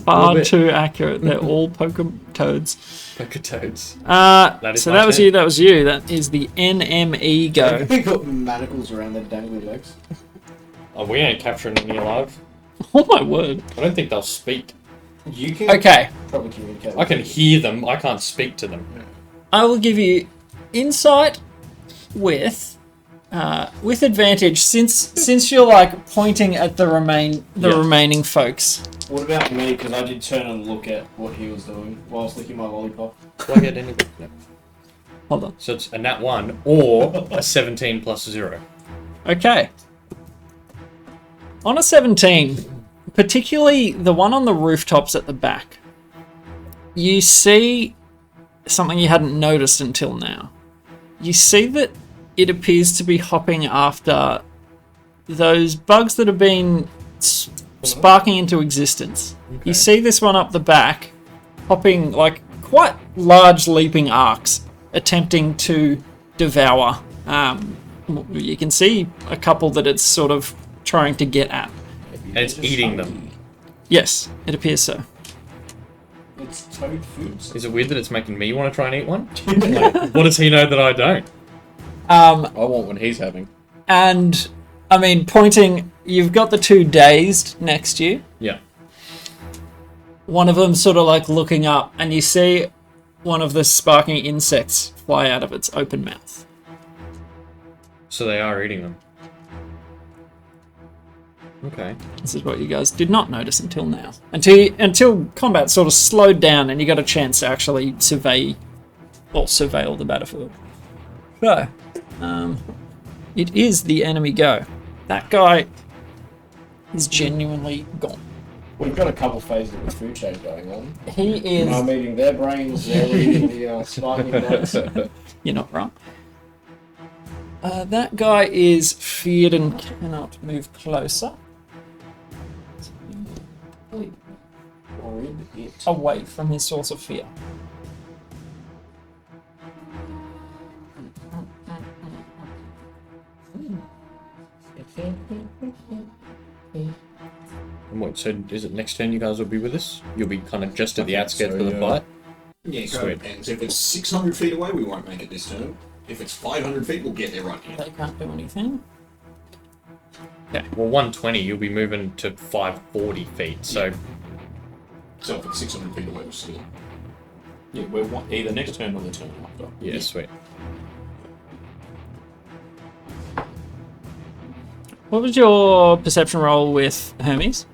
Far too accurate. They're all Poketoads. Poketoads. That is so my that was turn. you. That was you. That is the NME go. They got manacles around their dangly legs. Oh, we ain't capturing any alive. Oh my word. I don't think they'll speak. You can Okay, probably communicate. I can hear them, I can't speak to them. I will give you insight with advantage since you're like pointing at the remaining folks. What about me? Because I did turn and look at what he was doing whilst licking my lollipop. Do I get anything? No. Hold on. So it's a nat 1 or a 17 plus 0. Okay. On a 17, particularly the one on the rooftops at the back, you see something you hadn't noticed until now. You see that it appears to be hopping after those bugs that have been sparking into existence. Okay. You see this one up the back, hopping like quite large leaping arcs, attempting to devour. You can see a couple that it's sort of trying to get at. And it's eating them. Yes, it appears so. It's toad foods. Is it weird that it's making me want to try and eat one? Like, what does he know that I don't? I want what he's having. And I mean, pointing, you've got the two dazed next to you. Yeah. One of them sort of like looking up, and you see one of the sparking insects fly out of its open mouth. So they are eating them. Okay. This is what you guys did not notice until now. Until combat sort of slowed down and you got a chance to actually surveil the battlefield. So, it is the enemy go. That guy is genuinely gone. We've got a couple phases of the food chain going on. He is... I'm eating their brains, they're eating the sparking bugs. You're not wrong. That guy is feared and cannot move closer. Away from his source of fear. And what, so is it next turn you guys will be with us? You'll be kind of just at the outskirts so, of the yeah. fight? Yeah, Sweet. so it depends. If it's 600 feet away, we won't make it this turn. If it's 500 feet, we'll get there right here. They can't do anything. Well, 120, you'll be moving to 540 feet, so... So if it's 600 feet away, we're still... Yeah, we're either next turn or the turn after. Yeah, sweet. What was your perception roll with Hermes?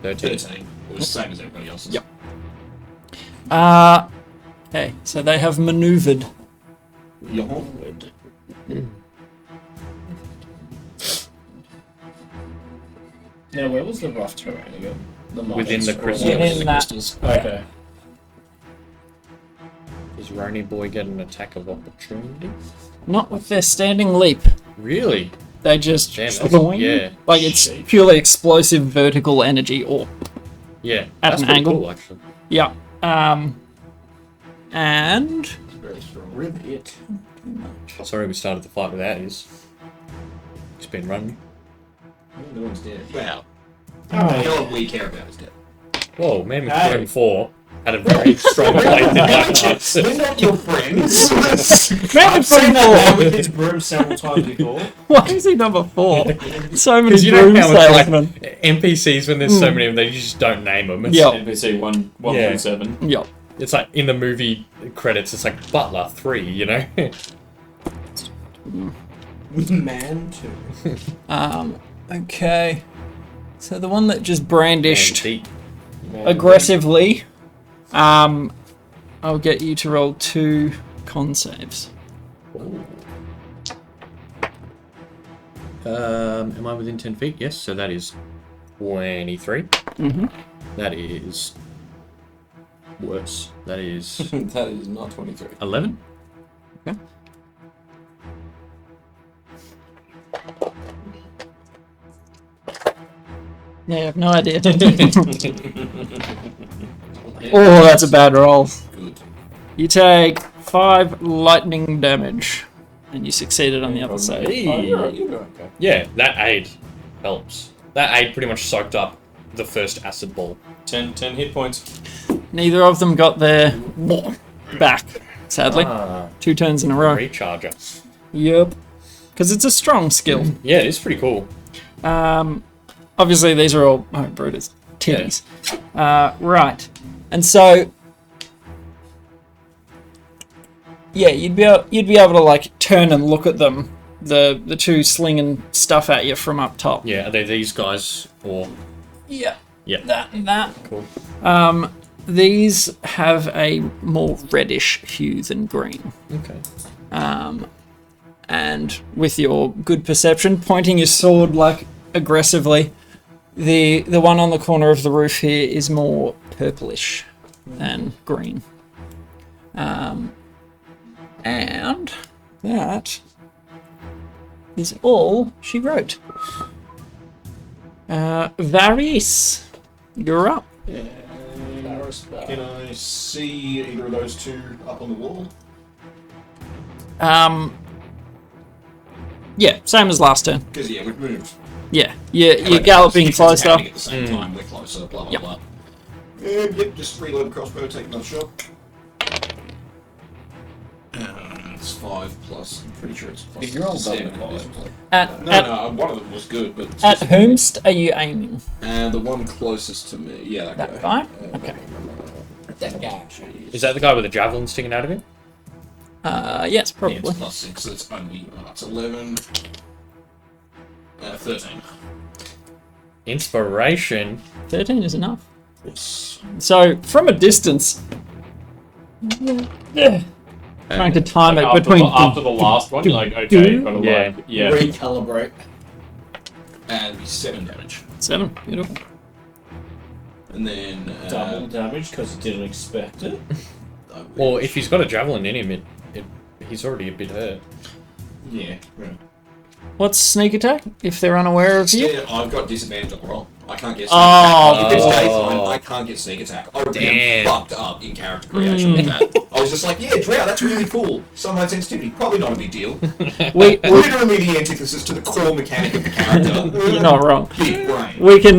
13. 13. It was the same as everybody else's. Yep. Okay, so they have maneuvered. Now, where was the rough terrain again? Within the crystals. Within that. Okay. Does Rony Boy get an attack of opportunity? Not with their standing leap. Really? They just Damn, that's- boing. yeah. Like it's purely explosive vertical energy or Yeah, At that's an pretty angle. cool, actually. yeah. And Very strong. Ribbit. Sorry we started the fight without his. He's been running. No one's dead. Well, Oh, all we care about is dead. Whoa, man with Hey. Grim 4 had a very strong fight in that We're not your friends. I've seen that man with his broom several times before. why is he number 4? So many Because you know broom how it's like salesmen. NPCs when there's so many of them, they just don't name them. It's, Yeah. NPC 1.7. Yep. it's like in the movie credits, it's like Butler 3, you know? Man, too. Okay. So the one that just brandished And aggressively, I'll get you to roll 2 con saves. am I within 10 feet? Yes, so that is 23. Mm-hmm. That is worse. That is That is not 23. 11. Okay. Yeah, I have no idea. Oh, that's a bad roll. Good. You take 5 lightning damage, and you succeeded on the other side. Oh, you're okay. Yeah, that aid helps. That aid pretty much soaked up the first acid ball. 10 hit points. Neither of them got their back, sadly. 2 turns in a row. Recharger. Yep. Because it's a strong skill. Yeah, it's pretty cool. Obviously, these are all homebrewed as titties. Right. And so, yeah, you'd be able to like turn and look at them. The 2 slinging stuff at you from up top. Yeah, are they these guys or? Yeah. Yeah. That and that. Cool. These have a more reddish hue than green. Okay. And with your good perception, pointing your sword like aggressively, the one on the corner of the roof here is more purplish than green. And that is all she wrote. Varys, you're up. Can I see either of those 2 up on the wall? Yeah, same as last turn. Because, yeah, we've moved. Yeah, you're galloping It's happening closer. at the same time, we're closer, blah, blah, Yep. blah. Yep, just reload the crossbow, take another shot. It's 5 plus, I'm pretty sure it's plus You're all 7. double at this point. At No, one of them was good, but... it's at just- whomst are you aiming? And the one closest to me, yeah, That guy? Okay. That guy. Is that the guy with the javelin sticking out of him? Yes, Yeah, it's probably. plus 6, so it's only, it's 11. 13. Inspiration. 13 is enough. Yes. So, from a distance, trying to time it After between. after the last one, you're like, okay, you've got to Yeah. yeah. Recalibrate. And 7 damage. 7. Beautiful. And then... Double damage because he didn't expect it. Well, if he's got a javelin in him, he's already a bit hurt. Yeah. What's sneak attack? If they're unaware of you? Yeah, I've got disadvantage on the roll. I can't get sneak Oh, attack. If it's oh. daytime, I can't get sneak attack. I would be Damn. fucked up in character creation with that. I was just like, yeah, Drow, that's really cool. Some high sensitivity, probably not a big deal. we Literally the antithesis to the core mechanic of the character. you're not wrong. Big brain.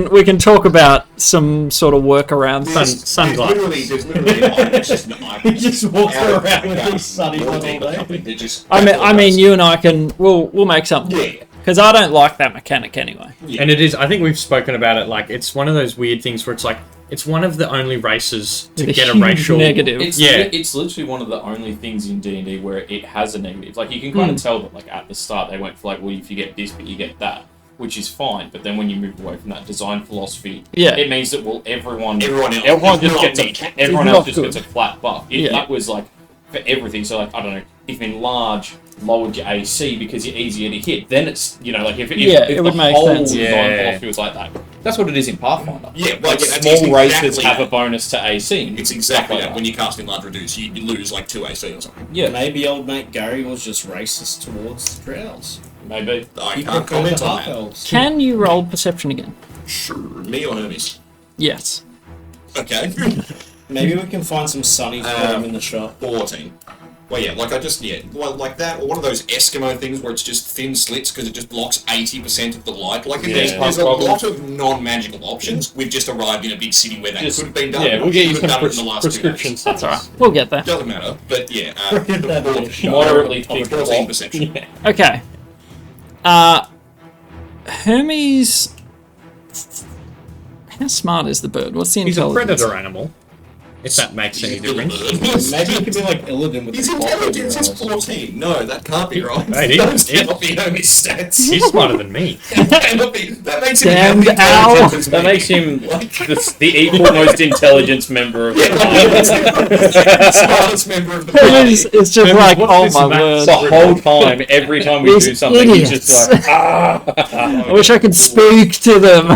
We can talk about some sort of workaround. Sunglasses. There's literally an item. It's just an item. He just walks Out of around with account. these sunny Or ones all deeper day. company. They're just- I mean, you and I can. We'll make something. Yeah. Because I don't like that mechanic anyway. Yeah. And it is, I think we've spoken about it, like, it's one of those weird things where it's like, it's one of the only races to With get a huge racial... negative. It's literally one of the only things in D&D where it has a negative. Like, you can kind of tell that, like, at the start they went for, like, well, if you get this, but you get that, which is fine. But then when you move away from that design philosophy, Yeah. it means that, well, everyone else just is gets not everyone not else just good. gets a flat buff. Yeah. That was, like, for everything. So, like, I don't know, if enlarge lowered your AC because you're easier to hit, then it's, you know, like, if it would the make whole sense. design Yeah. philosophy was like that. That's what it is in Pathfinder. Yeah, well, Like, yeah, that's small races exactly have that. a bonus to AC. It's stuff exactly like that. When you cast in large reduce, you lose like 2 AC or something. Yeah, Maybe old mate Gary was just racist towards the Drows. maybe. I He can't preferred comment the on half that. elves. Can you roll perception again? Sure. Me or Hermes? Yes. Okay. Maybe we can find some sunnies for him in the shop. 14. Well, yeah, like well, like that, or one of those Eskimo things where it's just thin slits because it just blocks 80% of the light. Like, there's a lot of non-magical options. We've just arrived in a big city where that could have been done. Yeah, we'll get you Could have some done it in the last 2 days. prescriptions. That's alright. We'll get there. Doesn't matter, but yeah, Moderately thick 14 perception. Okay. Hermes. How smart is the bird? What's the He's a intelligence? predator animal, if that makes any difference. Maybe it could be like Illidan with His the clock intelligence is over his 14. No, that can't be right. Hey, Those he- cannot be Hermes stats. He's smarter than me. That makes him Damned as owl. intelligent as That me. makes him the equal most intelligent member of the the smartest member of the It's just Hermes, like, what's oh this my maths? word. The whole time, every time we These do something, he's just idiots. like, I wish I could speak to them.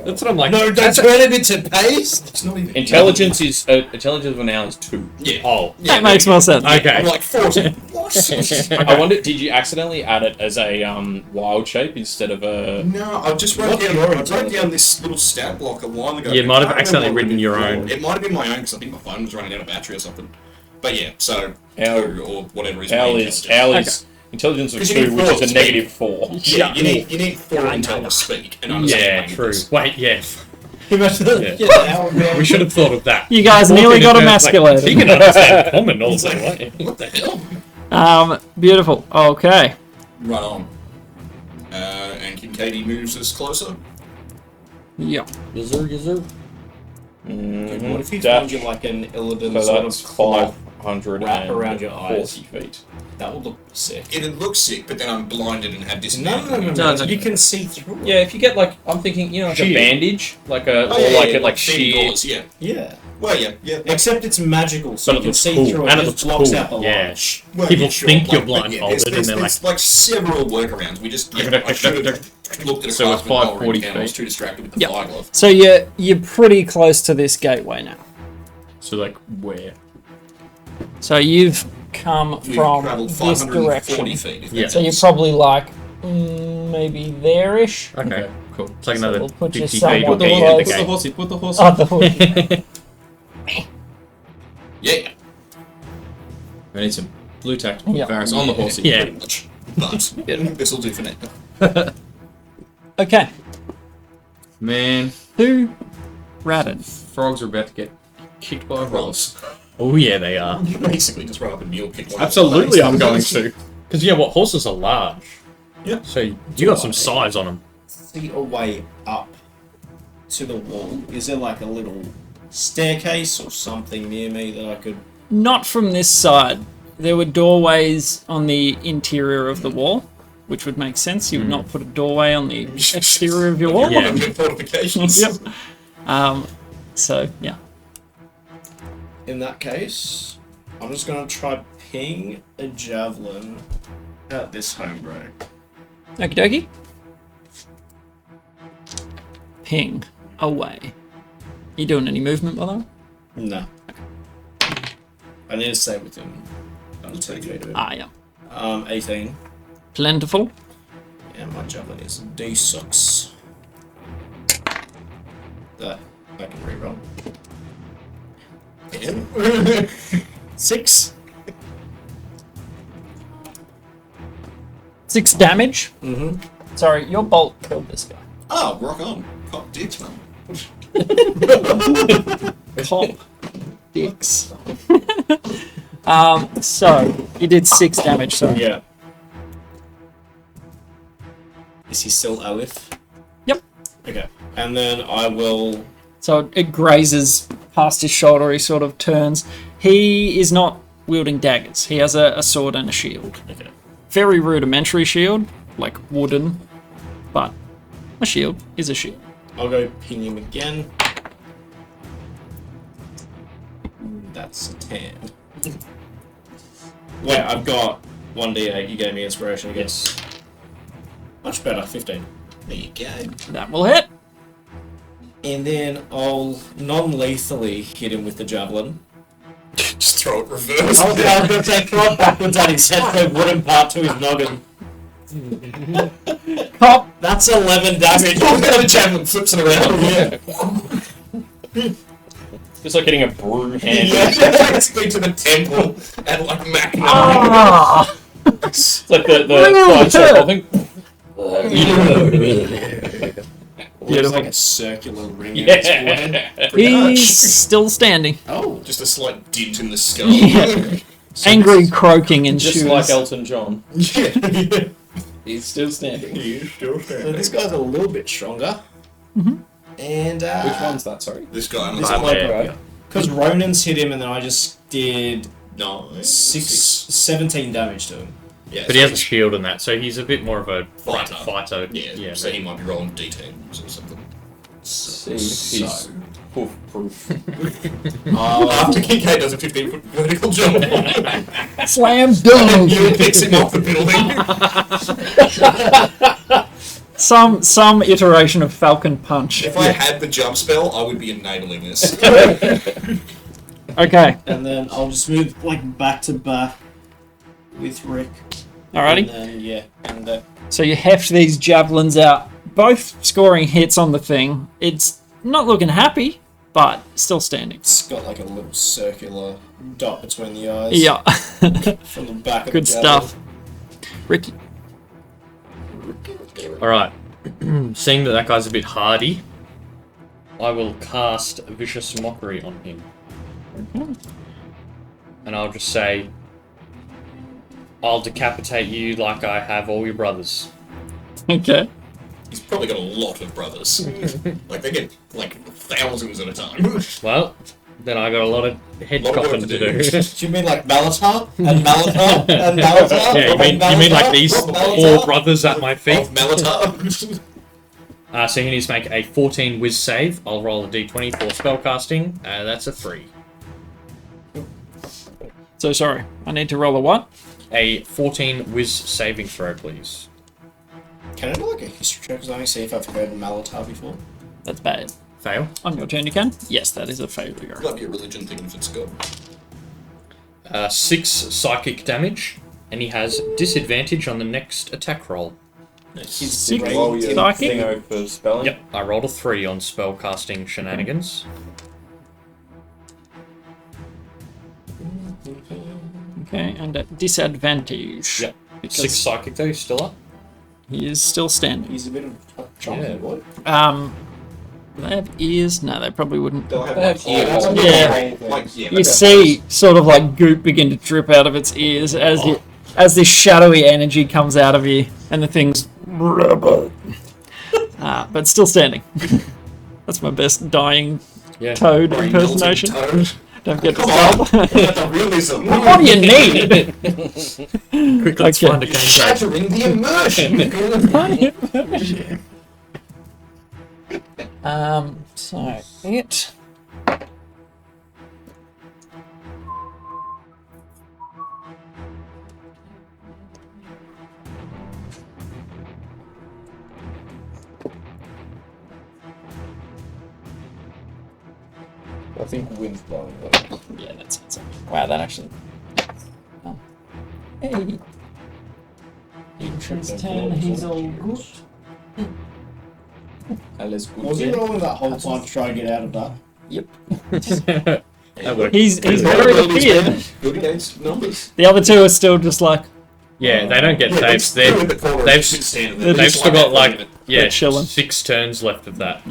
That's what I'm like. No, don't turn it into paste! It's not even intelligence of a noun is 2. Yeah. Oh, Yeah, That makes more sense. okay. I'm like 14. What? I wonder, did you accidentally add it as a wild shape instead of a? No, I just wrote What's down. your I wrote intelligence? down this little stat block a while ago. You might have I can't accidentally remember what written it your was own. for. It might have been my own because I think my phone was running out of battery or something. But yeah, so Owl- 2 or whatever is Owl my is intelligence. intelligence of 'Cause you 2, need which 4 is to a speak. negative 4. Yeah, you need 4 intel to speak and understand Yeah, languages. true. Wait, yeah. Yeah. We should have thought of that. You guys nearly got emasculated. He can understand common also. Like, What the hell? Beautiful. Okay. Right on. And Kincaid moves us closer. Yeah. Yes, sir. What if he Dash. found you like an Illidan So sort of that's cloth 500 wrap around your eyes? 40 feet. That would look sick. It'd look sick, but then I'm blinded and have No, disadvantage. no. it's You can see through it. Yeah, if you get like, I'm thinking, you know, like a Shield. bandage, like a, Oh, or yeah, like yeah, a like thin sheer. gauze, yeah. Yeah. Well, yeah. Except it's magical, so But you it can looks see cool. through it. And it It looks just blocks cool. out the Yeah. light. Well, People yeah, sure, think you're but blindfolded there's and they're like several workarounds. We just I should have looked at a So class it's with 540 Valorant, I was feet. too distracted with the Yep. fire glove. So you're pretty close to this gateway now. So like where? So you've come We've from travelled this 540 direction. feet. If Yeah. that So you're helps. probably like maybe there-ish. okay, Cool. it's like So another we'll put you 50 feet somewhat to get close. into the gate. horsey, put the horsey. Oh, the Yeah, I need some blue tack Yeah. Varus on the horsey. Yeah. pretty much. But this will do for now. Okay. Man, Who ratted? frogs are about to get kicked by frogs. Oh yeah, they are. You basically just run up and mule kick one. Absolutely, I'm going to. Because yeah, what horses are large. Yeah. So you got some size on them. See a way up to the wall. Is there like a little staircase or something near me that I could? Not from this side. There were doorways on the interior of the wall, which would make sense. You would not put a doorway on the exterior of your wall. Yeah. Fortifications. Yep. So yeah. In that case, I'm just gonna try ping a javelin at this homebrew. Okie dokie. Ping away. You doing any movement, by the way? No. I need to stay within 10 feet of it. Ah, yeah. 18. Plentiful. And my javelin is D6. I can reroll. 6. 6 damage. Mm-hmm. Sorry, your bolt killed this guy. Oh, rock on. Cop dicks, man. Cop dicks. So you did 6 damage. So Yeah. Is he still Aleph? Yep. Okay. And then I will... So it grazes past his shoulder. He sort of turns. He is not wielding daggers. He has a sword and a shield. Okay. Very rudimentary shield, like wooden, but a shield is a shield. I'll go ping him again. That's a 10. Wait, I've got 1d8. You gave me inspiration again. Yes. Much better, 15. There you go. That will hit. And then I'll non-lethally hit him with the javelin. Just throw it reverse. I was going to say throw it backwards at his head so it wouldn't part to his noggin. Cop. That's 11 damage. The javelin flips it around. Yeah. Just like getting a broom hand. Basically to the temple and like macking Ah! It's like the Really slideshow thing. It's like a circular ring. Yeah. It's He's still standing. Oh, just a slight dint in the skull. Yeah. Angry croaking ensues. Just like Elton John. Yeah. He's still standing. So this guy's a little bit stronger. Mhm. And Which one's that, sorry? This guy on the This side. one. Right. Because Ronan's hit him, and then I just did No, 17 damage to him. Yeah, But he has a shield and that, so he's a bit more of a Fighter. fighter. Yeah, so he might be rolling d10s or something. See, he's poof proof. After Kincaid does a 15-foot vertical jump, Slam dunk. you picks him off the building. Some iteration of Falcon Punch. If I had the jump spell, I would be enabling this. Okay. And then I'll just move like back to back with Rick. Alrighty. And then So you heft these javelins out, both scoring hits on the thing. It's not looking happy, but still standing. it's got like a little circular dot between the eyes. Yeah. From the back of Good the javelin. stuff. Ricky. Alright. Seeing that guy's a bit hardy, I will cast Vicious Mockery on him. And I'll just say, I'll decapitate you like I have all your brothers. Okay. He's probably got a lot of brothers. Like, they get, like, thousands at a time. Well, then I got a lot of head Lot of work coffin to to do. do. Do you mean like Malatar? And Malatar? And Malatar? Yeah, you mean like these Malatar? 4 brothers at my Of feet? Malatar. So he needs to make a 14 whiz save. I'll roll a d20 for spellcasting. That's a 3. So sorry. I need to roll a what? A 14 whiz saving throw, please. Can I do like a history check? Because I want to see if I've heard Malatar before. That's bad. Fail. On your turn you can? Yes, that is a failure. Might be a religion thing if it's good. 6 psychic damage. And he has disadvantage on the next attack roll. Six Roll your psychic? thingo for spelling. Yep, I rolled a 3 on spellcasting shenanigans. Okay, and at disadvantage. Yep. Because 6 psychic though, still up. he is still standing. He's a bit of a chunky Yeah. boy. Do they have ears? No, they probably wouldn't. They'll have, That's like, ears. Yeah. Like, yeah, You see sort of like goop begin to drip out of its ears as this shadowy energy comes out of you, and the thing's but still standing. That's my best dying Yeah. toad Brain melted impersonation. toad. Don't get Come the on. stop. Get the realism. What do you need? Quick, let's Okay. find a game code. Shattering the immersion. So it. I think wind's blowing. Yeah, that sounds like. Wow, that actually. Oh. Hey. Entrance 10, he's all good. Alles good. Was he rolling that whole time to try and get out of that? Yep. That worked. He's very feared. Good against numbers. The other two are still just like, Yeah, they don't get saves. They've still got like chilling. 6 turns left of that.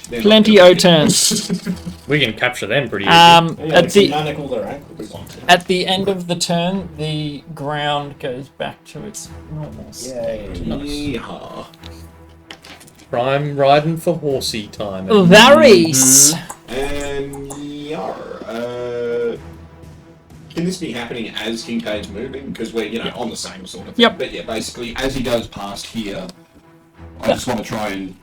They're plenty o turns. We can capture them pretty easy. At the end of the turn, the ground goes back to its normal state. Yeehaw. Prime riding for horsey time. Varys. And can this be happening as Kincaid's moving? Because we're, on the same sort of thing. Yep. But yeah, basically, as he goes past here, I just want to try and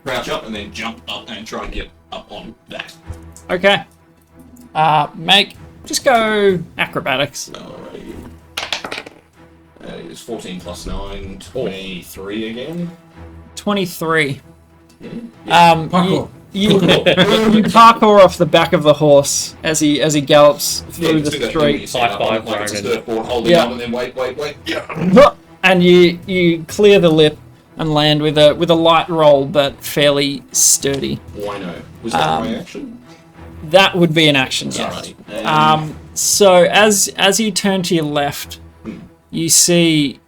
crouch up and then jump up and try and get up on that. Okay. Just go acrobatics. Alrighty. That is 14 plus 9, 23 again. 23. Parkour. You parkour off the back of the horse as he gallops through the street. High five, like it's a Ronan. surfboard holding Yeah. on and then wait. Yeah. And you clear the lip and land with a light roll, but fairly sturdy. Wino. Was that my action? That would be an action, yes. Alright. So as you turn to your left, you see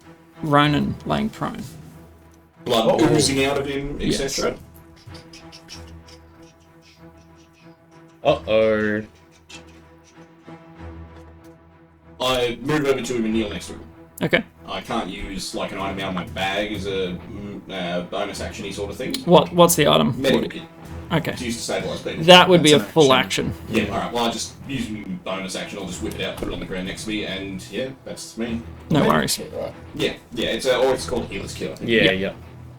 Ronan laying prone. Blood oozing out of him, etc. Uh-oh. I move over to him and kneel next to him. Okay. I can't use like an item out of my bag as a bonus action-y sort of thing. What's the item? Medical kit. Okay. It's used to stabilize people. That would be a That's an full action. Yeah, alright, well I just use my bonus action, I'll just whip it out, put it on the ground next to me, and yeah, that's me. No worries. Yeah, it's called Healer's Kill. I think. Yeah.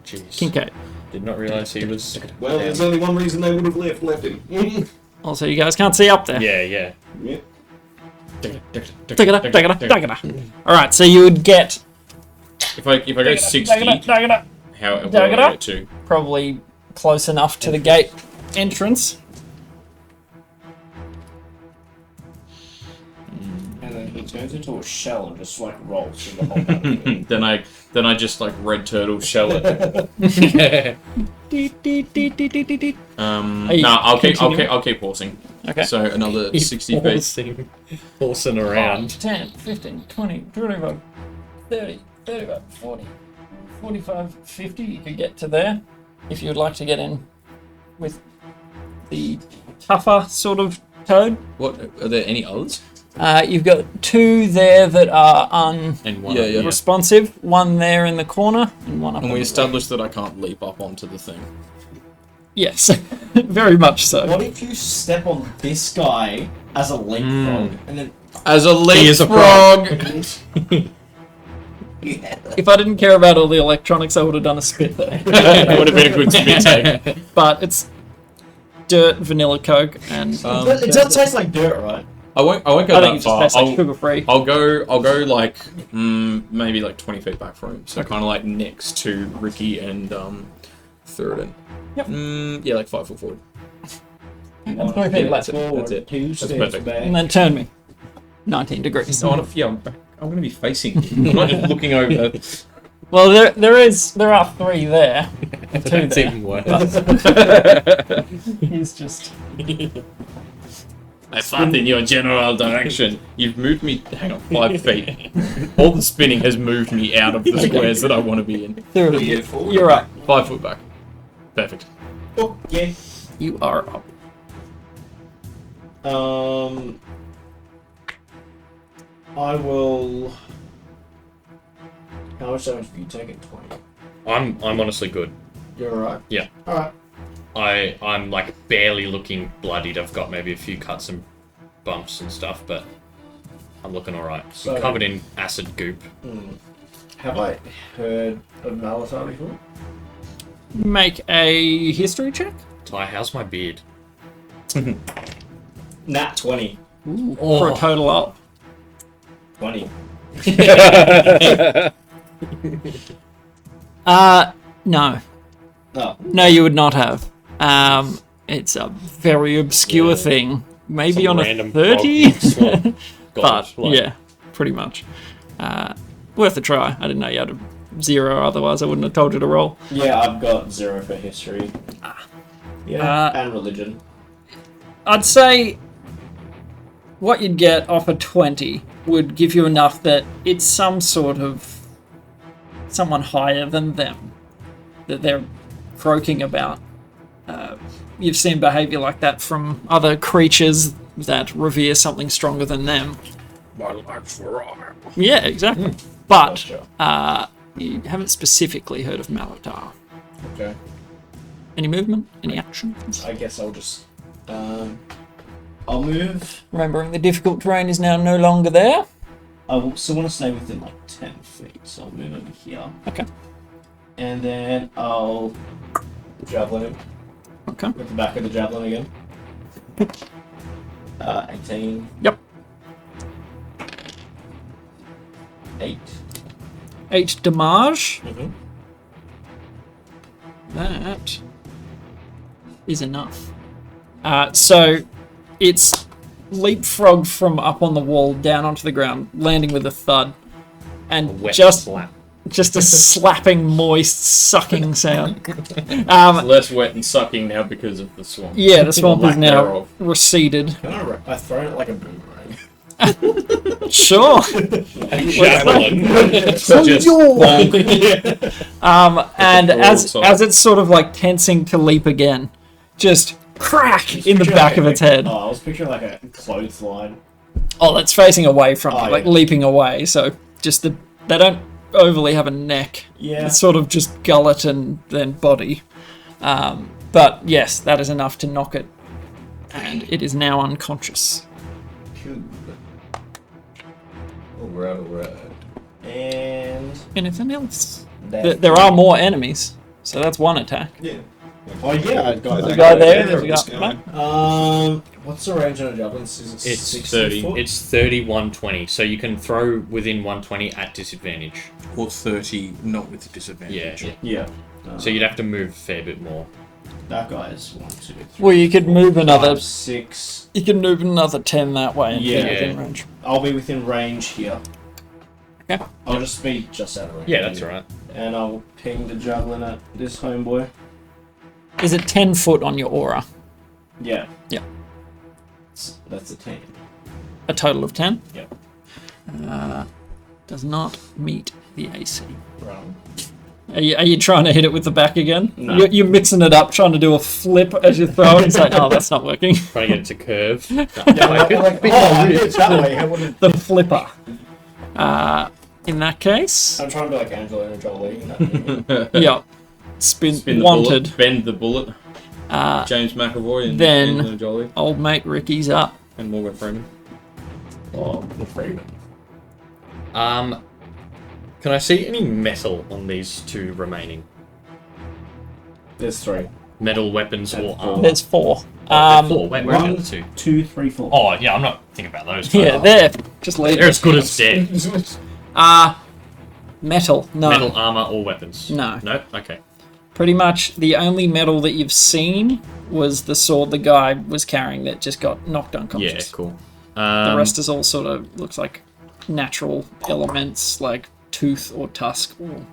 Jeez. Kincaid. Did not realise he was... Well, there's only one reason they would have left him. Also, you guys can't see up there. Yeah. Yeah. Alright, so you would get If I go 60, how will I get to? probably close enough to the gate entrance. And then he turns into a shell and just like rolls through the whole thing. Then I just like red turtle shell it. Are you I'll continuing? keep horsing. Okay. So another 60 feet. Horsing around. 10, 15, 20, 25, 30, 35, 40, 45, 50. You could get to there if you would like to get in with the tougher sort of toad. What are there any others? You've got 2 there that are And one. Yeah. unresponsive. One there in the corner and one up. And on we the established that I can't leap up onto the thing. left. Yes, very much so. What if you step on this guy as a leapfrog and then As a is a leapfrog. If I didn't care about all the electronics, I would have done a spit there. That would have been a good spit take. But it's dirt, vanilla Coke, and it does taste like dirt, right? I won't go I think that it just far. tastes like sugar free. I'll go like maybe like 20 feet back from him. So kind of like next to Ricky and Thurden. Yep. Yeah, like 5 foot forward. And 20 feet left. That's it. 2 steps perfect. back. And then turn me. 19 degrees. I'm going to be facing you. I'm not just looking over. Well, there are 3 there. 2 That's there. even worse. He's just... I fought in your general direction. You've moved me, 5 feet. All the spinning has moved me out of the squares that I want to be in. Thurden, you're up. 5 foot back. Perfect. Oh, yeah. You are up. I will. How much damage have you taken? 20. I'm honestly good. You're alright? Yeah. Alright. I'm like barely looking bloodied. I've got maybe a few cuts and bumps and stuff, but I'm looking alright. So- I'm covered in acid goop. Have I heard of Malatar before? Make a history check. Ty, how's my beard? Nat 20. For a total up. 20. No. Oh. No, you would not have. It's a very obscure thing. Maybe Some on a random 30? frog swap. But, yeah, pretty much. Worth a try. I didn't know you had a 0, otherwise I wouldn't have told you to roll. Yeah, I've got 0 for history. Yeah, and religion. I'd say what you'd get off a 20 would give you enough that it's some sort of someone higher than them that they're croaking about. You've seen behaviour like that from other creatures that revere something stronger than them. My life's for all. Yeah, exactly. But you haven't specifically heard of Malatar. Okay. Any movement? Any actions? I guess I'll just... I'll move. Remembering the difficult terrain is now no longer there. I will still want to stay within like 10 feet, so I'll move over here. Okay. And then I'll javelin him. Okay. With the back of the javelin again. 18. Yep. 8. 8 damage. Mm-hmm. That is enough. So it's leapfrogged from up on the wall down onto the ground, landing with a thud, and Wet just slap. a slapping, moist, sucking sound. It's less wet and sucking now because of the swamp. Yeah, the swamp is Lack now thereof. receded. Can I throw it like a boomerang? Sure. Javelin. Just bonk. And as Broadside. it's sort of like tensing to leap again, just crack in the back of its head. Oh, I was picturing like a clothesline. Oh, that's facing away from Oh, you, like yeah. leaping away. So just they don't overly have a neck. Yeah. It's sort of just gullet and then body. But yes, that is enough to knock it, and it is now unconscious. Cool. Alright. And... Anything else? that's There are more enemies, so that's one attack. Yeah. Oh yeah, I got There's a that. guy there. Yeah, There's a just guy. going. What's the range on a javelin? Is it It's 60 30. foot? It's 30, 120, so you can throw within 120 at disadvantage. Or 30, not with the disadvantage. Yeah. Yeah. So you'd have to move a fair bit more. That guy is 1, 2, 3. Well, you could move another. 5, 6. You can move another 10 that way and Yeah. be within range. I'll be within range here. Okay. I'll just be just out of range. Yeah, that's alright. And I'll ping the javelin at this homeboy. Is it 10 foot on your aura? Yeah. Yeah. That's a 10. A total of 10? Yep. Does not meet the AC. Wrong. Are you trying to hit it with the back again? No. You're mixing it up, trying to do a flip as you throw it. It's like, oh, that's not working. Trying to get it to curve. Yeah, it's that way. I wouldn't... The flipper. In that case, I'm trying to be like Angelina Jolie. In that movie. yeah. Spin the wanted. bullet, bend the bullet. James McAvoy and then- Angelina Jolie Old mate Ricky's up. and Morgan Freeman. Oh, the Freeman. Can I see any metal on these two remaining? There's 3. Metal weapons or armor? There's 4. Four. Wait, where are the 1, two? 2, 3, 4. Oh, yeah, I'm not thinking about those. Yeah, there. Just leave They're it. as good as dead. Metal. No. Metal armor or weapons? No. No? Okay. Pretty much the only metal that you've seen was the sword the guy was carrying that just got knocked Yeah, unconscious. cool. The rest is all sort of looks like natural elements like tooth or tusk or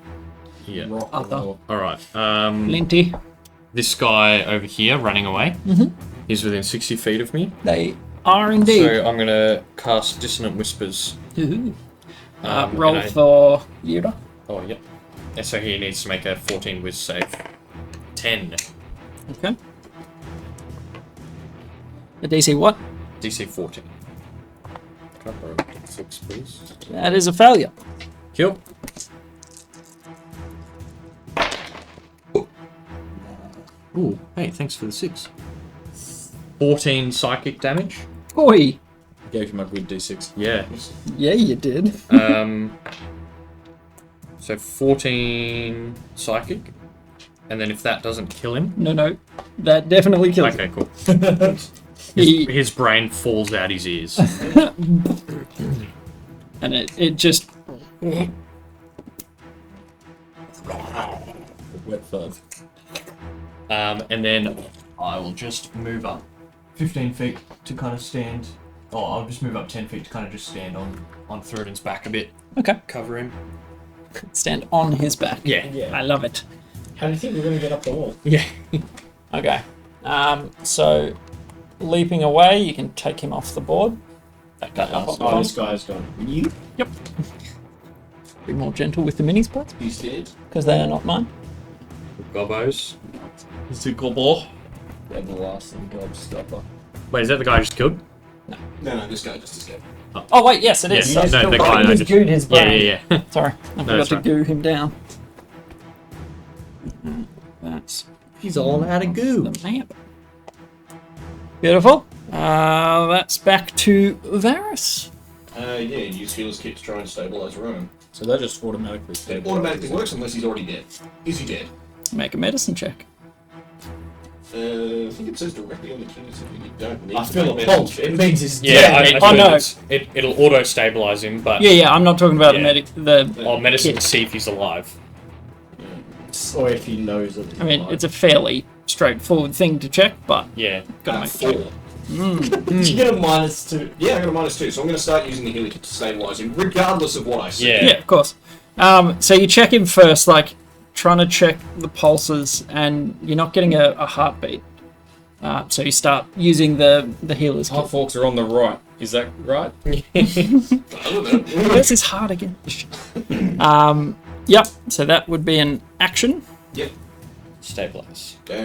Yeah. other. Alright. Linty. This guy over here running away. Mhm. He's within 60 feet of me. They are indeed. So I'm going to cast Dissonant Whispers. Ooh. and Roll I- for Yuta. Oh, yep. And so he needs to make a 14 whiz save. 10. Okay. The DC what? DC 14. Can I borrow 6, please? That is a failure. Kill. Ooh, hey, thanks for the 6. 14 psychic damage. Oi. Gave him a good D6. Yeah. Yeah, you did. So 14 psychic. And then if that doesn't kill him. No. That definitely kills Okay, cool. him. He, His brain falls out his ears. and it just Wet thud. And then I will just move up 15 feet to kind of stand. Oh, I'll just move up 10 feet to kind of just stand on Thurin's back a bit. okay. Cover him. Stand on his back. Yeah. Yeah. I love it. How do you think we're going to get up the wall? Yeah. Okay. So, leaping away, you can take him off the board. That guy up on the Oh, board. this guy's gone. You? Yep. Be more gentle with the minis, please, You scared? because they are not mine. Gobos. Is it Gobo? Yeah, the last thing, gobstopper. Wait, is that the guy I just killed? No, this guy just escaped. Oh wait, yes, it is. Yeah, So no, the I guy I just just- gooed his Yeah, brain. yeah. Sorry, I forgot that's to right. goo him down. That's He's all out of goo. the map. Beautiful. That's back to Varus. Use healer's kit to try and stabilize Ronan. So that just automatically It stabilizes. automatically works unless he's already dead. Is he dead? Make a medicine check. I think it says directly on the key certificate you don't need I to feel make a medicine pulse. check. It means he's Yeah, dead. Oh, no. It'll auto stabilize him, but Yeah, I'm not talking about Yeah. the medicine kit. to see if he's alive. Or if he knows it. I mean, it's a fairly straightforward thing to check, but Yeah. gotta make 4. Did you get a -2? Yeah, I got a -2, so I'm going to start using the healer kit to stabilize him, regardless of what I see. Yeah. Yeah, of course. So you check him first, like trying to check the pulses, and you're not getting a heartbeat. So you start using the healer's kit. Half orcs are on the right. Is that right? Where's his heart again? Yep. So that would be an action. Yep. Stabilize. Yeah.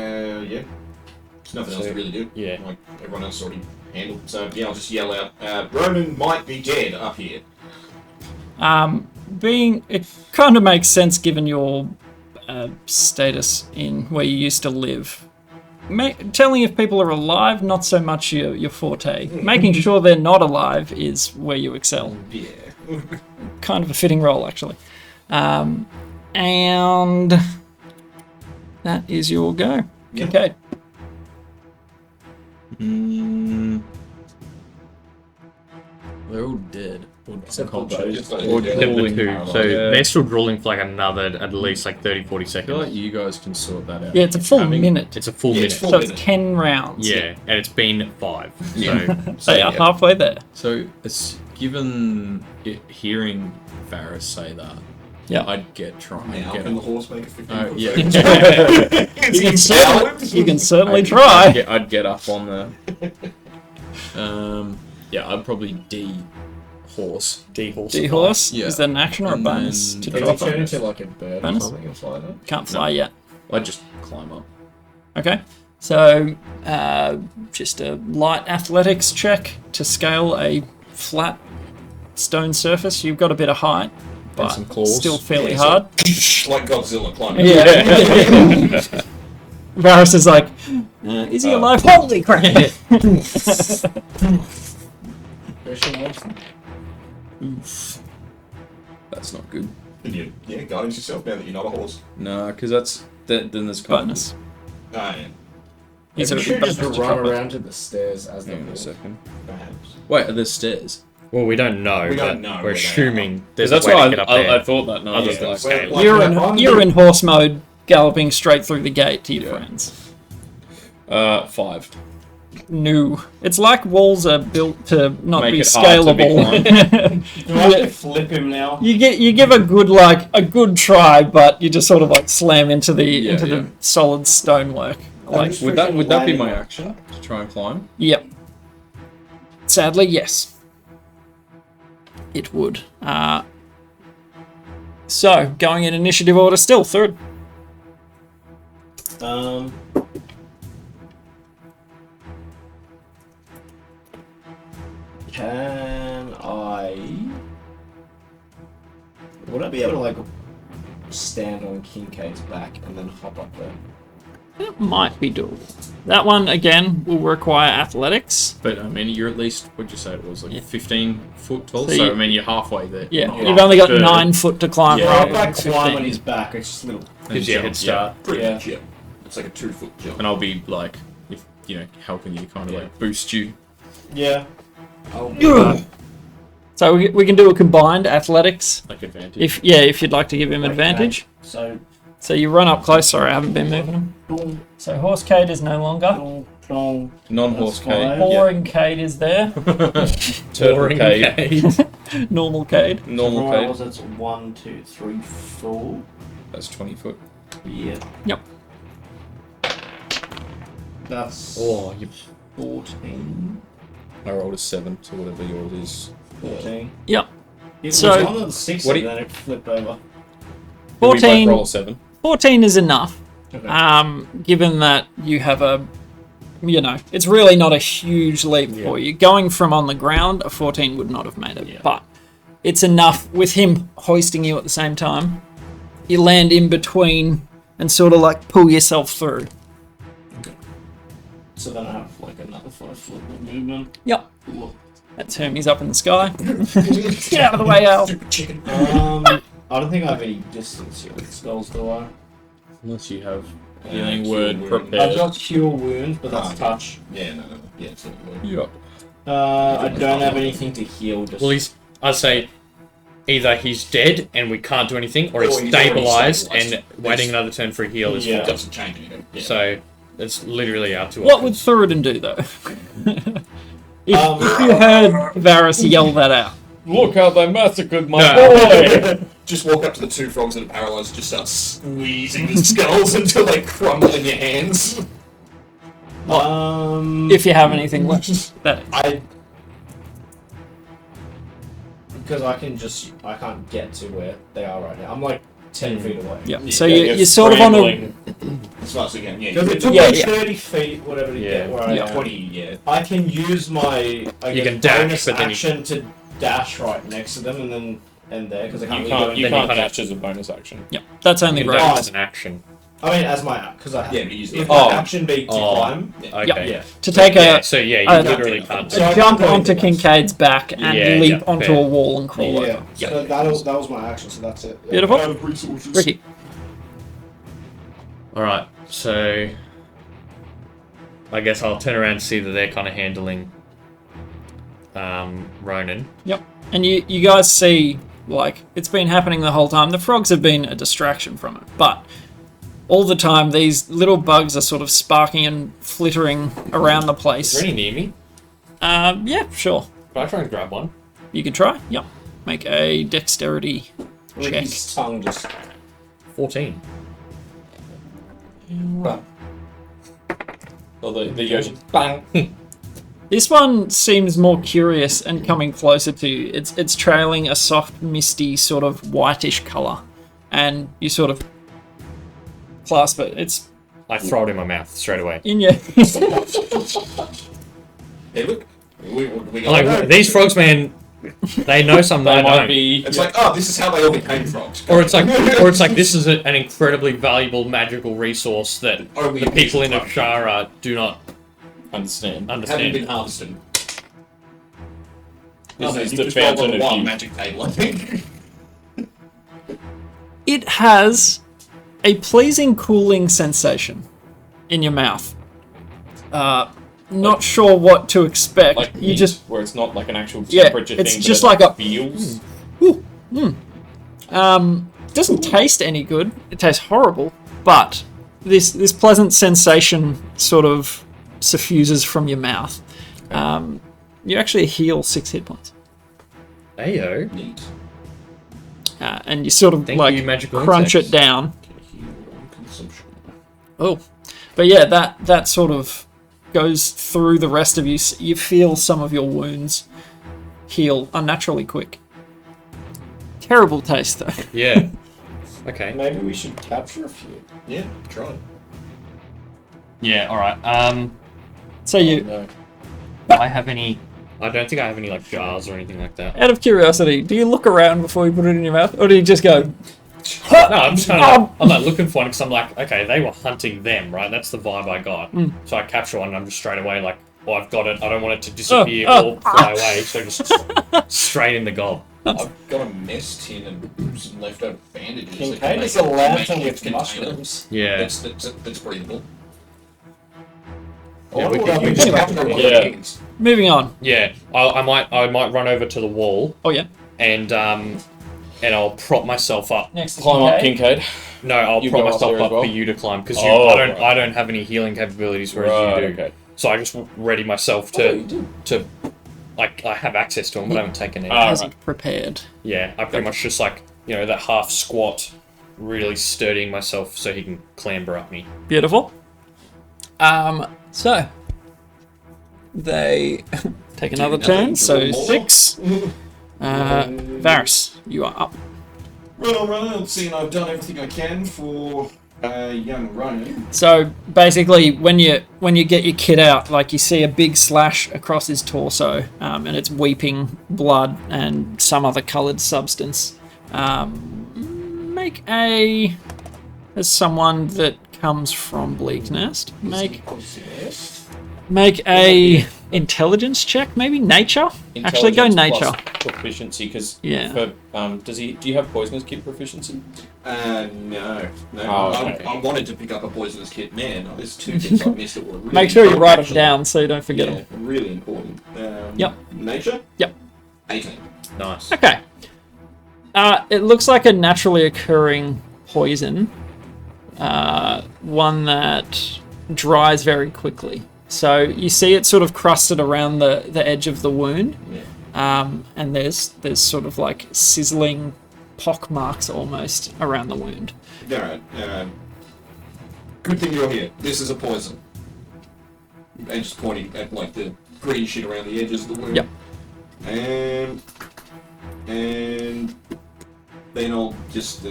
There's nothing else to really do. Yeah. Like, everyone else already handled. So, yeah, I'll just yell out, Ronan might be dead up here. It kind of makes sense given your status in where you used to live. Telling if people are alive, not so much your forte. Making sure they're not alive is where you excel. Yeah. Kind of a fitting role, actually. And that is your go. Yep. Okay. They're all dead. Or Except for unconscious. those. Or Except Except the drooling. two. So Yeah. they're still drooling for like another, at least like 30, 40 I feel seconds. like you guys can sort that out. Yeah, it's a full Having- minute. It's a full Yeah, minute. it's full So it's minute. 10 rounds. Yeah, and it's been 5. They are halfway there. So, it's given hearing Varus say that, Yeah. I'd get trying. Now, Get can the up. horse make a 15 Oh, foot yeah. circle? You can certainly try. I'd get up on the. Yeah, I'd probably D-horse. D-horse. D-horse. Yeah. Is that an action or a And bonus then- to Does drop he turn it? into like a bird or Bonus? something and fly down? Can't fly yet. I'd just climb up. Okay. So, just a light athletics check to scale a flat stone surface. You've got a bit of height, but some claws. still fairly Yeah, hard. Like Godzilla climbing. Yeah. Varus is like, is he alive? Holy crap! That's not good. Yeah, guidance yourself now that you're not a horse. No, because then there's Bonus. Ah, yeah. He's You a should just bonus to run drop it. around to the stairs as they Hang on a move. second. Perhaps. Wait, are there stairs? Well, we don't know. We don't but know We're where they assuming there's That's a way why to get up there. I thought that. No, Other yeah, than like, scale. Like, You're in horse mode, galloping straight through the gate to your friends. 5. No, it's like walls are built to not Make be it hard to be scalable. Do I have to flip him now? You give a good try, but you just sort of like slam into the solid stonework. Like, just Would that be landing my on- action to try and climb? yep. Sadly, yes. It would. So going in initiative order, still third. Can I? Would I be able to like stand on Kincaid's back and then hop up there? That might be doable. That one again will require athletics. But I mean, you're at least, what'd you say it was, like 15 foot tall? So So, you- I mean, you're halfway there. Yeah, Not you've only got further. 9 foot to climb. Yeah. rather If I than climb 15. on his back, it's just a little. Gives you a head start. Pretty Yeah. much, yeah. It's like a 2-foot jump. And I'll be like, if helping you kind of like boost you. Yeah. So we can do a combined athletics. Like advantage. If you'd like to give him advantage. So. So you run up close. Sorry, I haven't been moving him. Boom, So horse Cade is no longer. boom, boom. Non-horse That's fine. cave. Boring Cade is there. Turtle cave. Normal Cade. Normal Right, code. was that's 1, 2, 3, 4. That's 20 foot. Yeah. Yep. That's Oh, you 14. I rolled a 7, so whatever yours is. 14. Yep. It So- was on the 6 What and do then it flipped over. Did we both 14. roll a 7? 14 is enough. Okay. Given that you have it's really not a huge leap for you. Going from on the ground, a 14 would not have made it, but it's enough with him hoisting you at the same time. You land in between and sort of like pull yourself through. So then I have like another 5 foot movement. Yep. That's Hermes up in the sky. Get out of the way, Al. I don't think I have any distance here with spells, do I? Unless you have healing cure word wound. prepared. I've got cure wounds, but that's touch. Yeah, no. Yeah, it's not good. Yep. I don't have anything to heal. Just well, I'd say either he's dead and we can't do anything, or he's Or he's already stabilized stabilised. and waiting another turn for a heal is Yeah. It fine. doesn't change anything. Yeah. So it's literally our two What would options. Thuridin do, though? if you heard Varys yell that out. Look how they massacred my No. boy! Just walk up to the two frogs that are paralyzed, just start squeezing the skulls until they crumble in your hands. If you have anything left. That because I can't get to where they are right now. I'm like 10 feet away. yeah. So you're sort of on a. As far as again, yeah. Because it took Yeah, me yeah. 30 feet, whatever, to get where I Yeah. am. 20, yeah. I can use my You can dash, bonus but then you- action to dash right next to them and then end there because I can't You really can't, do you anything. can't can- dash as a bonus action. Yeah, that's only You can right. dash as an action. I mean, as my because I Yeah, but use if the my action be to Oh. climb, Okay. yeah. To take Yeah, a so yeah, you I- literally can't. So I jump can't do onto anything else. Kincaid's back and Yeah, leap yeah, onto fair. a wall and crawl Yeah. over. So that was my action. So that's it. Beautiful. Out of resources. Ricky. Alright, so I guess I'll turn around and see that they're kind of handling Ronan. Yep. And you guys see, like, it's been happening the whole time. The frogs have been a distraction from it, but all the time these little bugs are sort of sparking and flittering around the Is place. there any near me? Yeah, sure. Can I try and grab one? You can try. Yep. Make a dexterity check. Ricky's tongue just 14. Or the Yoshi. Bang! This one seems more curious and coming closer to you. It's trailing a soft, misty, sort of whitish colour. And you sort of clasp it. It's I throw it in my mouth straight away. in your... Hey, look. We Like, these frogs, man, they know something They I might don't. be. It's like, oh, this is how they all became frogs. Or it's like this is an incredibly valuable magical resource that Only the people in frogs Ashara do not Understand. haven't been understand. harvested. This is You've the just rolled on fountain a of wild youth. magic table, I think. It has a pleasing cooling sensation in your mouth. Not sure what to expect. Like you heat, just where it's not like an actual Yeah, temperature it's thing. just but like a- feels. doesn't taste any good. It tastes horrible, but this pleasant sensation sort of suffuses from your mouth. You actually heal 6 hit points, Ayo. Neat. and you sort of Thank like you, magical crunch insects. it down. Consumption. Oh, but yeah, that sort of goes through the rest of you. You feel some of your wounds heal unnaturally quick. Terrible taste though. Yeah. Okay. maybe we should capture a few. Yeah, try. Yeah, alright. So you, No. Do I have any... I don't think I have any, like, jars or anything like that. out of curiosity, do you look around before you put it in your mouth, or do you just go? No, I'm just kind of... I'm like looking for one because I'm like, okay, they were hunting them, right? That's the vibe I got. So I capture one and I'm just straight away like, oh, I've got it. I don't want it to disappear or fly away. So just straight in the gob. I've got a mess tin and some leftover bandages. that Kincaid can is make a a lantern makeshift with container. mushrooms. Yeah. That's breathable. Yeah, we Oh, could we use can it. capture one. Yeah. Moving on. Yeah, I might run over to the wall Oh yeah. and I'll prop myself up. Next to Climb up, Kincaid. Kincaid. No, I'll You prop go up myself there as up well? for you to climb because Oh, right. I don't have any healing capabilities, whereas Right, you do. okay. So I just ready myself Oh, you to do. to I have access to them, but I haven't taken any. Hasn't prepared. Yeah, I pretty much just like, that half squat, really sturdying myself so he can clamber up me. Beautiful. So they take another turn. So 6. Varys, you are up. Well, seeing I've done everything I can for young Ronan. So basically, when you get your kit out, like you see a big slash across his torso, and it's weeping blood and some other coloured substance. Make a, as someone that comes from Bleak Nest, make a intelligence check, maybe nature. Actually, go nature. Proficiency, because yeah. Do you have poisonous kit proficiency? No. Oh, okay. I wanted to pick up a poisonous kit. Man, there's 2 things I missed that were really Make sure you write them actually. down so you don't forget them. Really important. Yep. Nature? Yep. 18. Nice. Okay. It looks like a naturally occurring poison. One that dries very quickly. So you see it sort of crusted around the edge of the wound. And there's sort of like sizzling pock marks almost around the wound. Alright. Good thing you're here. This is a poison. And just pointing at like the green shit around the edges of the wound. Yep. And then I'll just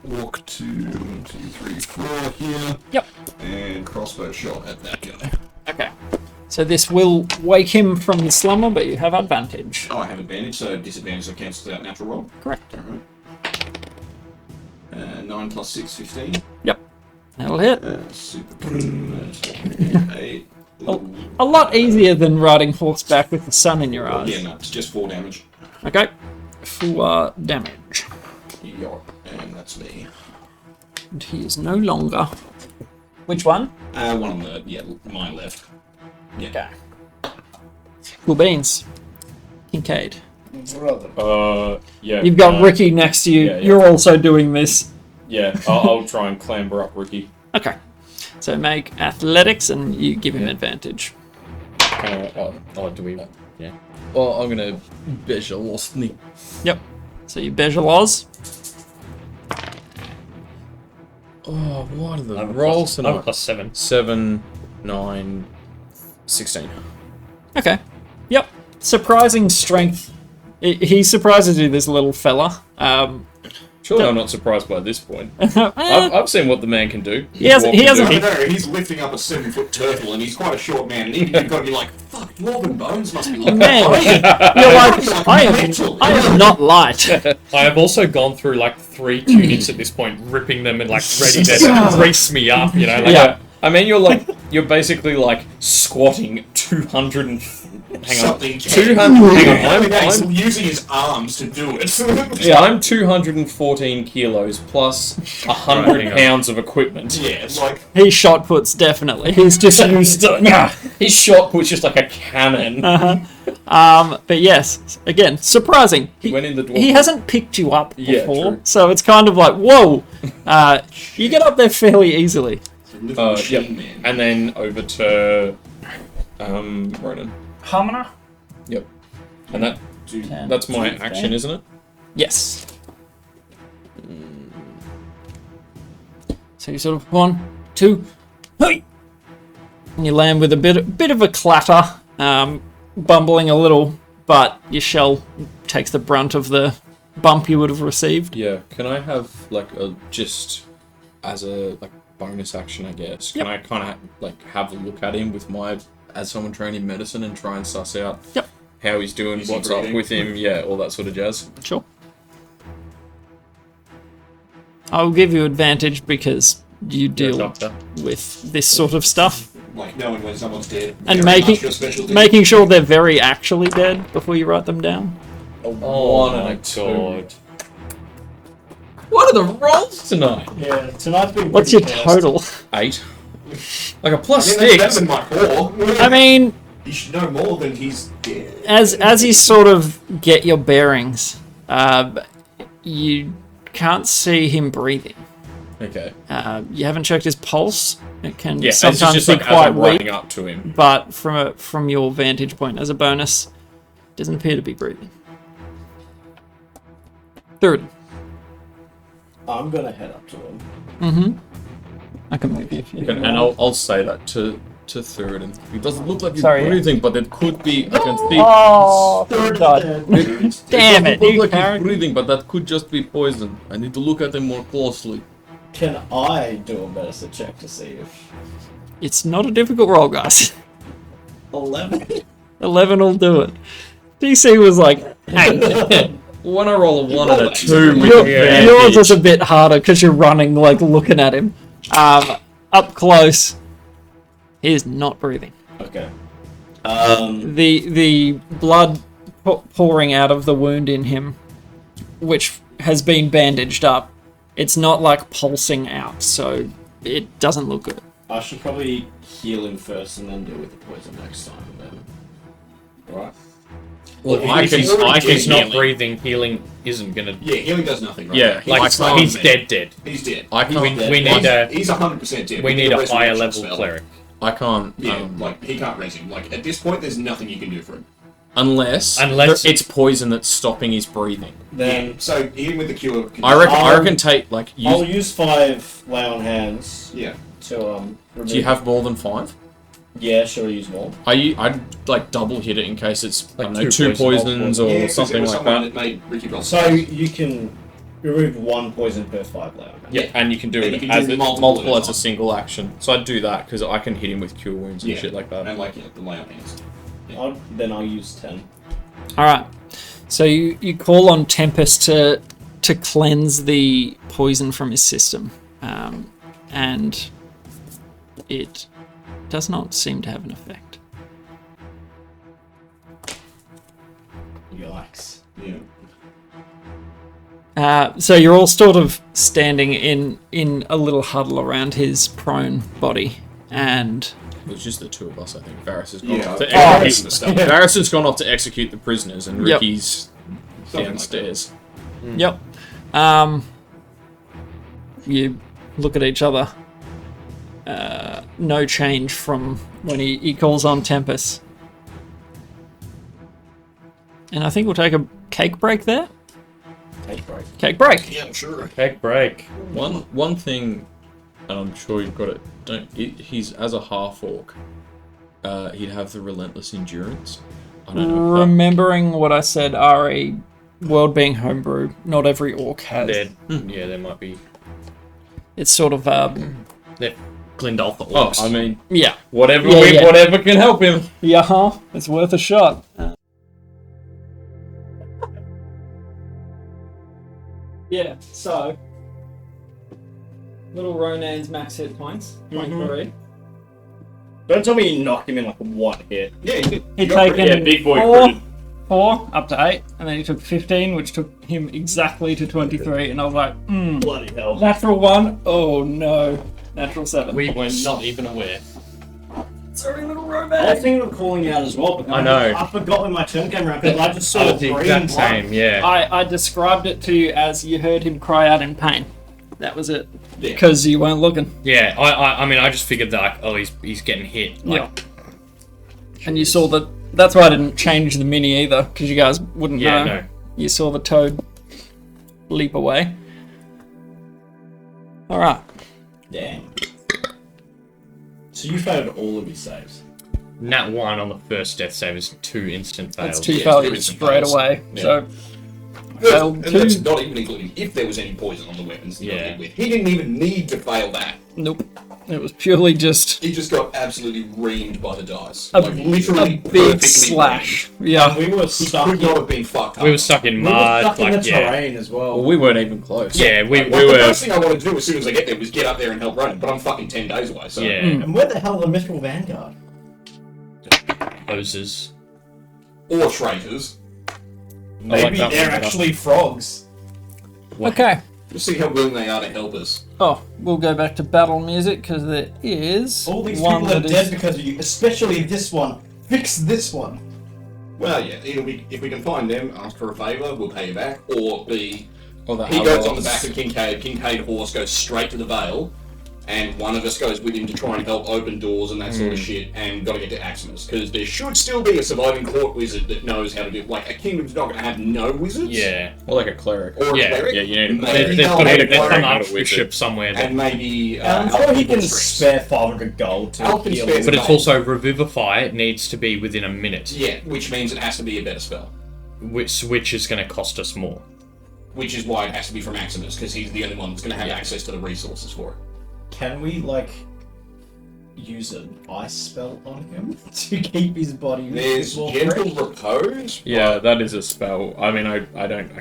walk to 1, 2, 3, 4 here. Yep. And crossbow shot at that guy. Okay. So this will wake him from the slumber, but you have advantage. Oh, I have advantage, so disadvantage so cancels out natural roll. Correct. Alright. 9 plus 6, 15. Yep. That'll hit. Super. 8. A lot easier than riding horseback with the sun in your eyes. Yeah, no, it's just 4 damage. Okay. 4 damage. Yup, and that's me. And he is no longer. Which one? One on my left. Yeah. Okay. Cool beans. Kincaid. Brother. Yeah. You've got Ricky next to you. yeah. You're also doing this. Yeah, I'll try and clamber up Ricky. Okay. So make athletics and you give him advantage. Do we? Yeah. Well, I'm gonna Bejalosny. Yep. So you Bejalos. Oh, what are the I have rolls I have a tonight? plus 7. 7, 9, 16. Okay. Yep. Surprising strength. He surprises you, this little fella. Surely I'm not surprised by this point. I've seen what the man can do. He hasn't. No, he's lifting up a 7-foot turtle, and he's quite a short man. And even you've got to be like, "Fuck, Northern Bones must be like Man, that." you're like, I am not light. I have also gone through like 3 tunics at this point, ripping them and like ready to grease me up, you know. Like, Yeah. I mean, you're basically like squatting 200 and... Hang on. 200... Hang on, I'm using his arms to do it. Yeah, I'm 214 kilos plus 100 pounds of equipment. Yeah, it's like... He's shot puts, definitely. He's just used to... His shot was just like a cannon. But yes, again, surprising. He went in the dwarf. He hasn't picked you up Yeah, before, true. so it's kind of like, whoa. You get up there fairly easily. Yep. And then over to Ronan. Harmoner? Yep. And that's my action, isn't it? Yes. So you sort of 1, 2, hey! And you land with a bit of a clatter, bumbling a little, but your shell takes the brunt of the bump you would have received. Yeah. Can I have like a just as a like bonus action, I guess? Yep. Can I kind of like have a look at him with my as someone trained in medicine and try and suss out how he's doing, Is he what's up breathing? with him, yeah, all that sort of jazz. Sure. I'll give you advantage because you You're a deal doctor. with this sort of stuff. Like knowing when someone's dead. And Very much your specialty. making sure they're very actually dead before you write them down. A Oh 1 and my a 2. god. What are the rolls tonight? Yeah, tonight's been What's your pretty fast. total? 8. Like a plus I mean, that's 6. better than my 4. I mean, You should know more than he's dead. as you sort of get your bearings, you can't see him breathing. Okay. You haven't checked his pulse, It can Yeah, it's sometimes just be like as quite I'm weak, running up to him. but from your vantage point as a bonus, doesn't appear to be breathing. Third. I'm gonna head up to him. Mm-hmm. I can move you if you And I'll say that to third, and it doesn't look like he's Sorry. breathing, but it could be. I can see. Oh, third died. Damn it! It doesn't look You like character. he's breathing, but that could just be poison. I need to look at him more closely. Can I do a medicine check to see if It's not a difficult roll, guys. 11? 11 will do it. DC was like, hey. When I roll a 1 and a 2 with Yours advantage. is a bit harder because you're running, like, looking at him. Up close, he is not breathing. Okay. The blood pouring out of the wound in him, which has been bandaged up, it's not, like, pulsing out, so it doesn't look good. I should probably heal him first and then deal with the poison next time then. Right? Well, If he's healing. not breathing, healing isn't gonna. Yeah, healing does nothing, right? Yeah, Like I he's can't- dead. He's dead. I can't. We need a He's 100% dead. we need need a resurrection higher level spell. cleric. I can't. Yeah, like he can't raise him. Like at this point, there's nothing you can do for him. Unless it's poison that's stopping his breathing. Then So hit him with the cure. I reckon take like. I'll use 5 lay on hands Yeah. to Do you have more than 5? Yeah, should I use more? I'd like double hit it in case it's Like I don't know, two two poisons or Yeah, 'cause it something was like someone that. made Ricky roll. So you can remove 1 poison per 5 lay on hands. Yeah, and you can do And it you can as do multiple at as a a single action. So I'd do that because I can hit him with cure wounds and Yeah. shit like that. And like the lay on hands. Then I'll use 10. Alright, so you call on Tempest to cleanse the poison from his system, and it does not seem to have an effect. Yikes. Yeah. So you're all sort of standing in a little huddle around his prone body, and It was just the two of us, I think. Varys has gone Yeah. off to Oh, execute the stuff. Varys has gone off to execute the prisoners, and Yep. Ricky's Something like downstairs. yep. You look at each other. No change from when he calls on Tempest. And I think we'll take a cake break there. Take break. Cake break. Yeah, sure. Heck break. One thing, and I'm sure you've got it. He's as a half orc. He'd have the relentless endurance. I don't know. Remembering what I said, RE, world being homebrew, not every orc has. Yeah, there might be. It's sort of They're Glendalfa Oh, orcs. I mean, yeah. whatever Yeah. whatever can help him. Yeah, it's worth a shot. Yeah, so little Ronan's max hit points, 23. Don't tell me you knocked him in like 1 hit. Yeah, you did. He'd You got taken pretty- big boy four, critted. 4 up to 8, and then he took 15, which took him exactly to 23, and I was like, Bloody hell. natural 1, oh no, natural 7. We were not even aware. Sorry, little I was Ronan. thinking of calling you out as well, but then I know. I forgot when my turn came around because I just saw Oh, the green exact blood. same, yeah. I described it to you as you heard him cry out in pain. That was it. Yeah. Because you weren't looking. Yeah, I mean, I just figured that, like, oh, he's getting hit. Like, And you saw that. That's why I didn't change the mini either, because you guys wouldn't yeah, know. no. You saw the toad leap away. Alright. Damn. So you failed all of his saves. Nat 1 on the first death save is 2 instant fails. That's 2 Yeah, failures there is some straight fails. away. Yeah. So, And failed that's 2. not even including if there was any poison on the weapons he got Yeah. hit with. He didn't even need to fail that. Nope. It was purely just He just got absolutely reamed by the dice. a, literally a big perfectly slash. And Yeah. we were reamed. stuck He in, could not have been fucked up. We were stuck in we were mud, stuck in like, the yeah. terrain as well. Well, we weren't even close. Yeah, we Like, the were. first thing I want to do as soon as I get there was get up there and help run, but I'm fucking 10 days away, so... Yeah, And where the hell are the Mithril Vanguard? hoses. Or traitors. Maybe that they're one better. actually frogs. Okay. We'll see how willing they are to help us. Oh, we'll go back to battle music because there is All these one people are that dead is. because of you, especially this one. Fix this one. Well, yeah, it'll be, if we can find them, ask for a favour, we'll pay you back. Or B, Or the he goes on the outlaws. back of Kincaid horse goes straight to the Vale, and one of us goes with him to try and help open doors and that sort of shit, and got to get to Aximus, because there should still be a surviving court wizard that knows how to do. Like, a kingdom's not going to have no wizards. Yeah. Or like a cleric. Or a cleric. Yeah, you know, Maybe there's got to be cleric, some not a archbishop somewhere. and maybe. I'm sure he can spare 500 gold to Alp can heal. spare But it's also Revivify. It needs to be within a minute. Yeah, which means it has to be a better spell. Which is going to cost us more. Which is why it has to be from Maximus, because he's the only one that's going to have access to the resources for it. Can we, like, use an ice spell on him to keep his body There's more gentle fresh? repose. Yeah, that is a spell. I mean, I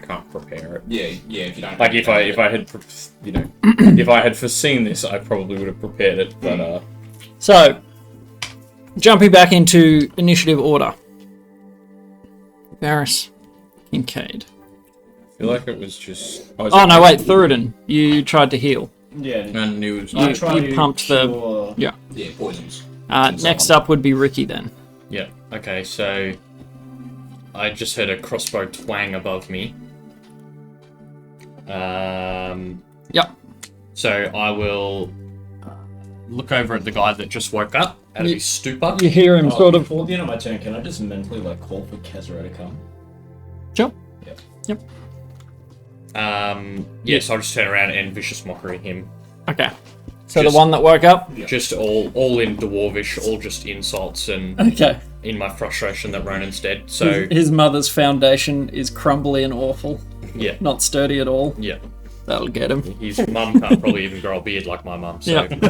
can't prepare it. Yeah, if you don't. Like if I had, you know, if I had foreseen this, I probably would have prepared it. But So, jumping back into initiative order. Varys, Kincaid. I feel like it was just. Oh no, wait, Thuridin. You tried to heal. Yeah. And it was. I tried you to pumped the- cure- Yeah. Yeah, poisons. Next up would be Ricky then. Yeah. Okay, so I just heard a crossbow twang above me. Yep. So I will look over at the guy that just woke up out of his stupor. You hear him sort of. Before the end of my turn, can I just mentally, like, call for Kezra to come? Sure. Yep. Yes, I'll just turn around and vicious mockery him. Okay. So Just- the one that woke up? Just all in Dwarvish, all just insults and Okay. in my frustration that Ronan's dead. So His mother's foundation is crumbly and awful. yeah, Not sturdy at all. yeah. That'll get him. His mum can't probably even grow a beard like my mum. So And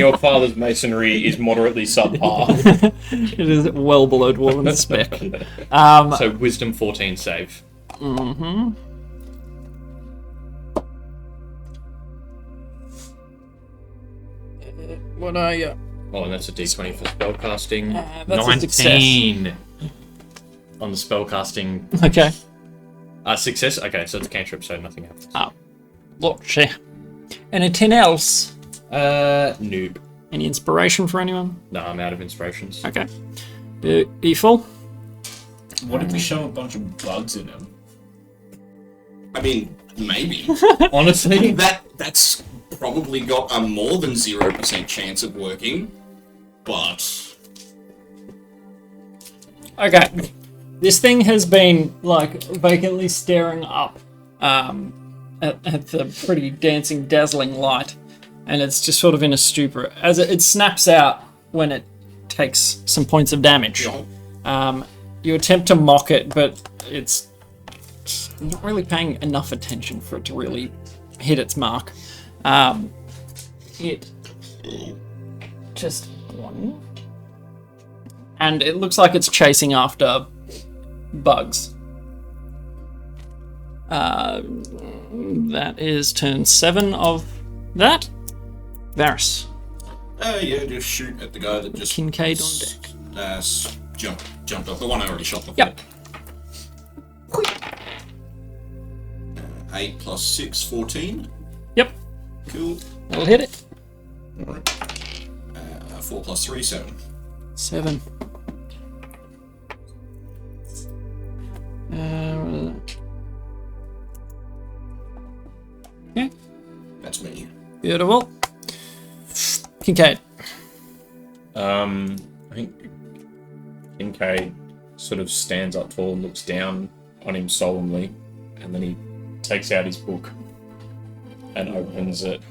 your father's masonry is moderately subpar. It is well below dwarven spec. so wisdom 14 save. Mm-hmm. What are you? Oh, and that's a D20 for spellcasting. That's a 19 on the spellcasting. Okay. Success. Okay, so it's a cantrip, so nothing happens. Look, anything else? Noob. Any inspiration for anyone? No, I'm out of inspirations. Okay. Beautiful. What if we show a bunch of bugs in him? I mean, maybe. Honestly, That's probably got a more than 0% chance of working, but Okay. This thing has been, like, vacantly staring up at the pretty dancing, dazzling light, and it's just sort of in a stupor. As it snaps out when it takes some points of damage. You attempt to mock it, but it's not really paying enough attention for it to really hit its mark. It just one, and it looks like it's chasing after bugs. That is turn 7 of that. Varys. yeah, just shoot at the guy that just Kincaid on deck. Jumped off the one I already shot before. Yep. 8 plus 6, 14. Yep. Cool. That'll hit it. 4 plus 3, 7. 7. What is that? Okay. That's me. Beautiful. Kincaid. I think Kincaid sort of stands up tall and looks down on him solemnly, and then he takes out his book and opens it.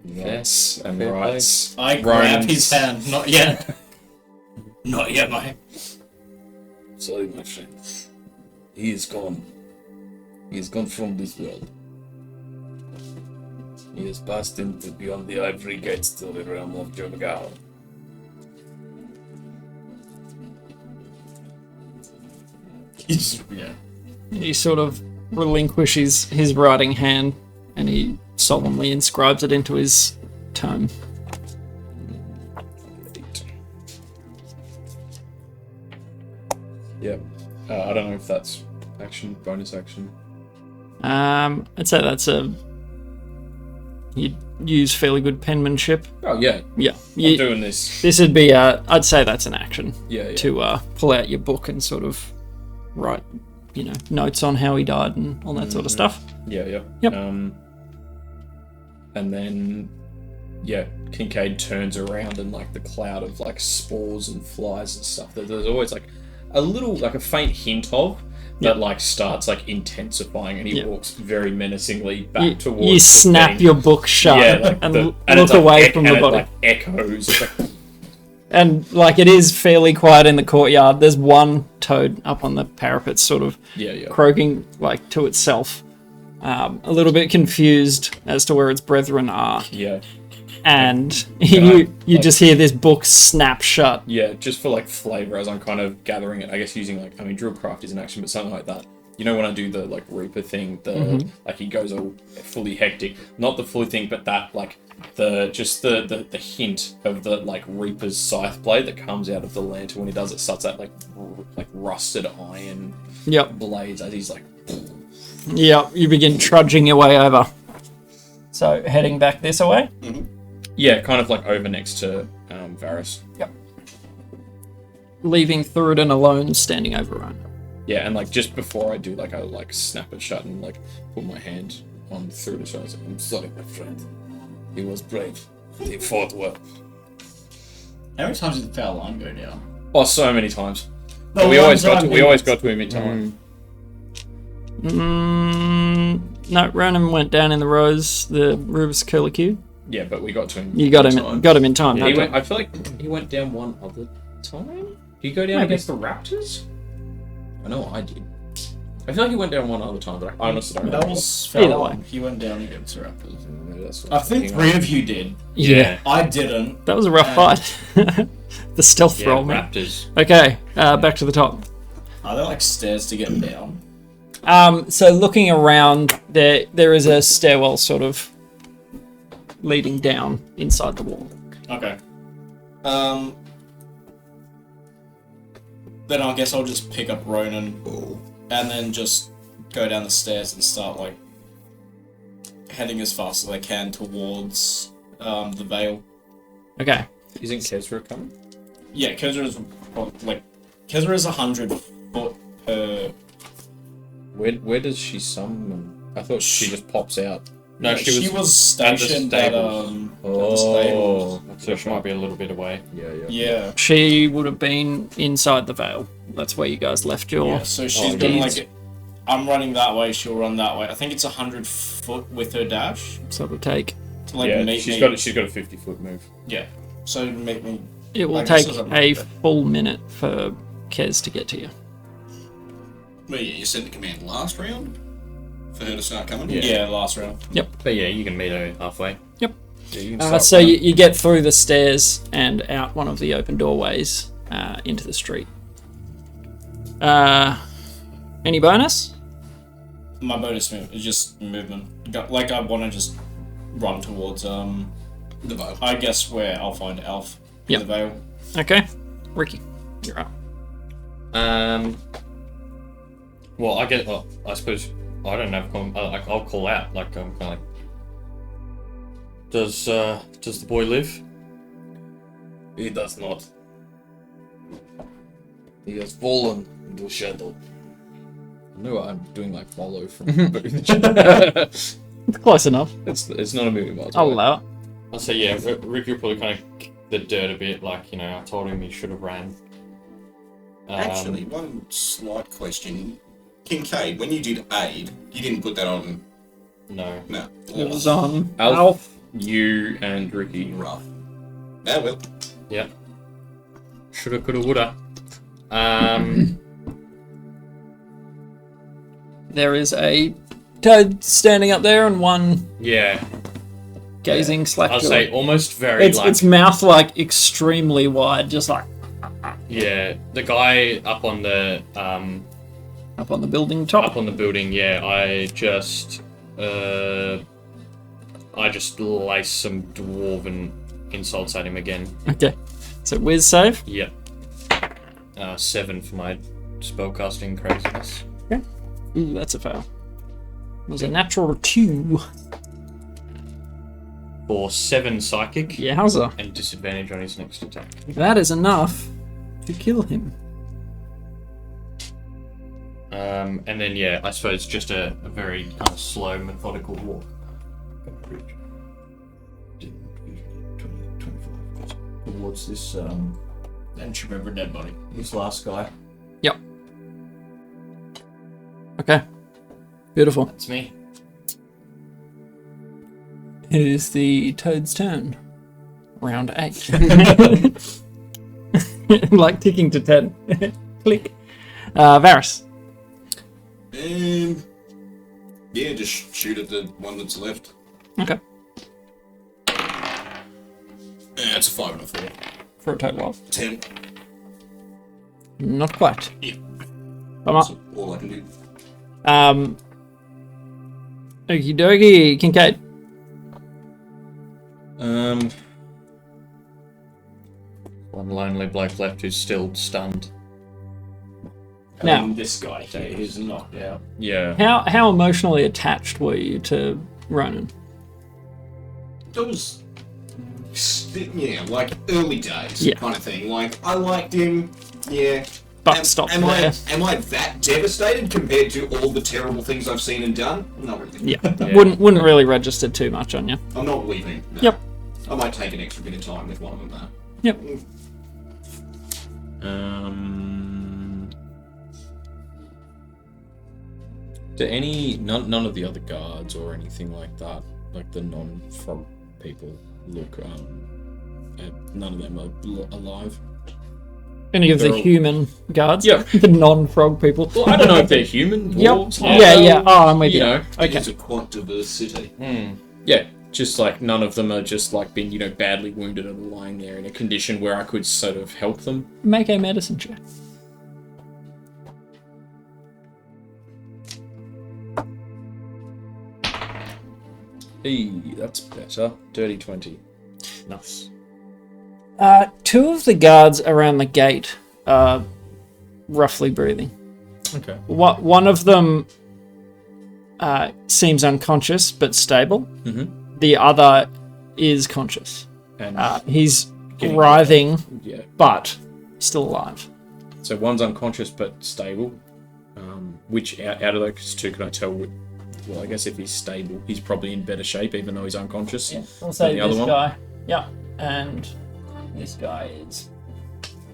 Yes, and writes. I grab Ronan's- his hand. Not yet. Not yet, mate. Sorry, my friend. He is gone. He is gone from this world. He has passed into beyond the ivory gates to the realm of Jomagal. Yeah. He sort of relinquishes his writing hand and he solemnly inscribes it into his tome. Yep. I don't know if that's action, bonus action. I'd say that's you'd use fairly good penmanship. Oh yeah, Yeah. I'm doing this. This would be I'd say that's an action. Yeah. To pull out your book and sort of write, notes on how he died and all that sort of stuff. Yeah. Yep. and then Kincaid turns around and like the cloud of like spores and flies and stuff. There's always like a little, like a faint hint of that like starts like intensifying, and he walks very menacingly back towards. You snap your book shut and look away from the body. It like echoes. And like it is fairly quiet in the courtyard. There's one toad up on the parapet, sort of croaking like to itself, a little bit confused as to where its brethren are. Yeah. And you just hear this book snap shut. Yeah, just for like flavour, as I'm kind of gathering it, I guess using like, I mean, Drillcraft is an action, but something like that. You know when I do the like Reaper thing, like he goes all fully hectic. Not the fully thing, but that like the hint of the like Reaper's scythe blade that comes out of the lantern when he does it, starts that like rusted iron blades as he's like. Yep, you begin trudging your way over. So heading back this way. Yeah, kind of like over next to Varys. Yep. Leaving Thuridin alone, standing over Ryan. Yeah, and like just before I do, like I like snap it shut and like put my hand on Thuridin. So I was like, I'm sorry, my friend. He was brave. He fought well. How many times did the foul line go down? Oh, so many times. No, we always got to him in time. No, Ronan went down in the Rose, the Rubus Curlicue. Yeah, but we got to him. You got him in time. Yeah, I feel like he went down one other time. Did he go down against the Raptors? I know I did. I feel like he went down one other time, but I honestly don't remember. That was foul line. He went down against the Raptors. I think 3 of you did. Yeah. I didn't. That was a rough fight. The stealth roll, man. Raptors. Okay, back to the top. Are there like stairs to get down? So looking around, there is a stairwell sort of leading down inside the wall. Okay. Then I guess I'll just pick up Ronan and then just go down the stairs and start like heading as fast as I can towards the Vale. Okay. Isn't Kezra coming? Yeah, Kezra is 100 foot per. Where does she summon? I thought she just pops out. No, she was stationed at the stable. So she might be a little bit away. Yeah. She would have been inside the Vale. That's where you guys left your... Yeah, so she's gonna like... I'm running that way, she'll run that way. I think it's 100 foot with her dash. So it'll take... To like meet she's me. got a 50-foot move. Yeah. So to make me... It will take a full minute for Kez to get to you. Well, yeah, you sent the command last round for her to start coming? Yeah, last round. Yep. But yeah, you can meet her halfway. Yep. Yeah, so you get through the stairs and out one of the open doorways into the street. Any bonus? My bonus move is just movement. Like I want to just run towards the Vale. I guess where I'll find Elf in the Vale. Okay. Ricky, you're up. Well, I suppose I don't know. I'll call out. Like I'm kind of like, does the boy live? He does not. He has fallen into shadow. I know I'm doing like follow from It's close enough. It's not a million miles I'll away. allow it. I'll say yeah. Ricky will probably kind of kick the dirt a bit. Like I told him he should have ran. Actually, one slight question. Kincaid, when you did aid, you didn't put that on... No. No. It was on Alf, you, and Ricky. Rough. Ah, well. Yeah. Shoulda, coulda, woulda. There is a toad standing up there and one gazing slack. I'll say almost very its mouth like extremely wide, just like... Yeah, the guy up on the building top. Up on the building, yeah. I just lace some dwarven insults at him again. Okay, so whiz save. Yep. 7 for my spellcasting craziness. Okay. Ooh, that's a fail. It was a natural 2. For 7 psychic. Yowza. And disadvantage on his next attack. That is enough to kill him. And then I suppose just a very kind of slow, methodical walk. towards this and remember dead body. This last guy. Yep. Okay. Beautiful. That's me. It is the toad's turn. Round 8. Like ticking to 10. Click. Varys. Yeah, just shoot at the one that's left. Okay. Yeah, it's a 5 and a 4. For a total of 10. not quite. Yeah. Come That's all I can do. on. Okie dokie, Kincaid. One lonely bloke left who's still stunned. Now, This guy here is knocked out. Yeah. how emotionally attached were you to Ronan? It was, yeah, like early days Yeah. kind of thing. Like, I liked him, yeah. But stop am there. am I that devastated compared to all the terrible things I've seen and done? Not really. Yeah. Yeah. Wouldn't really register too much on you. I'm not weeping. No. Yep. I might take an extra bit of time with one of them though. Yep. Do none of the other guards or anything like that, like the non-frog people, look? None of them are alive. Any of the They're all- human guards? Yeah. The non-frog people? Well, I don't know if they're human. Yep. Dwarves, Yeah. Oh, I'm with you. know. Okay. It's a quite diverse city. Yeah, just like none of them are just like been, badly wounded and lying there in a condition where I could sort of help them. Make a medicine check. Hey, that's better. Dirty 20. Nice. Two of the guards around the gate are roughly breathing. Okay. One of them seems unconscious but stable. Mm-hmm. The other is conscious. And He's Getting- writhing, yeah. but still alive. So one's unconscious but stable. Which out of those two can I tell? Well, I guess if he's stable, he's probably in better shape, even though he's unconscious. Yeah. We'll than say the other this one. guy. Yeah. And this guy is,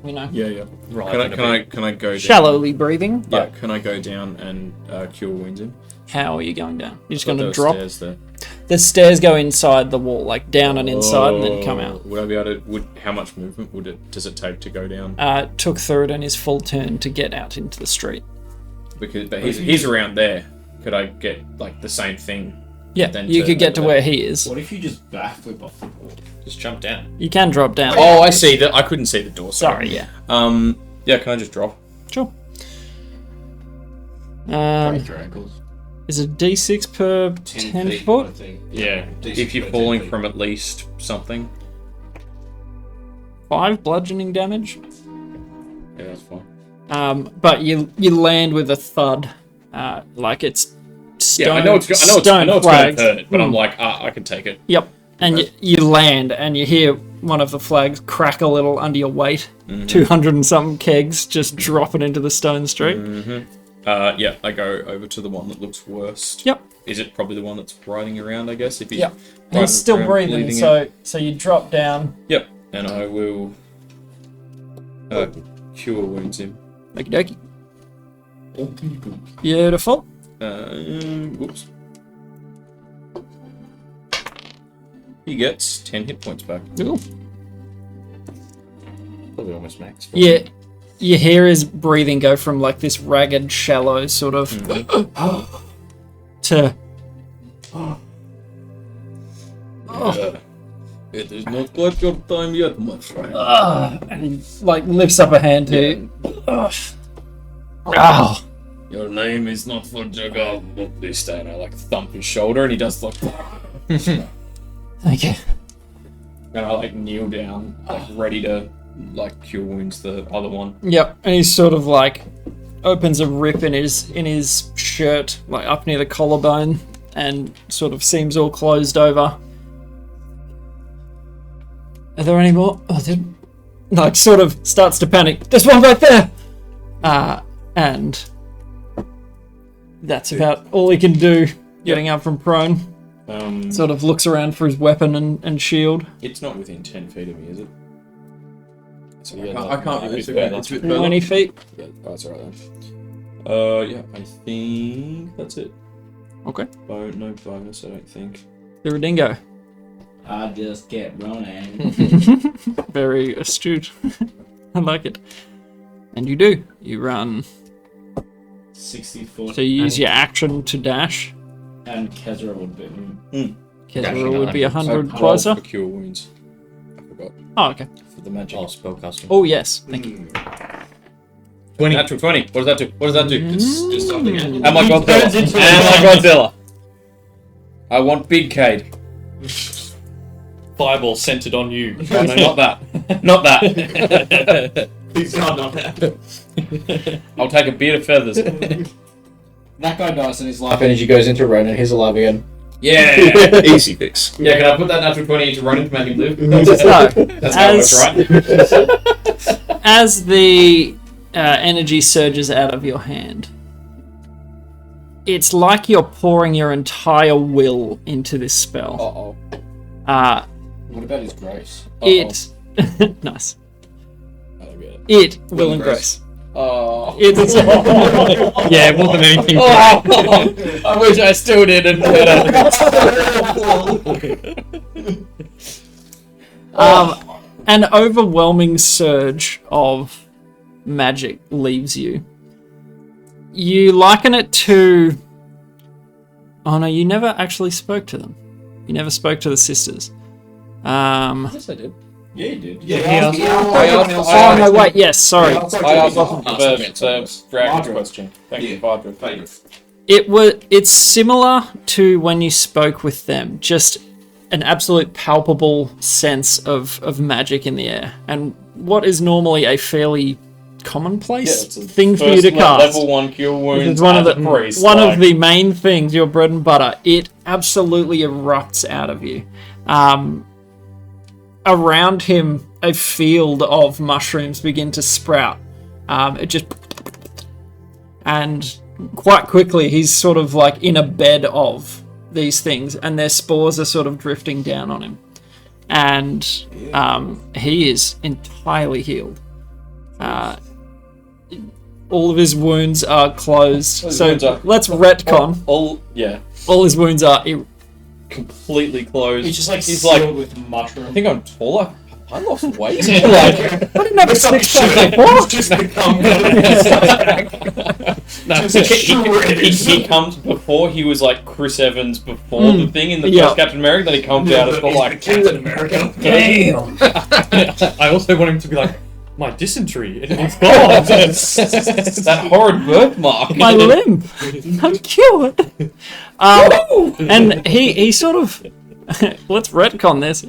Yeah. Right. Can I go down? shallowly breathing. Yeah. But Can I go down and cure wounds him? how are you going down? You're just Thought going to there drop. were stairs there. The stairs go inside the wall, like down and inside, and then come out. Would I be able to? How much movement does it take to go down? Took Thurdan his full turn to get out into the street. But he's around there. Could I get like the same thing? Yeah, Then you turn could get to over where there. he is. What if you just backflip off the wall? Just jump down. You can drop down. Oh, I see that. I couldn't see the door. Sorry, yeah. Yeah. Can I just drop? Sure. Break your ankles. Is it D6 per 10 feet, foot? I think. Yeah. Decent If you're for 10 falling feet. from at least something. 5 bludgeoning damage. Yeah, that's fine. But you land with a thud, like it's stone. Yeah, I know it's going to flags. hurt, but I'm like, I can take it. Yep. And you land, and you hear one of the flags crack a little under your weight. 200 and something kegs just dropping into the stone street. Yeah, I go over to the one that looks worst. Yep. Is it probably the one that's riding around, I guess? If he's Yep. riding He's still around, breathing, bleeding out? so you drop down. Yep. And I will cure wounds him. Okie dokie. Beautiful. Whoops. He gets 10 hit points back. Cool. Probably almost max. Yeah, you hear his breathing go from like this ragged, shallow sort of to It is not quite your time yet, my friend. and he like lifts up a hand to you. Ow. Your name is not for Jagal, but this day. And I like thump his shoulder, and he does like. Thank you. And I like kneel down, like ready to like cure wounds the other one. Yep, and he sort of like opens a rip in his shirt, like up near the collarbone, and sort of seems all closed over. Are there any more? Like sort of starts to panic. There's one right there. And that's about all he can do. Getting up from prone, sort of looks around for his weapon and shield. It's not within 10 feet of me, is it? So yeah, I can't do this. fair, It's a bit 20 feet. Yeah, that's alright then. Yeah, I think that's it. Okay. No bonus, I don't think. The Redingo. I just kept running. Very astute. I like it. And you do. You run. 60 foot. So you use your action to dash. And Kezra would be. Kezra would be 100 So closer. for cure wounds. I forgot. Oh, okay. For the magic. Oh, spellcasting. Oh, yes. Thank you. 20. Natural 20. What does that do? What does that do? It's just something. Am I Godzilla? Am I Godzilla? I want Big Cade. Fireball centered on you. Oh, no, not that. Not that. Please God, not. I'll take a beard of feathers. That guy dies and his life energy goes into Ren and he's alive again. Yeah. Easy fix. Yeah, can I put that natural 20 into Ronan to make him live? So, That's how it works, right? as the energy surges out of your hand, it's like you're pouring your entire will into this spell. Uh-oh. What about his grace? It nice. I don't get it. It will and grace. Oh. It's Yeah, it wasn't anything. Oh, I wish I still didn't. an overwhelming surge of magic leaves you. You liken it to. Oh no, you never actually spoke to them. You never spoke to the sisters. Yes, I did. Yeah, he did. Oh no, wait. Yes, sorry. I asked the dragon question. Thank you, Father. It's similar to when you spoke with them. Just an absolute palpable sense of magic in the air, and what is normally a fairly commonplace thing for you to cast. Level 1 cure wounds. It's one of as a priest, of the main things, your bread and butter. It absolutely erupts out of you. Around him, a field of mushrooms begin to sprout. It just, and quite quickly, he's sort of like in a bed of these things, and their spores are sort of drifting down on him, and he is entirely healed. All of his wounds are closed. Let's retcon. All his wounds are completely closed. He's just like he's sealed like, with mushrooms. I think I'm taller. I lost weight. I didn't have a six-pack before. Just become. He comes before he was like Chris Evans before the thing in the first Captain America. Then he comes out as like Captain America. damn. I also want him to be like, my dysentery, it's gone. That horrid birthmark. My limb. I'm cured. And he sort of. Let's retcon this.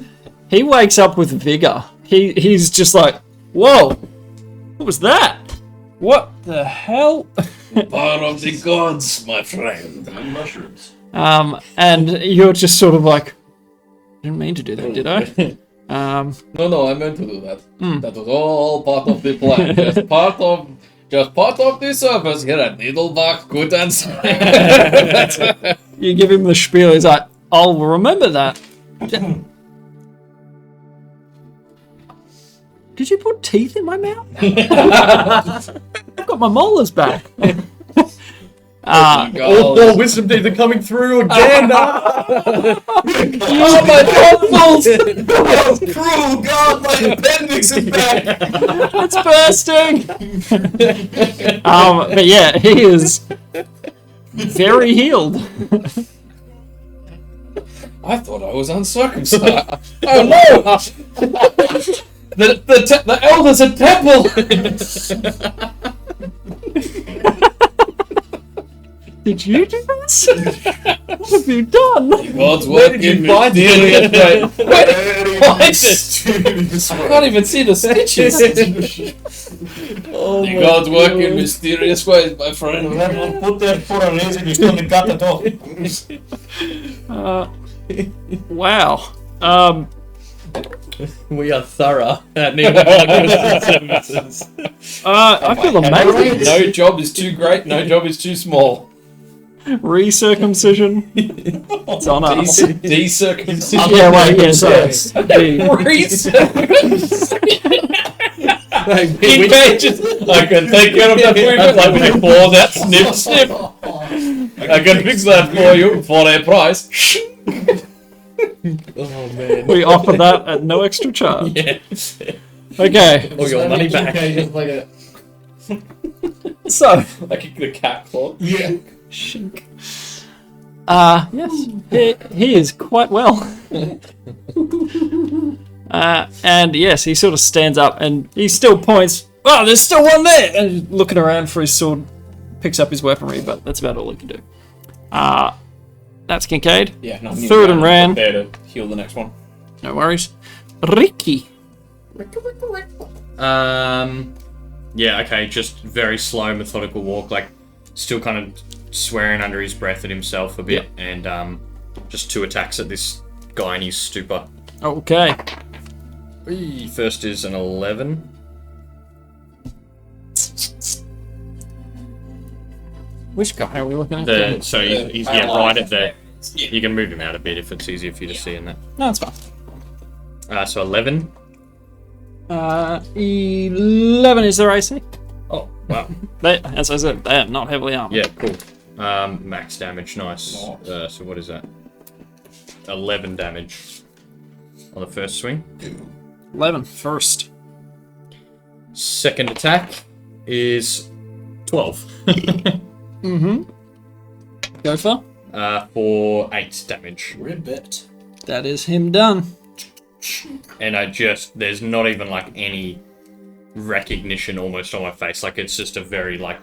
He wakes up with vigor. He's just like, whoa, what was that? What the hell? Power of the gods, my friend. And mushrooms. And you're just sort of like, I didn't mean to do that, did I? No, I meant to do that. That was all part of the plan. Just part of the service here at Needlebach, good answer. You give him the spiel. He's like, I'll remember that. Did you put teeth in my mouth? I've got my molars back. All wisdom teeth are coming through again. Oh my tonsils! Cruel God, my appendix is back. It's bursting. But yeah, he is very healed. I thought I was uncircumcised. Oh no! The elders at temple! Did you do this? What have you done? God's working mysterious ways. Where did you find it? I can't even see the stitches. The God's working in mysterious ways, my friend. Put there for a reason, you still got the dog. Wow. We are thorough at Needlebach Services. I feel amazing. No job is too great. No job is too small. Recircumcision. It's on us. Decircumcision. Yeah, wait, yeah, sorry. Recircumcision. Engages. I can take care of that for you. Like when you pour that, snip, snip. I can fix that for you for a price. Oh man. We offer that at no extra charge. Yeah. Okay. Or your money back. Just like a, So, Like the cat claw. yeah. shink. Yes, he is quite well. And yes, he sort of stands up and he still points. Oh, there's still one there! And he's looking around for his sword, picks up his weaponry, but that's about all he can do. That's Kincaid. Yeah, no, Third and ran. There to heal the next one. No worries. Ricky. Yeah, okay, just very slow, methodical walk, like still kind of swearing under his breath at himself a bit, and just 2 attacks at this guy in his stupor. Okay. First is an 11. Which guy are we looking at? So he's right at there. You can move him out a bit if it's easier for you to see in that. No, it's fine. So 11. 11 is their AC. Oh, wow. They, as I said, they are not heavily armored. Yeah, cool. Max damage, nice. So what is that? 11 damage on the first swing. 11 first. Second attack is 12. Go for. For 8 damage. Ribbit. That is him done. And there's not even like any recognition almost on my face. Like it's just a very like,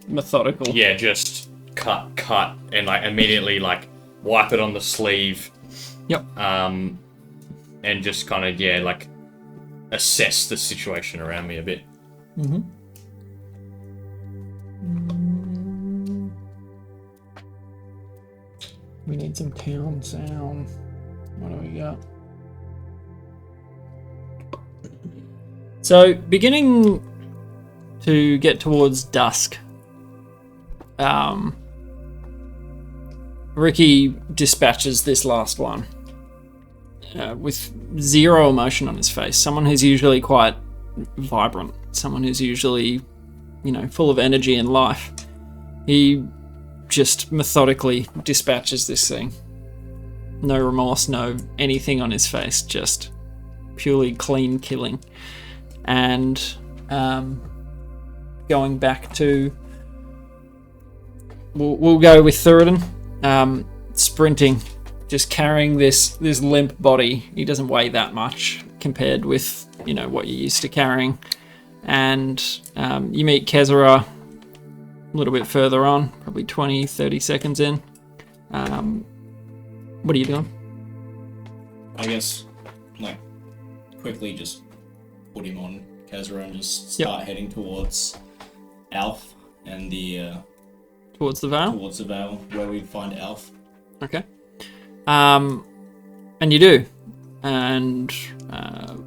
Methodical. yeah, just cut, and like immediately like wipe it on the sleeve. Yep. And just kind of, yeah, like assess the situation around me a bit. We need some town sound. What do we got? So, beginning to get towards dusk, Ricky dispatches this last one with zero emotion on his face. Someone who's usually quite vibrant, someone who's usually, full of energy and life. He just methodically dispatches this thing. No remorse, no anything on his face, just purely clean killing. And going back to, we'll go with Thuridin, sprinting, just carrying this limp body. He doesn't weigh that much compared with what you're used to carrying. And you meet Kezra a little bit further on, probably 20-30 seconds in. What are you doing? I guess, quickly just put him on Kezra and just start heading towards Alf and Towards the Vale? towards the Vale, where we'd find Alf. Okay. And you do. And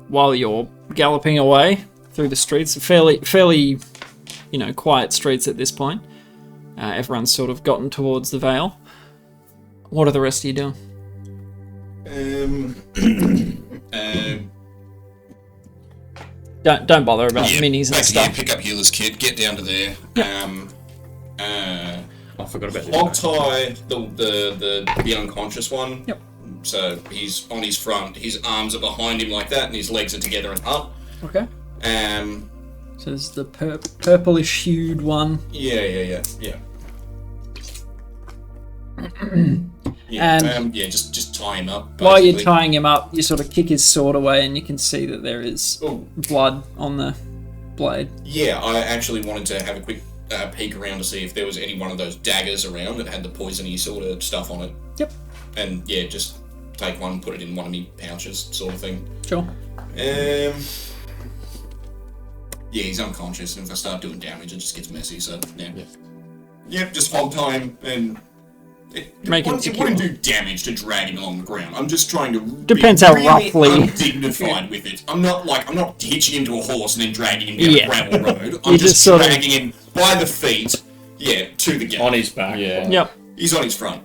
while you're galloping away through the streets, fairly, quiet streets at this point. Everyone's sort of gotten towards the Vale. What are the rest of you doing? Don't bother about minis and stuff. Pick up healer's kit, get down to there. I forgot about Hog this. tie the unconscious one. Yep. So he's on his front, his arms are behind him like that, and his legs are together and up. Okay. Um. So there's the purplish hued one. Yeah. And just tie him up. while you're basically. tying him up, you sort of kick his sword away, and you can see that there is blood on the blade. Yeah, I actually wanted to have a quick peek around to see if there was any one of those daggers around that had the poisony sort of stuff on it. Yep. And yeah, just take one, put it in one of me pouches, sort of thing. Sure. Yeah, he's unconscious, and if I start doing damage, it just gets messy. So yeah. Yep, just hog time and. It wouldn't do damage to drag him along the ground. I'm just trying to Depends be how really roughly. undignified with it. I'm not hitching him to a horse and then dragging him down a gravel road. I'm You just just sort of- dragging him by the feet, to the gate. On his back. Yeah. Yep. He's on his front.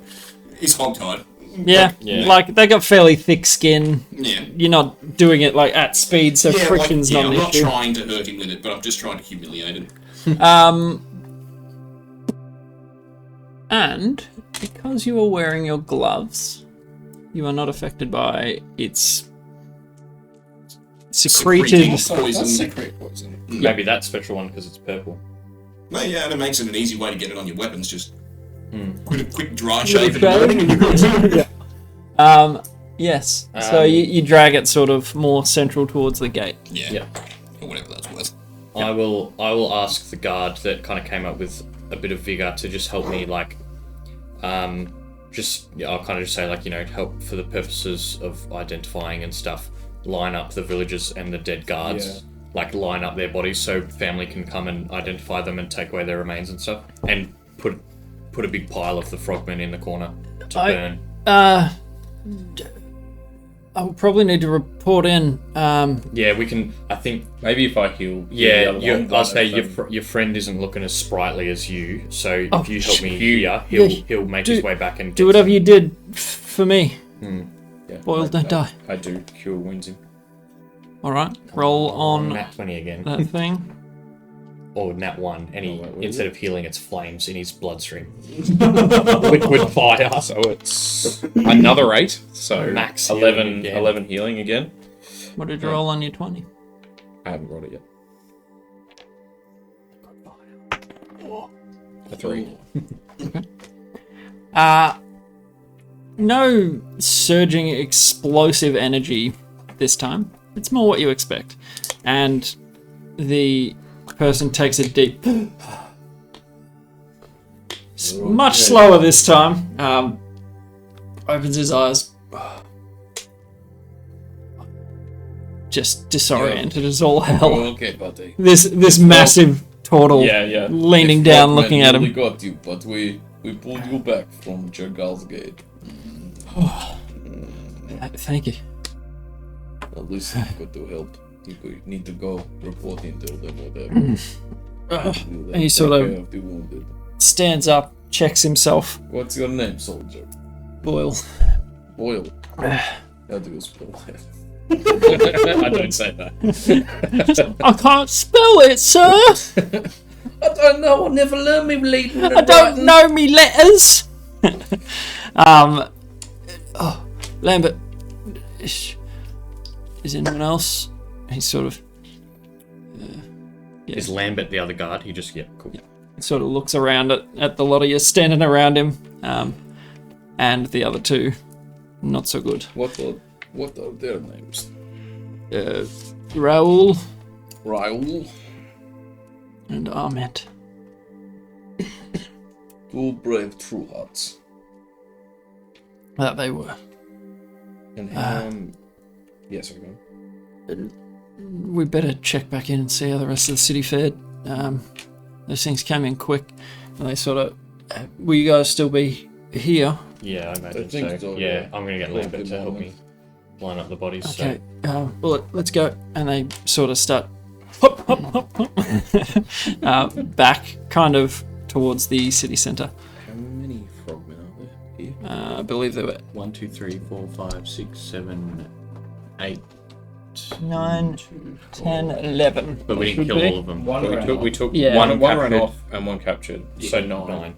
He's hog-tied. Yeah, Yeah. like they got fairly thick skin. Yeah. You're not doing it like at speed, so Yeah, friction's not I'm an not issue. trying to hurt him with it, but I'm just trying to humiliate him. And because you are wearing your gloves, you are not affected by its secreted. Poison. Secret poison. Maybe that special one because it's purple. Well, yeah, and it makes it an easy way to get it on your weapons. Just quick dry Little shave in the morning and you're good. Yes. So you drag it sort of more central towards the gate. Yeah. Or whatever that's worth. I will ask the guard that kind of came up with a bit of vigor to just help me, like, I'll kind of just say, like, help for the purposes of identifying and stuff, line up the villagers and the dead guards, like line up their bodies so family can come and identify them and take away their remains and stuff, and put a big pile of the frogmen in the corner to burn. I'll probably need to report in. Yeah, we can. I think. Maybe if I heal. Yeah, I'll say your friend isn't looking as sprightly as you. So if you help me here, he'll make his way back and do whatever you did for me. Yeah, Boyle, don't die. I do cure wounds him. All right, roll on nat 20 again, that thing. or nat 1, and instead of healing, it's flames in his bloodstream. Liquid fire. So it's another 8. So Max 11, healing again. 11 healing again. What did you roll on your 20? I haven't rolled it yet. A 3. No surging explosive energy this time. It's more what you expect. And the person takes a deep... much slower this time. Opens his eyes. Just disoriented as all hell. Okay, buddy. This massive turtle Yeah. leaning down looking at We him. got you, but we pulled you back from Jergal's Gate. Thank you. At least you got to help. You need to go report and tell them whatever. He sort of- Take care the wounded. Stands up, checks himself. What's your name, soldier? Boyle. Boyle. How do you spell that? I don't say that. I can't spell it, sir. I don't know. I never learned me reading. I don't know me letters. Lambert. Is anyone else? He's sort of Is Lambert the other guard? He just, cool. sort of looks around at the lot of you standing around him, and the other two, not so good. What are their names? Raoul Raoul. and Ahmed. Two brave true hearts. That they were. And yes, go on. We better check back in and see how the rest of the city fared. Those things came in quick, and they sort of. Will you guys still be here? Yeah, I imagine I think so, Yeah, yeah. I'm going to get Lambert to help me line up the bodies. Okay. Well, let's go. And they sort of start hop, hop, hop, hop, back, kind of towards the city centre. How many frogmen are there here? I believe there were 1, 2, 3, 4, 5, 6, 7, 8. 9, 10, 11. But we didn't kill all of them. We took Yeah. one ran captured. off and one captured. So 9.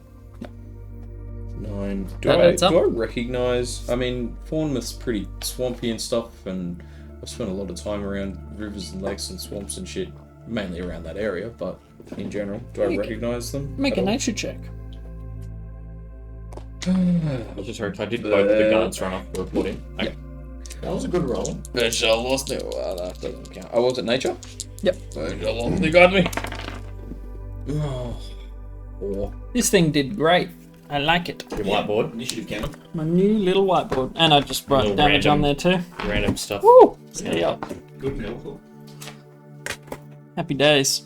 9. Do That I adds up. recognise? I mean, Bournemouth's pretty swampy and stuff, and I've spent a lot of time around rivers and lakes and swamps and shit, mainly around that area. But in general, do I recognise them? Make a at all? nature check. I just heard I did both the guards run off the report in. Okay. That was a good roll. They shall lost me. Well, that doesn't count. Oh, was it nature? Yep. They shall lost me. Got me. Oh. 4. This thing did great. I like it. Your whiteboard, Initiative counter. My new little whiteboard. And I just wrote Little damage on random- there too. random stuff. Woo! Steady up. Good meal. Happy days.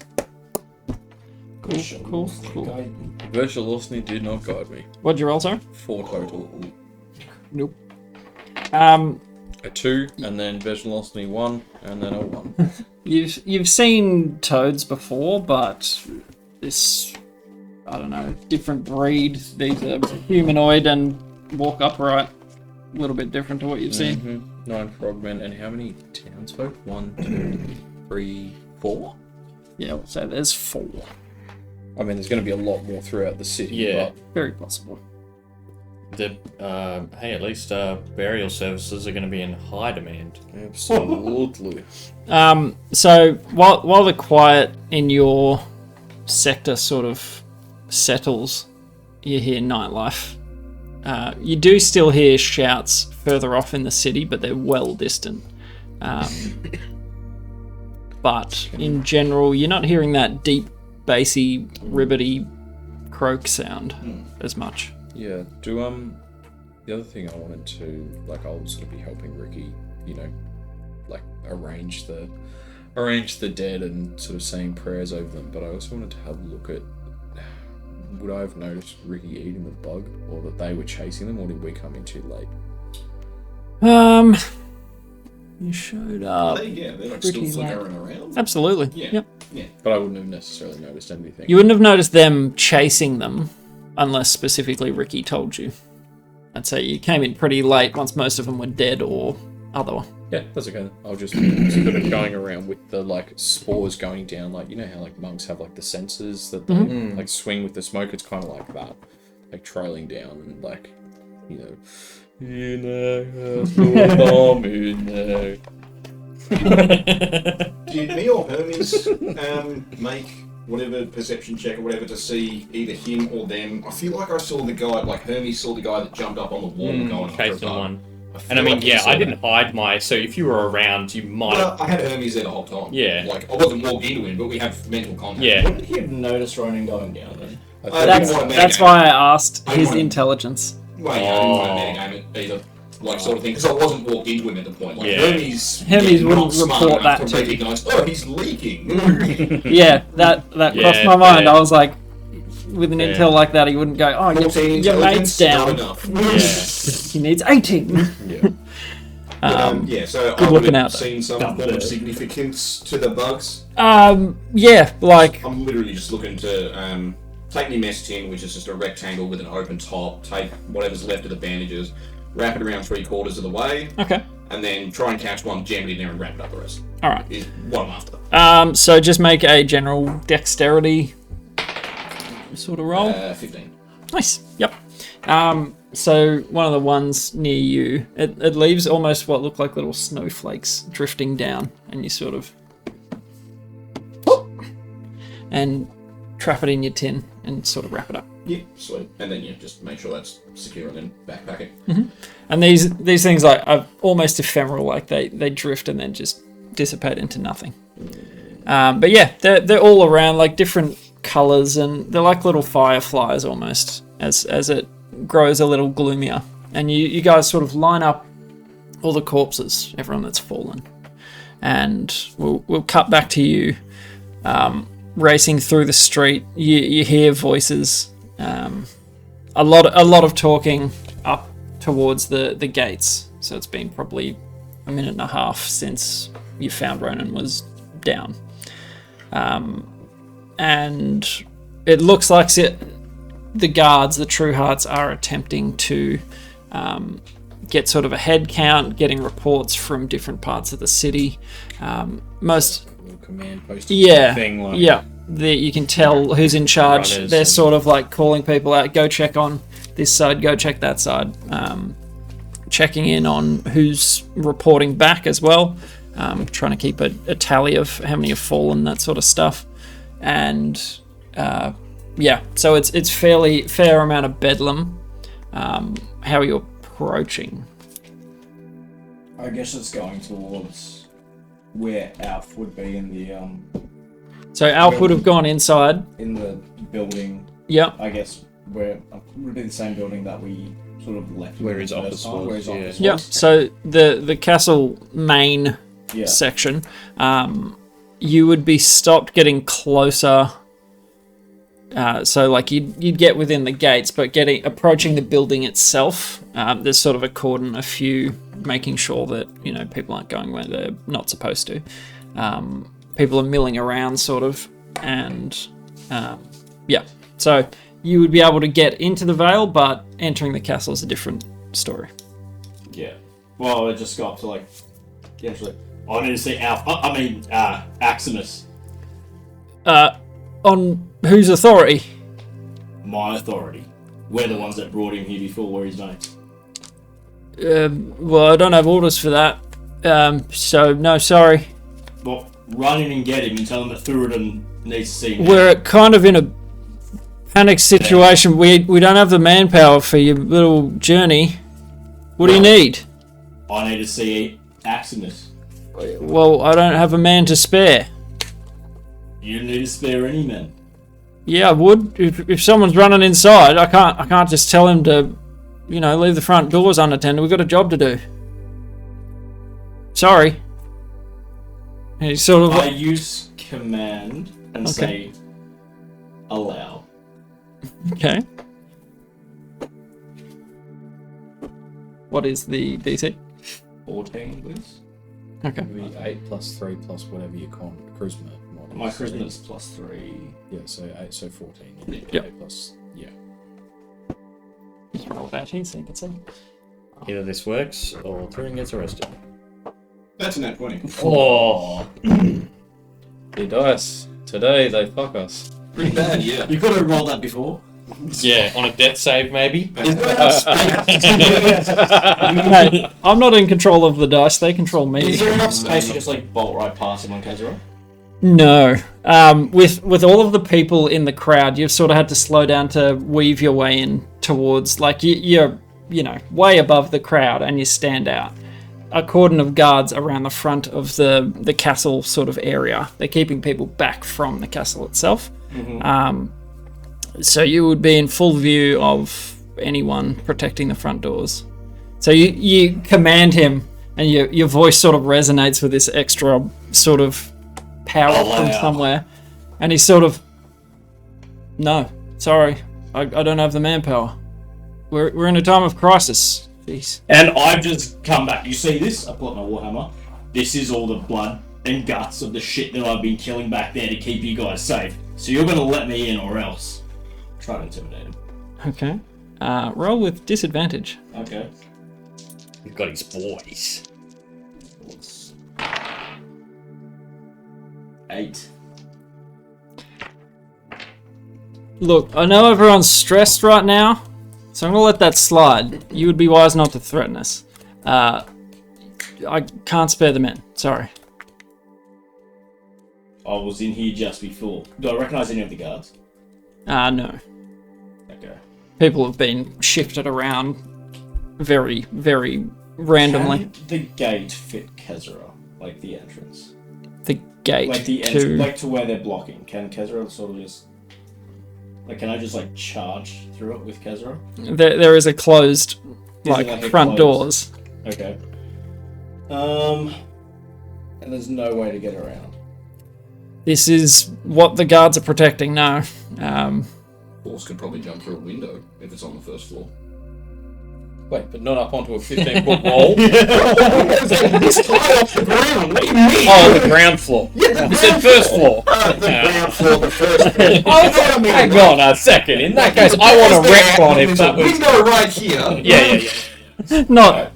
Cool. Virtual lost me. Did not guide me. What'd you roll, sir? 4 total. Nope. A 2, and then Virtual lost me 1, and then a 1. You've seen toads before, but this, I don't know, different breed. These are humanoid and walk upright. little bit different to what you've seen. Mm-hmm. 9 frogmen, and how many townsfolk? 1, 2, 3, 4? Yeah, we'll say there's 4. I mean, there's going to be a lot more throughout the city. Yeah. Very possible. Hey, at least burial services are going to be in high demand. But absolutely. So while the quiet in your sector sort of settles, you hear nightlife. You do still hear shouts further off in the city, but they're well distant. But in general, you're not hearing that deep, bassy, ribbity croak sound as much. Yeah. The other thing I wanted to, like, I'll sort of be helping Ricky, you know, like arrange the dead and sort of saying prayers over them. But I also wanted to have a look at, would I have noticed Ricky eating the bug, or that they were chasing them, or did we come in too late? You showed up. They're like still pretty flickering around. Absolutely. Yeah. Yep. But I wouldn't have necessarily noticed anything. You wouldn't have noticed them chasing them unless specifically Ricky told you. I'd say you came in pretty late once most of them were dead or other. Yeah, that's okay. I'll just sort of going around with the like spores going down, like, you know how like monks have like the sensors that they like swing with the smoke. It's kind of like that, like trailing down and like, you know. Did me or Hermes make whatever perception check or whatever to see either him or them? I feel like I saw the guy, like Hermes saw the guy that jumped up on the wall going Case after in a bug. one. feel And I mean, like he yeah, saw I that. didn't hide my. So if you were around, you might. Well, I had Hermes there the whole time. Yeah. Like, I wasn't walked into him, but we have mental contact. Yeah. Wouldn't he have noticed Ronan going down then? That's why I asked his intelligence. Well, yeah, I didn't want to metagame it either. Like, sort of thing, because I wasn't walked into him at the point. Like, Yeah. Hermes Hermes not wouldn't smart report enough that to to you. recognise, oh, he's leaking. Yeah, that crossed my mind. fair. I was like, with an Fair. intel like that, he wouldn't go, oh, 14 your mate's intelligence, down. not enough. Yeah. He needs 18. Yeah. Yeah, so good I would looking have out, though. seen some form of significance to the bugs. Yeah, like, I'm literally just looking to take my mess tin, which is just a rectangle with an open top, take whatever's left of the bandages, wrap it around 3/4 of the way, okay, and then try and catch one, jam it in there, and wrap it up the rest. all right. Is what I'm after. So just make a general dexterity sort of roll. 15. Nice. Yep. So one of the ones near you, it leaves almost what look like little snowflakes drifting down, and you sort of and trap it in your tin and sort of wrap it up. Yeah, sweet. And then just make sure that's secure and then backpack it. And these things are almost ephemeral, like they drift and then just dissipate into nothing. But yeah, they're all around, like different colors, and they're like little fireflies almost as it grows a little gloomier. And you guys sort of line up all the corpses, everyone that's fallen, and we'll cut back to you racing through the street. You hear voices, a lot of talking up towards the gates. So it's been probably a minute and a half since you found Ronan was down. And it looks like the guards, the True Hearts, are attempting to get sort of a head count, getting reports from different parts of the city. Most, Little command post yeah, thing. Like, yeah. You can tell who's in charge. Runners They're and- sort of like calling people out. Go check on this side. Go check that side. Checking in on who's reporting back as well. Trying to keep a tally of how many have fallen, that sort of stuff. And yeah, so it's fair amount of bedlam. How are you approaching? I guess it's going towards where Alf would be in the So Alf would have gone inside. building. Yep. I guess where would be the same building that we sort of left. Where in his the first office time, was, Where his yeah. office Yep. was. So the castle main Yeah. section, you would be stopped getting closer. So like you'd get within the gates, but approaching the building itself, there's sort of a cordon, a few, making sure that people aren't going where they're not supposed to. People are milling around, sort of, and yeah. So you would be able to get into the Vale, but entering the castle is a different story. Yeah. Well, I just got up to like. Yeah, actually. I need to see Aximus. On whose authority? My authority. We're the ones that brought him here before. We're his mates. Well, I don't have orders for that. So no, sorry. Well, run in and get him and tell him that Thuridin needs to see him. We're kind of in a panic situation. We don't have the manpower for your little journey. What do you need? I need to see Aximus. Well, I don't have a man to spare. You need to spare any men. Yeah, I would. If someone's running inside, I can't just tell him to, leave the front doors unattended. We've got a job to do. Sorry. And he's sort of. I use command and say, allow. Okay. What is the DC? 14, please. Okay. It'll be 8 plus 3 plus whatever your charisma. My charisma's plus 3. Yeah, so 8, so 14. Yeah. Yep. 8 plus, yeah. You can roll that so you can see. Either this works or Thurin gets arrested. That's a nat 20. Oh. The dice. Today they fuck us. Pretty bad, yeah. You could have rolled that before. Yeah, on a death save maybe. Hey, I'm not in control of the dice, they control me. Is there enough space to just like bolt right past him on Kazura? No. With all of the people in the crowd, you've sort of had to slow down to weave your way in towards, like, you're way above the crowd and you stand out. A cordon of guards around the front of the castle sort of area. They're keeping people back from the castle itself. Mm-hmm. So you would be in full view of anyone protecting the front doors. So you command him, and your voice sort of resonates with this extra sort of power from somewhere. And he's sort of, no, sorry, I don't have the manpower. We're in a time of crisis. Jeez. And I've just come back. You see this? I pull out my warhammer. This is all the blood and guts of the shit that I've been killing back there to keep you guys safe. So you're gonna let me in, or else. Try to intimidate him. Okay. Roll with disadvantage. Okay. He's got his boys. 8. Look, I know everyone's stressed right now, so I'm gonna let that slide. You would be wise not to threaten us. I can't spare the men. Sorry. I was in here just before. Do I recognise any of the guards? No. Okay. People have been shifted around very, very randomly. Can the gate fit Kezra? Like the entrance? The gate Like the to... like to where they're blocking. Can Kezra sort of just... Like, can I just, like, charge through it with Kezra? There is a closed, like a front closed- doors. Okay. And there's no way to get around. This is what the guards are protecting now. Horse can probably jump through a window if it's on the first floor. Wait, but not up onto a 15-foot wall? It's high off the ground. What do you mean? Oh, the ground floor. You said first floor. The ground floor, the first floor. Oh, hang on a second. In that case, I want to retcon if that was... Window right here. Yeah. Not...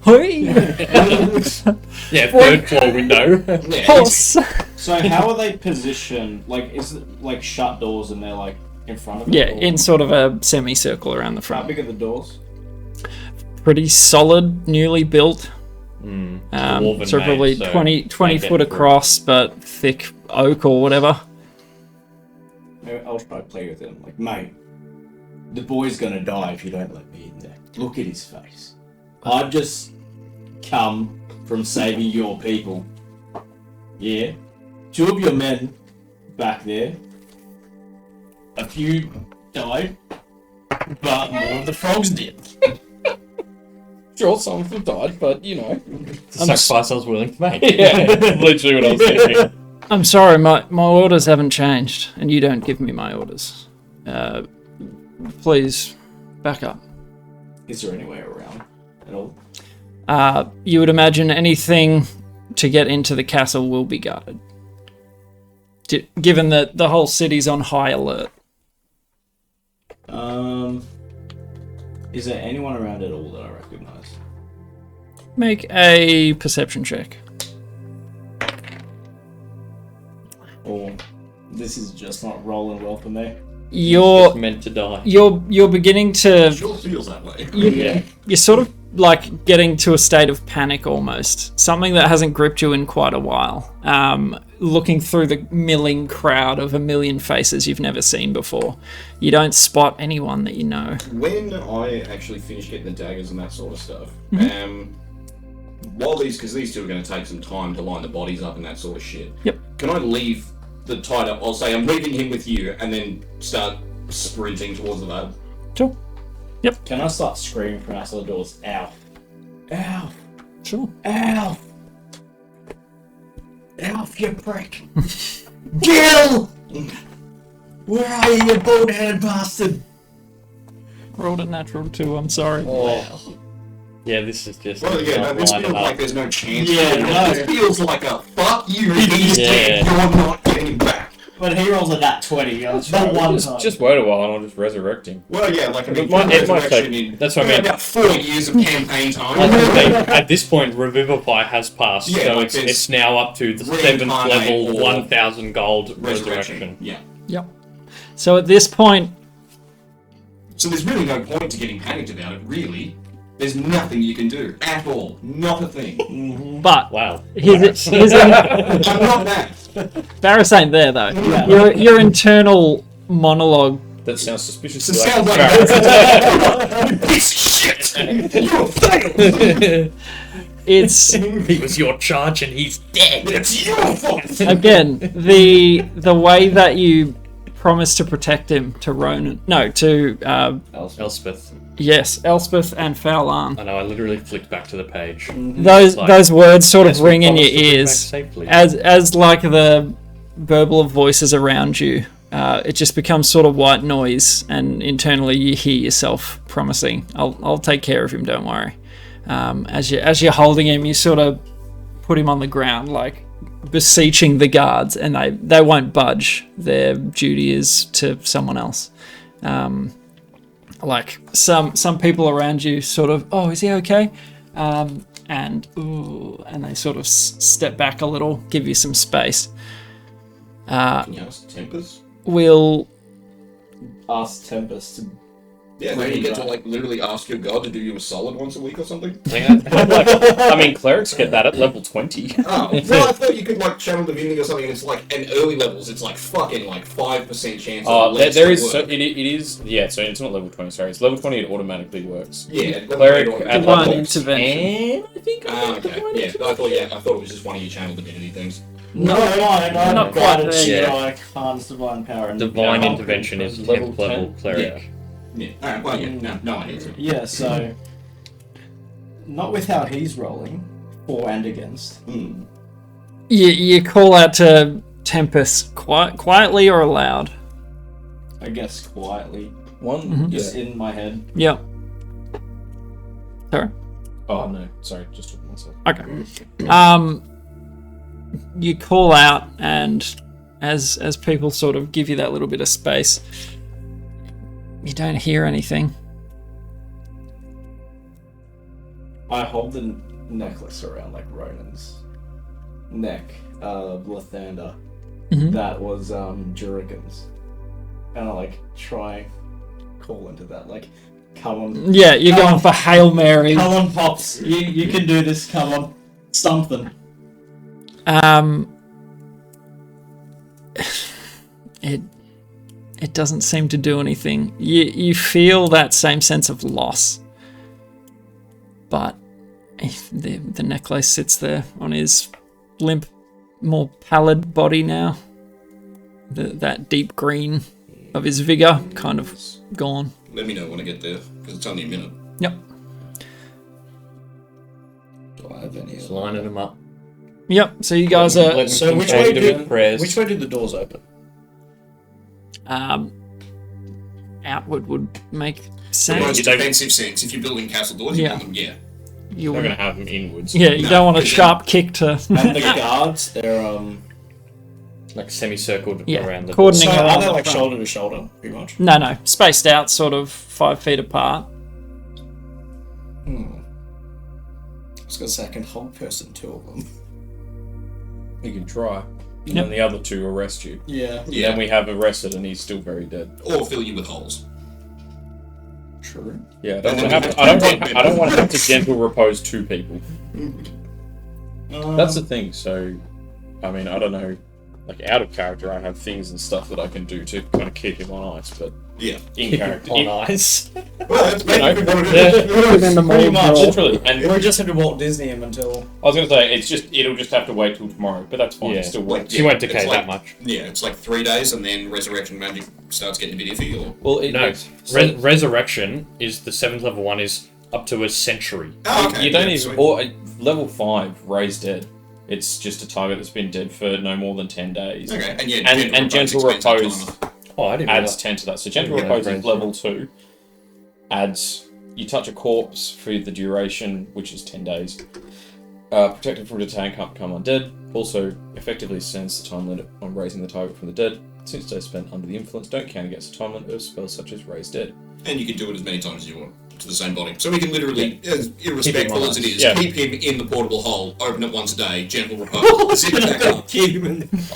Yeah, third floor window. Horse! So how are they positioned? Like, is it, like, shut doors and they're, like, in front of it? Yeah, or- in sort of a semicircle around the How front. big are the doors? Pretty solid, newly built. Dwarven So probably made, so 20 they get foot through. across, but thick oak or whatever. Maybe I'll try to play with him. Like, mate, the boy's gonna die if you don't let me in there. Look at his face. I've just come from saving your people. Yeah? 2 of your men back there. A few died, but more of the frogs did. Sure, some of them died, but, you know. It's a sacrifice I was willing to make. Yeah, literally what I was thinking. I'm sorry, my orders haven't changed, and you don't give me my orders. Please, back up. Is there any way around at all? You would imagine anything to get into the castle will be guarded. Given that the whole city's on high alert. Is there anyone around at all that I recognise? make a perception check. Or this is just not rolling well for me. You're meant to die. you're beginning to It sure feels that way. you're sort of like getting to a state of panic almost. Something that hasn't gripped you in quite a while. Looking through the milling crowd of a million faces you've never seen before. You don't spot anyone that you know. When I actually finish getting the daggers and that sort of stuff, while because these two are going to take some time to line the bodies up and that sort of shit. Yep. Can I leave the tied up? I'll say I'm leaving him with you, and then start sprinting towards the lab. Sure. Can I start screaming from outside the doors? Alf. Alf. Sure. Alf. Alf, you prick. Gil! Where are you, you boneheaded bastard? Rolled a natural 2, I'm sorry. Oh. Yeah, this is just. Well, yeah, no, this not feels lining like up. there's no chance. Yeah, no. This feels like a fuck you. He's dead. You're not getting him back. But he rolls a nat 20. Not one time. Just wait a while and I'll just resurrect him. Well, yeah, like I mean, It might resurrection take- in that's what I mean. about 4 years of campaign time. At this point, Revivify has passed, Yeah, so like it's there's now up to the 7th reincarnate level, or 1,000 gold resurrection. Yeah. Yep. So at this point, So there's really no point to getting panicked about it, really. There's nothing you can do at all. Not a thing. but Wow. here's I'm not that. Barris ain't there though. Your internal monologue. That sounds It suspiciously sounds like like a you piece of shit. You're a failed. It's He was your charge and he's dead. It's your fault. again the way that you promised to protect him to Ronan. No, to Elspeth. yes, Elspeth and Fowlan. I know, I literally flicked back to the page. Those words sort Yes, of we ring in your promised to bring back ears safely. as like the burble of voices around you. It just becomes sort of white noise, and internally you hear yourself promising, "I'll take care of him. Don't worry." As you're holding him, you sort of put him on the ground, like beseeching the guards, and they won't budge. Their duty is to someone else. Like some people around you, sort of, "Oh, is he okay?" And they sort of step back a little, give you some space. Can you ask Tempest? We'll Ask Tempest to. Yeah, then you get to like literally ask your god to do you a solid once a week or something. I mean, clerics get that at level 20. Oh, well, I thought you could like channel divinity or something, and it's like in early levels, it's like fucking like 5% chance. Oh, of there is. So it is. Yeah, so it's not level 20. Sorry, it's level 20. It automatically works. Yeah, Cleric level at divine level intervention. 10, I think. okay. Yeah, I thought it was just one of your channel divinity things. No, Not quite there yet. yet. I can't divine power. And Divine power. intervention is Level 10th level 10. cleric. Yeah. Alright, well, yeah, no idea. Yeah, so not with how he's rolling, for and against. you call out to Tempest quietly or aloud. I guess quietly, One. just in my head. Yep. Sorry. Oh no, sorry, just talking to myself. Okay. You call out, and as people sort of give you that little bit of space, you don't hear anything. I hold the necklace around like Ronan's neck, Lathander. Mhm. That was Jurigan's, and I like try call into that, like, come on. Yeah, you're Come going on. for Hail Mary. Come on, Pops. You can do this. Come on. Something. It doesn't seem to do anything. You feel that same sense of loss, but the necklace sits there on his limp, more pallid body now. That deep green of his vigor kind of gone. Let me know when I get there, because it's only a minute. Yep. Do I have any? Just lining them up. Yep. So you guys are So which way did the doors open? outward would make The sense. most defensive sense, if you're building castle doors, you Yeah. want them, yeah. You We're gonna have them inwards. yeah, you No, don't want a because sharp kick to. And the guards, they're Like semicircled Yeah, around the cordoning So around are they the like front. shoulder to shoulder, pretty much? No, spaced out, sort of 5 feet apart. was gonna say I can hold person 2 of them. You can try. And Yep. then the other 2 arrest you. Yeah. Yeah. Then we have arrested and he's still very dead. Or fill you with holes. True. Yeah, I And don't, then want we to have, have I don't want to have to gentle repose 2 people. That's the thing. So, I mean, I don't know. Like out of character, I have things and stuff that I can do to kind of keep him on ice, but Yeah. in character, On ice. Well, that's basically what it Yeah. is. In the Pretty mold much. roll. literally. And We just have to Walt Disney him until. I was going to say it'll just have to wait till tomorrow, but that's fine. Yeah. It still Like, works. She won't it's decay like- that much. Yeah, it's like 3 days and then resurrection magic starts getting a bit iffy. Or Well, it, No, it's- so resurrection is the 7th level one is up to a century. oh, okay. you don't yeah, even sweet. or level 5 raised dead. It's just a target that's been dead for no more than 10 days. Okay, and yeah, And gentle repose Oh, I didn't adds realize. 10 to that. So gentle Yeah, repose is raised, level 2. Adds you touch a corpse for the duration, which is 10 days. Protected from attack can't become undead. Also, effectively extends the time limit on raising the target from the dead. Since days spent under the influence don't count against the time limit of spells such as raise dead. And you can do it as many times as you want to the same body. So we can literally, as irrespectful Keep him as it on. is, Yeah. keep him in the portable hole, open it once a day, gentle repose, zip it back up.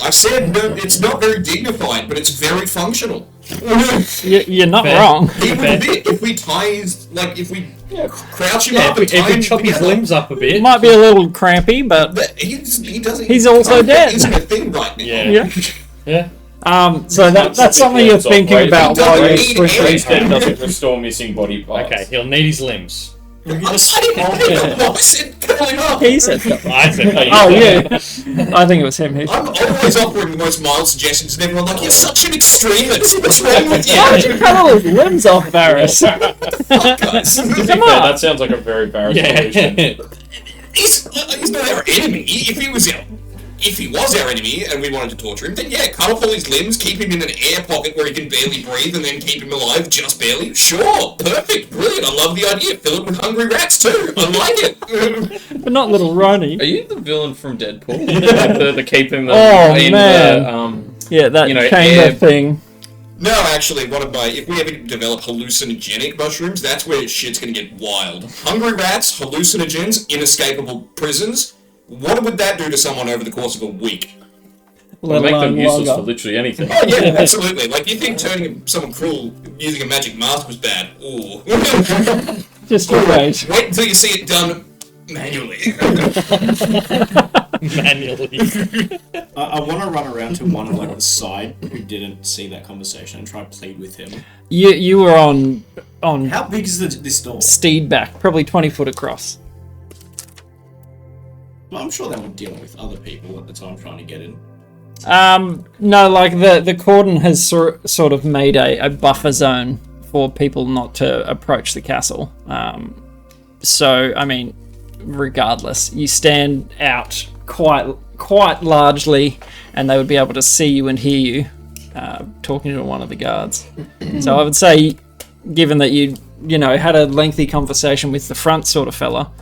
I said no, it's not very dignified, but it's very functional. You're not Fair. wrong. He would fit if we tie his, like, if we crouch him Yeah, up if and we, tie him chop his together. limbs up a It bit. might be a little crampy, but But he doesn't. He's also dead. Isn't a thing right now. Yeah. yeah. Yeah. So that's something you're thinking about while you're He sprinkling. doesn't Raise dead doesn't restore missing body parts. Okay, he'll need his limbs. I didn't I said curl him up. He said, I said, "Oh yeah." I think it was him. He. I'm always offering the most mild suggestions, and everyone's like, "You're such an extremist. What's wrong with Why don't you you?" cut all his limbs off, Varys? Guys, To be fair, Come on. that sounds like a very Varys solution. Yeah. he's not our enemy. If he was our enemy and we wanted to torture him, then yeah, cut off all his limbs, keep him in an air pocket where he can barely breathe, and then keep him alive just barely. Sure, perfect, brilliant. I love the idea. Fill it with hungry rats too. I like it. But not little Ronnie. Are you the villain from Deadpool? the keeping them Oh, in man. the Yeah, that You know, chamber air- thing. No, actually, if we ever develop hallucinogenic mushrooms, that's where shit's gonna get wild. Hungry rats, hallucinogens, inescapable prisons. What would that do to someone over the course of a week? Let make them alone useless for longer. literally anything. Oh yeah, absolutely. Like, you think turning someone cruel using a magic mask was bad? Ooh. Just you wait. Wait until you see it done manually. Manually. I want to run around to one of like the side who didn't see that conversation and try to plead with him. You were on How big is this door? steed back, probably 20 foot across. Well, I'm sure they were dealing with other people at the time trying to get in. No, like the cordon has sort of made a buffer zone for people not to approach the castle. So, I mean, regardless, you stand out quite largely, and they would be able to see you and hear you talking to one of the guards. So I would say, given that you had a lengthy conversation with the front sort of fella,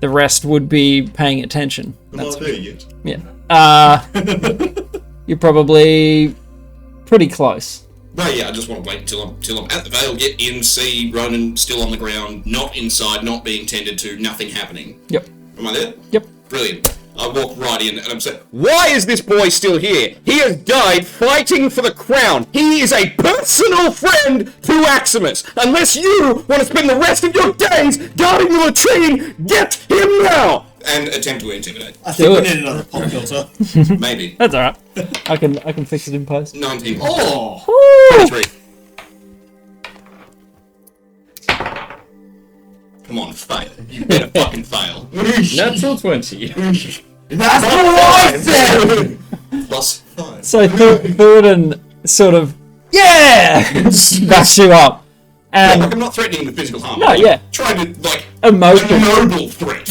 the rest would be paying attention. Not there yet. Yeah. You're probably pretty close. No, yeah, I just want to wait until I'm at the Vale, get in, see Ronan still on the ground, not inside, not being tended to, nothing happening. Yep. Am I there? Yep. Brilliant. I walk right in and I'm saying, Why is this boy still here? He has died fighting for the crown. He is a personal friend to Aximus. Unless you want to spend the rest of your days guarding the latrine, get him now! and attempt to intimidate. I think Do we it. need another pop filter. Maybe. That's alright. I can fix it in post. 19. Oh! 23. Come on, fail. You better fucking fail. Natural 20. That's what I said! Plus 5. So Thurin sort of backs you up. Yeah, And like, I'm not threatening the physical harm. No, I'm yeah. trying to, like, Emotion. a noble threat.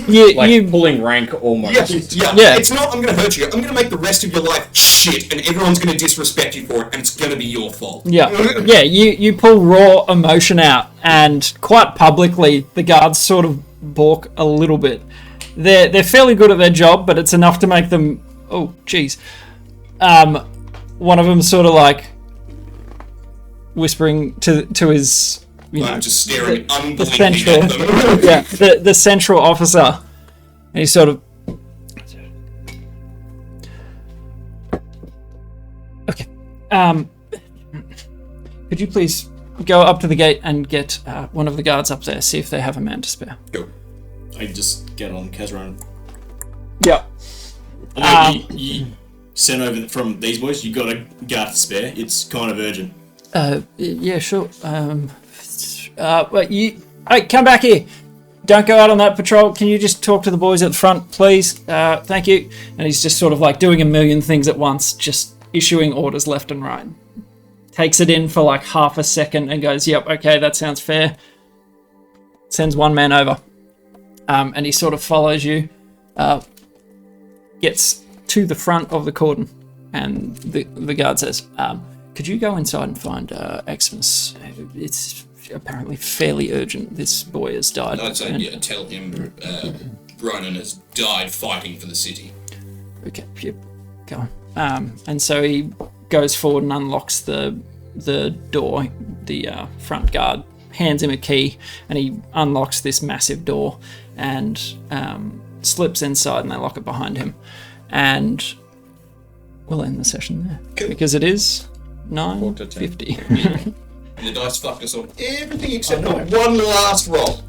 you Pulling rank almost. Yeah. It's not, I'm going to hurt you. I'm going to make the rest of your life shit, and everyone's going to disrespect you for it, and it's going to be your fault. you pull raw emotion out, and quite publicly the guards sort of balk a little bit. They're fairly good at their job, but it's enough to make them one of them sort of like whispering to his I'm just staring the unblinking central, at them. yeah, the central officer, and he sort of. Okay, could you please go up to the gate and get one of the guards up there, see if they have a man to spare. Go. I just get on Kazran. Yeah. You sent over from these boys. You got a guard to spare. It's kind of urgent. Yeah, sure. But hey, come back here. Don't go out on that patrol. Can you just talk to the boys at the front, please? Thank you. And he's just sort of like doing a million things at once, just issuing orders left and right. Takes it in for like half a second and goes, yep, okay, that sounds fair. Sends one man over. And he sort of follows you, gets to the front of the cordon, and the guard says, could you go inside and find Xmas? It's apparently fairly urgent. This boy has died. I'd say, yeah, tell him Ronan has died fighting for the city. Okay, yep, go on. And so he goes forward and unlocks the door. The front guard hands him a key, and he unlocks this massive door and slips inside, and they lock it behind him. And we'll end the session there. Cool. Because it is 9:50. And the dice fucked us on everything except for one last roll.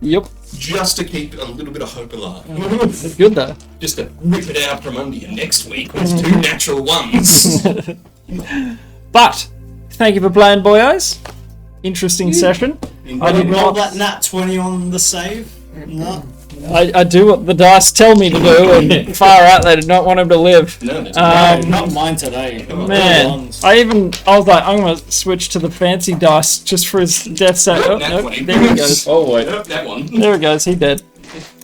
Yep. Just to keep a little bit of hope alive. It's good though. Just to rip it out from under you next week with 2 natural ones. But thank you for playing, boyos. Interesting session. I did roll that nat 20 on the save. No. I do what the dice tell me to do, and far out they did not want him to live. No, that's Not mine today. Man, I was like, I'm gonna switch to the fancy dice just for his death sake. Oh, Nat nope, 20. there he goes. Oh wait. Nope, that one. There he goes. He dead.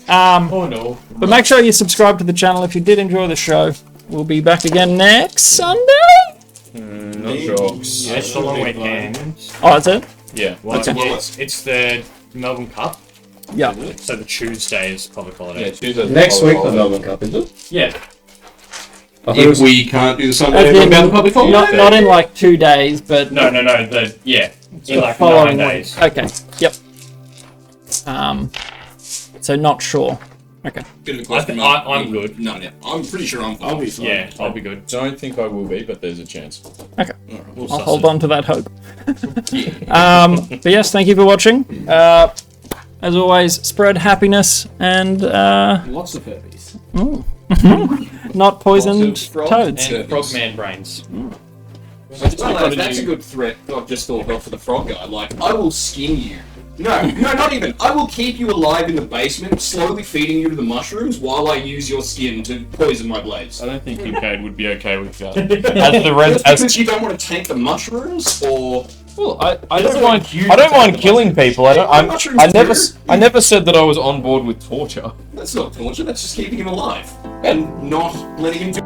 Oh no. But make sure you subscribe to the channel if you did enjoy the show. We'll be back again next Sunday. Not sure. It's the long weekend. Oh, that's it. Yeah. Well, it's the Melbourne Cup. Yeah. So the Tuesday is public holiday. Next week, the Melbourne Cup, is it? Yeah. If we can't do the Sunday As in, about the public holiday. not in like 2 days, but No. In like following 9 week. days. Okay. Yep. So not sure. Okay. Bit of a question I'm mark. good. No, I'm pretty sure I'm fine. I'll be fine. Yeah, I'll be good. Don't think I will be, but there's a chance. Okay. We'll I'll suss hold it. on to that hope. But yes, thank you for watching. As always, spread happiness and Lots of herpes. not poisoned Lots of frog toads. And frogman brains. Well, that's a good threat I've just thought of for the frog guy. Like, I will skin you. No, not even. I will keep you alive in the basement, slowly feeding you to the mushrooms while I use your skin to poison my blades. I don't think Kincaid would be okay with that. Because you don't want to take the mushrooms, or Well, I don't mind. I don't mind killing people. I never said that I was on board with torture. that's not torture. That's just keeping him alive and not letting him do.